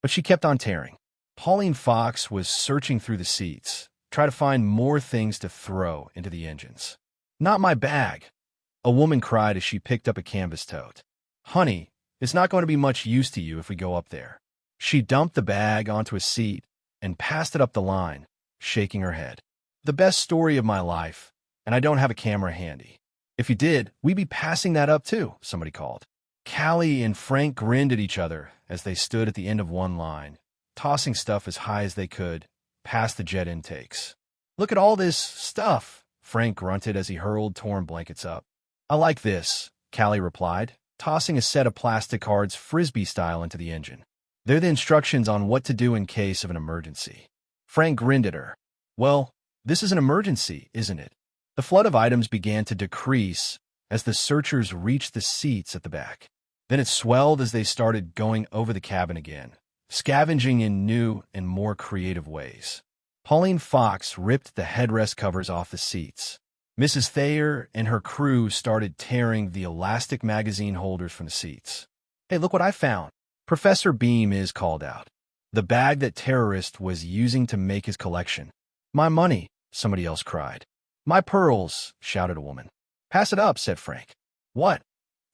But she kept on tearing. Pauline Fox was searching through the seats, trying to find more things to throw into the engines. "Not my bag," a woman cried as she picked up a canvas tote. "Honey, it's not going to be much use to you if we go up there." She dumped the bag onto a seat and passed it up the line, shaking her head. The best story of my life, and I don't have a camera handy. If you did, we'd be passing that up too, somebody called. Callie and Frank grinned at each other as they stood at the end of one line, tossing stuff as high as they could, past the jet intakes. Look at all this stuff, Frank grunted as he hurled torn blankets up. I like this, Callie replied, tossing a set of plastic cards frisbee style into the engine. They're the instructions on what to do in case of an emergency. Frank grinned at her. Well, this is an emergency, isn't it? The flood of items began to decrease as the searchers reached the seats at the back. Then it swelled as they started going over the cabin again, scavenging in new and more creative ways. Pauline Fox ripped the headrest covers off the seats. Mrs. Thayer and her crew started tearing the elastic magazine holders from the seats. Hey, look what I found. Professor Beam is called out. The bag that terrorist was using to make his collection. My money, somebody else cried. My pearls, shouted a woman. Pass it up, said Frank. What?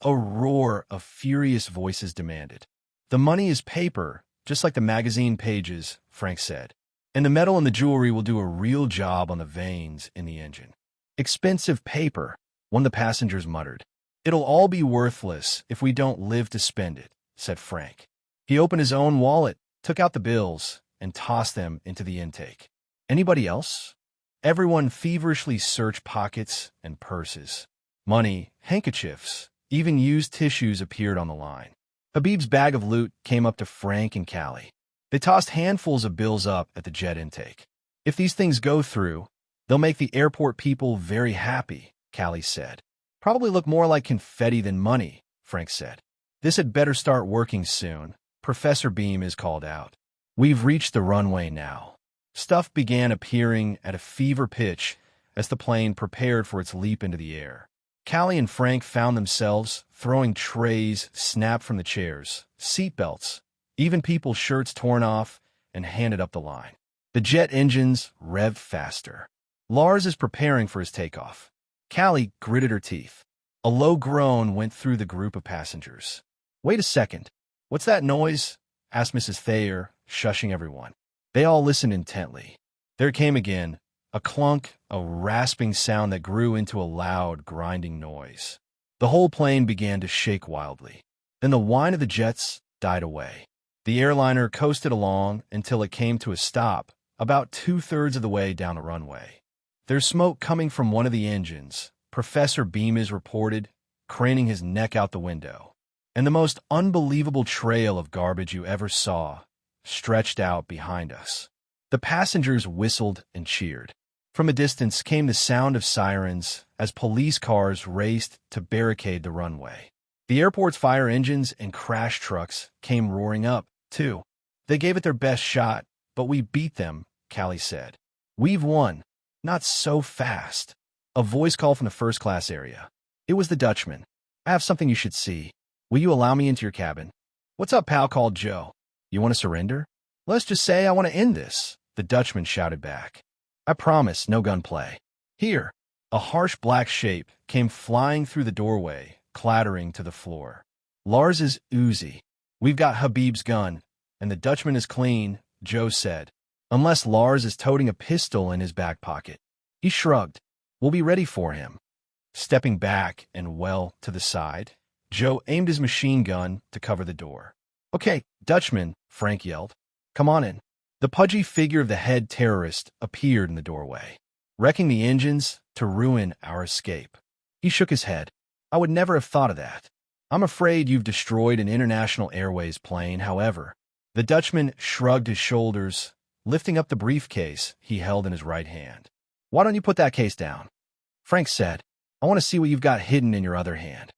A roar of furious voices demanded. The money is paper, just like the magazine pages, Frank said. And the metal and the jewelry will do a real job on the veins in the engine. Expensive paper, one of the passengers muttered. It'll all be worthless if we don't live to spend it, said Frank. He opened his own wallet, took out the bills, and tossed them into the intake. Anybody else? Everyone feverishly searched pockets and purses. Money, handkerchiefs, even used tissues appeared on the line. Habib's bag of loot came up to Frank and Callie. They tossed handfuls of bills up at the jet intake. If these things go through, they'll make the airport people very happy, Callie said. Probably look more like confetti than money, Frank said. This had better start working soon. Professor Beam is called out. We've reached the runway now. Stuff began appearing at a fever pitch as the plane prepared for its leap into the air. Callie and Frank found themselves throwing trays snapped from the chairs, seatbelts, even people's shirts torn off and handed up the line. The jet engines revved faster. Lars is preparing for his takeoff. Callie gritted her teeth. A low groan went through the group of passengers. Wait a second. What's that noise? Asked Mrs. Thayer, shushing everyone. They all listened intently. There came again, a clunk, a rasping sound that grew into a loud, grinding noise. The whole plane began to shake wildly. Then the whine of the jets died away. The airliner coasted along until it came to a stop, about 2/3 of the way down the runway. There's smoke coming from one of the engines, Professor Bemis reported, craning his neck out the window. And the most unbelievable trail of garbage you ever saw stretched out behind us. The passengers whistled and cheered. From a distance came the sound of sirens as police cars raced to barricade the runway. The airport's fire engines and crash trucks came roaring up, too. They gave it their best shot, but we beat them, Callie said. We've won. Not so fast. A voice called from the first-class area. It was the Dutchman. I have something you should see. Will you allow me into your cabin? What's up, pal? Called Joe. You want to surrender? Let's just say I want to end this, the Dutchman shouted back. I promise, no gunplay. Here. A harsh black shape came flying through the doorway, clattering to the floor. Lars is Uzi. We've got Habib's gun, and the Dutchman is clean, Joe said, unless Lars is toting a pistol in his back pocket. He shrugged. We'll be ready for him. Stepping back and well to the side, Joe aimed his machine gun to cover the door. Okay, Dutchman, Frank yelled. Come on in. The pudgy figure of the head terrorist appeared in the doorway, wrecking the engines to ruin our escape. He shook his head. I would never have thought of that. I'm afraid you've destroyed an International Airways plane, however. The Dutchman shrugged his shoulders, lifting up the briefcase he held in his right hand. Why don't you put that case down? Frank said, I want to see what you've got hidden in your other hand.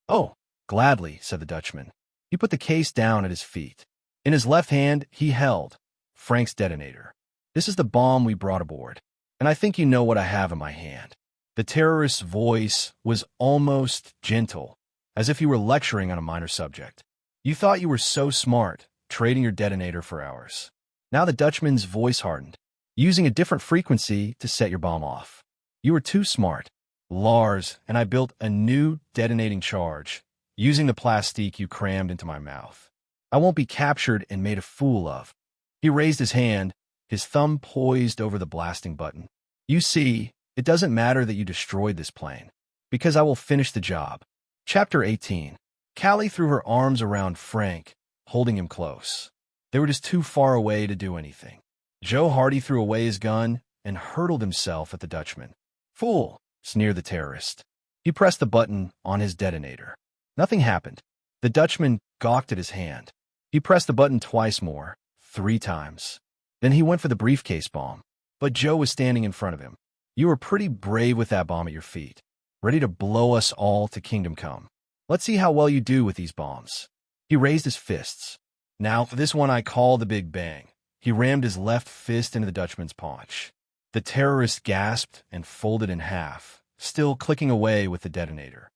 Oh, gladly, said the Dutchman. He put the case down at his feet. In his left hand, he held Frank's detonator. This is the bomb we brought aboard, and I think you know what I have in my hand. The terrorist's voice was almost gentle, as if he were lecturing on a minor subject. You thought you were so smart, trading your detonator for ours. Now the Dutchman's voice hardened, using a different frequency to set your bomb off. You were too smart. Lars and I built a new detonating charge, using the plastique you crammed into my mouth. I won't be captured and made a fool of." He raised his hand, his thumb poised over the blasting button. "You see, it doesn't matter that you destroyed this plane, because I will finish the job." Chapter 18. Callie threw her arms around Frank, holding him close. They were just too far away to do anything. Joe Hardy threw away his gun and hurled himself at the Dutchman. "Fool!" sneered the terrorist. He pressed the button on his detonator. Nothing happened. The Dutchman gawked at his hand. He pressed the button twice more, 3 times. Then he went for the briefcase bomb. But Joe was standing in front of him. "You were pretty brave with that bomb at your feet, ready to blow us all to kingdom come. Let's see how well you do with these bombs." He raised his fists. "Now, for this one I call the Big Bang." He rammed his left fist into the Dutchman's paunch. The terrorist gasped and folded in half, still clicking away with the detonator.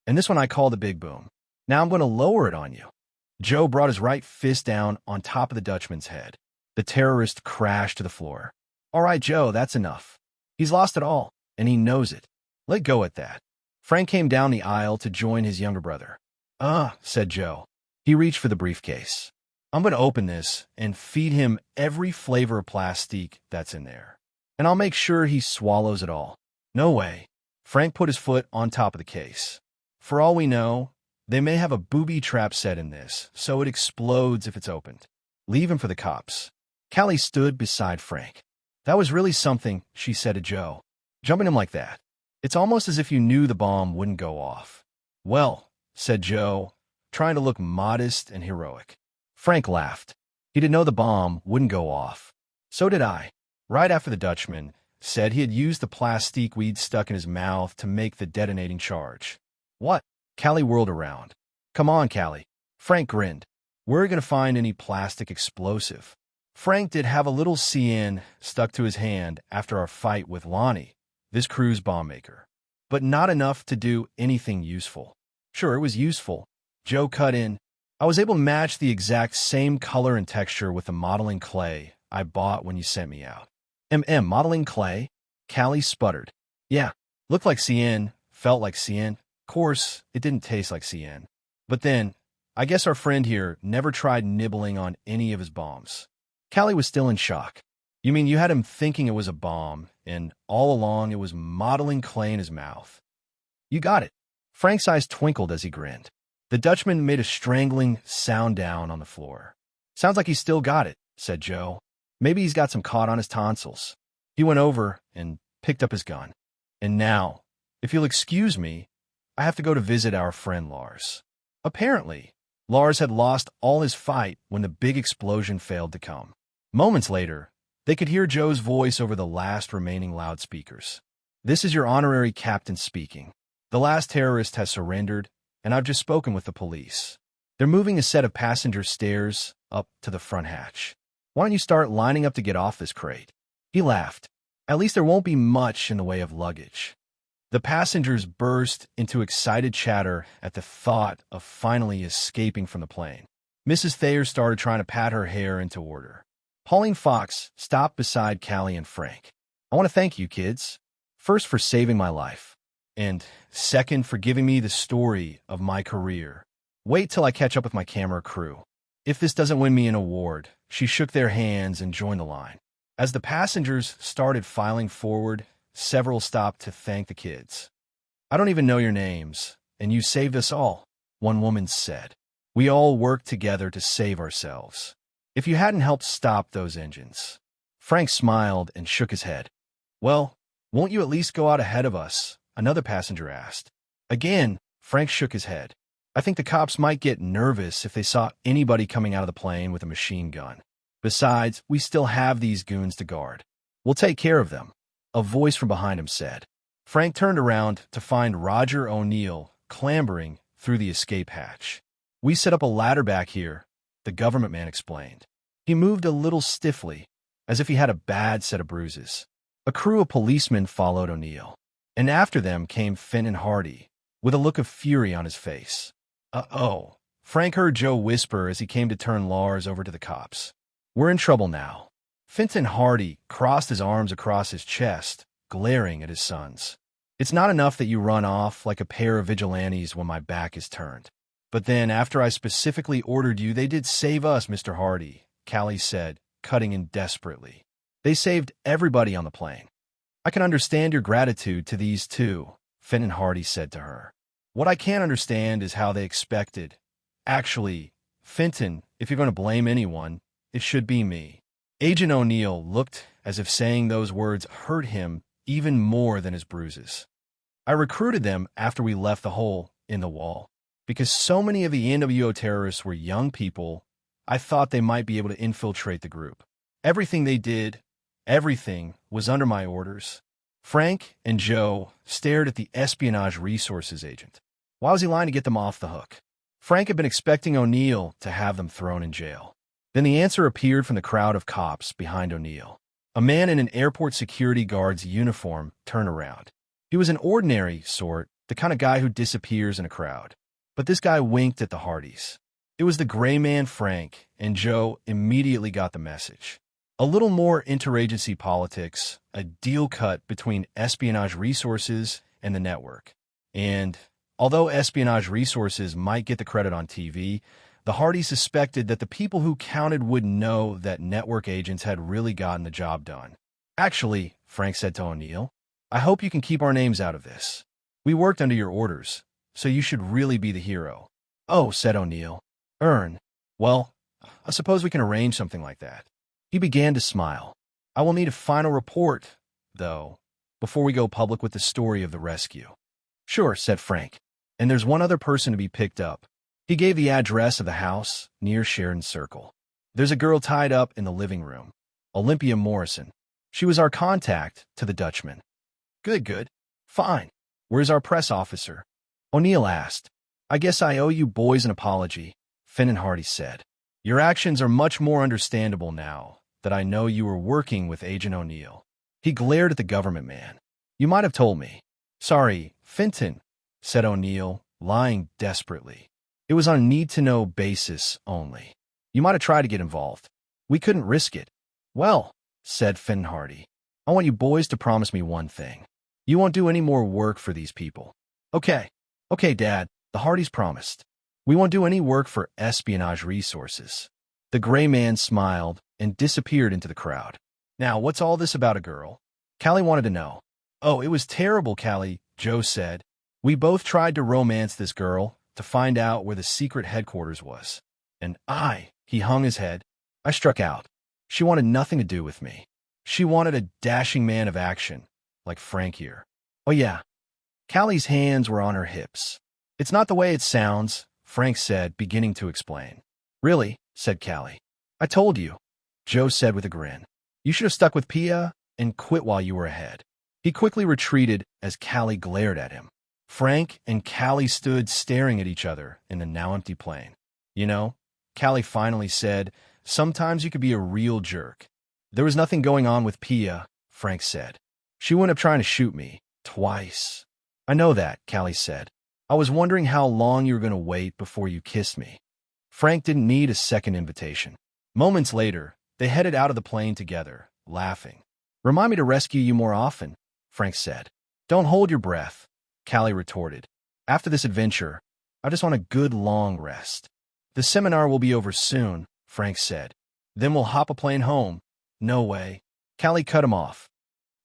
"And this one I call the Big Boom. Now I'm going to lower it on you." Joe brought his right fist down on top of the Dutchman's head. The terrorist crashed to the floor. "All right, Joe, that's enough. He's lost it all, and he knows it. Let go at that." Frank came down the aisle to join his younger brother. Said Joe. He reached for the briefcase. "I'm going to open this and feed him every flavor of plastique that's in there. And I'll make sure he swallows it all." "No way." Frank put his foot on top of the case. "For all we know, they may have a booby trap set in this, so it explodes if it's opened. Leave him for the cops." Callie stood beside Frank. "That was really something," she said to Joe. "Jumping him like that. It's almost as if you knew the bomb wouldn't go off." "Well," said Joe, trying to look modest and heroic. Frank laughed. He didn't know the bomb wouldn't go off. So did I. Right after the Dutchman said he had used the plastique we'd stuck in his mouth to make the detonating charge. "What?" Callie whirled around. "Come on, Callie." Frank grinned. "Where are you going to find any plastic explosive?" Frank did have a little CN stuck to his hand after our fight with Lonnie, this cruise bomb maker, but not enough to do anything useful. Sure, it was useful. Joe cut in. "I was able to match the exact same color and texture with the modeling clay I bought when you sent me out." Modeling clay?" Callie sputtered. "Yeah, looked like CN, felt like CN. Of course, it didn't taste like CN. But then, I guess our friend here never tried nibbling on any of his bombs." Callie was still in shock. "You mean you had him thinking it was a bomb, and all along it was modeling clay in his mouth?" "You got it." Frank's eyes twinkled as he grinned. The Dutchman made a strangling sound down on the floor. "Sounds like he's still got it," said Joe. "Maybe he's got some caught on his tonsils." He went over and picked up his gun. "And now, if you'll excuse me, I have to go to visit our friend Lars." Apparently, Lars had lost all his fight when the big explosion failed to come. Moments later, they could hear Joe's voice over the last remaining loudspeakers. "This is your honorary captain speaking. The last terrorist has surrendered, and I've just spoken with the police. They're moving a set of passenger stairs up to the front hatch. Why don't you start lining up to get off this crate?" He laughed. "At least there won't be much in the way of luggage." The passengers burst into excited chatter at the thought of finally escaping from the plane. Mrs. Thayer started trying to pat her hair into order. Pauline Fox stopped beside Callie and Frank. "I want to thank you, kids. First, for saving my life. And second, for giving me the story of my career. Wait till I catch up with my camera crew. If this doesn't win me an award," she shook their hands and joined the line. As the passengers started filing forward, several stopped to thank the kids. "I don't even know your names, and you saved us all," one woman said. "We all worked together to save ourselves. If you hadn't helped stop those engines." Frank smiled and shook his head. "Well, won't you at least go out ahead of us?" another passenger asked. Again, Frank shook his head. "I think the cops might get nervous if they saw anybody coming out of the plane with a machine gun. Besides, we still have these goons to guard. We'll take care of them," a voice from behind him said. Frank turned around to find Roger O'Neill clambering through the escape hatch. "We set up a ladder back here," the government man explained. He moved a little stiffly, as if he had a bad set of bruises. A crew of policemen followed O'Neill, and after them came Fenton Hardy, with a look of fury on his face. "Uh-oh," Frank heard Joe whisper as he came to turn Lars over to the cops. "We're in trouble now." Fenton Hardy crossed his arms across his chest, glaring at his sons. "It's not enough that you run off like a pair of vigilantes when my back is turned. But then, after I specifically ordered you, they did save us, Mr. Hardy, Callie said, cutting in desperately. They saved everybody on the plane. I can understand your gratitude to these two, Fenton Hardy said to her. What I can't understand is how they expected. Actually, Fenton, if you're going to blame anyone, it should be me. Agent O'Neill looked as if saying those words hurt him even more than his bruises. I recruited them after we left the hole in the wall. Because so many of the NWO terrorists were young people, I thought they might be able to infiltrate the group. Everything they did, everything was under my orders. Frank and Joe stared at the espionage resources agent. Why was he lying to get them off the hook? Frank had been expecting O'Neill to have them thrown in jail. Then the answer appeared from the crowd of cops behind O'Neill. A man in an airport security guard's uniform turned around. He was an ordinary sort, the kind of guy who disappears in a crowd. But this guy winked at the Hardys. It was the gray man Frank, and Joe immediately got the message. A little more interagency politics, a deal cut between espionage resources and the network. And although espionage resources might get the credit on TV, the Hardys suspected that the people who counted would know that network agents had really gotten the job done. Actually, Frank said to O'Neill, I hope you can keep our names out of this. We worked under your orders, so you should really be the hero. Oh, said O'Neill. Well, I suppose we can arrange something like that. He began to smile. I will need a final report, though, before we go public with the story of the rescue. Sure, said Frank. And there's one other person to be picked up. He gave the address of the house near Sheridan Circle. There's a girl tied up in the living room, Olympia Morrison. She was our contact to the Dutchman. Good. Fine. Where's our press officer? O'Neill asked. I guess I owe you boys an apology, Fenton Hardy said. Your actions are much more understandable now that I know you were working with Agent O'Neill. He glared at the government man. You might have told me. Sorry, Fenton, said O'Neill, lying desperately. It was on a need-to-know basis only. You might have tried to get involved. We couldn't risk it. Well, said Fenton Hardy, I want you boys to promise me one thing. You won't do any more work for these people. Okay, Dad, the Hardys promised. We won't do any work for espionage resources. The gray man smiled and disappeared into the crowd. Now, what's all this about a girl? Callie wanted to know. Oh, it was terrible, Callie, Joe said. We both tried to romance this girl to find out where the secret headquarters was. And he hung his head. I struck out. She wanted nothing to do with me. She wanted a dashing man of action, like Frank here. Oh yeah. Callie's hands were on her hips. It's not the way it sounds, Frank said, beginning to explain. Really, said Callie. I told you, Joe said with a grin. You should have stuck with Pia and quit while you were ahead. He quickly retreated as Callie glared at him. Frank and Callie stood staring at each other in the now empty plane. You know, Callie finally said, sometimes you could be a real jerk. There was nothing going on with Pia, Frank said. She went up trying to shoot me, twice. I know that, Callie said. I was wondering how long you were going to wait before you kissed me. Frank didn't need a second invitation. Moments later, they headed out of the plane together, laughing. Remind me to rescue you more often, Frank said. Don't hold your breath, Callie retorted. After this adventure, I just want a good long rest. The seminar will be over soon, Frank said. Then we'll hop a plane home. No way. Callie cut him off.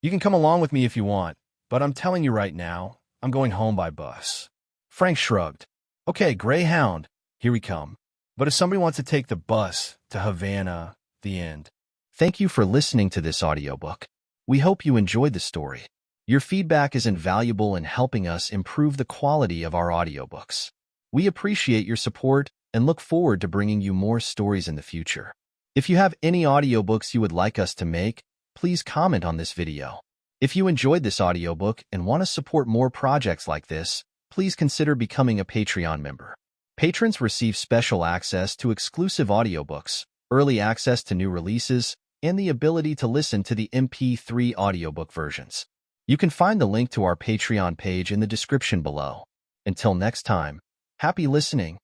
You can come along with me if you want, but I'm telling you right now, I'm going home by bus. Frank shrugged. Okay, Greyhound, here we come. But if somebody wants to take the bus to Havana, the end. Thank you for listening to this audiobook. We hope you enjoyed the story. Your feedback is invaluable in helping us improve the quality of our audiobooks. We appreciate your support and look forward to bringing you more stories in the future. If you have any audiobooks you would like us to make, please comment on this video. If you enjoyed this audiobook and want to support more projects like this, please consider becoming a Patreon member. Patrons receive special access to exclusive audiobooks, early access to new releases, and the ability to listen to the MP3 audiobook versions. You can find the link to our Patreon page in the description below. Until next time, happy listening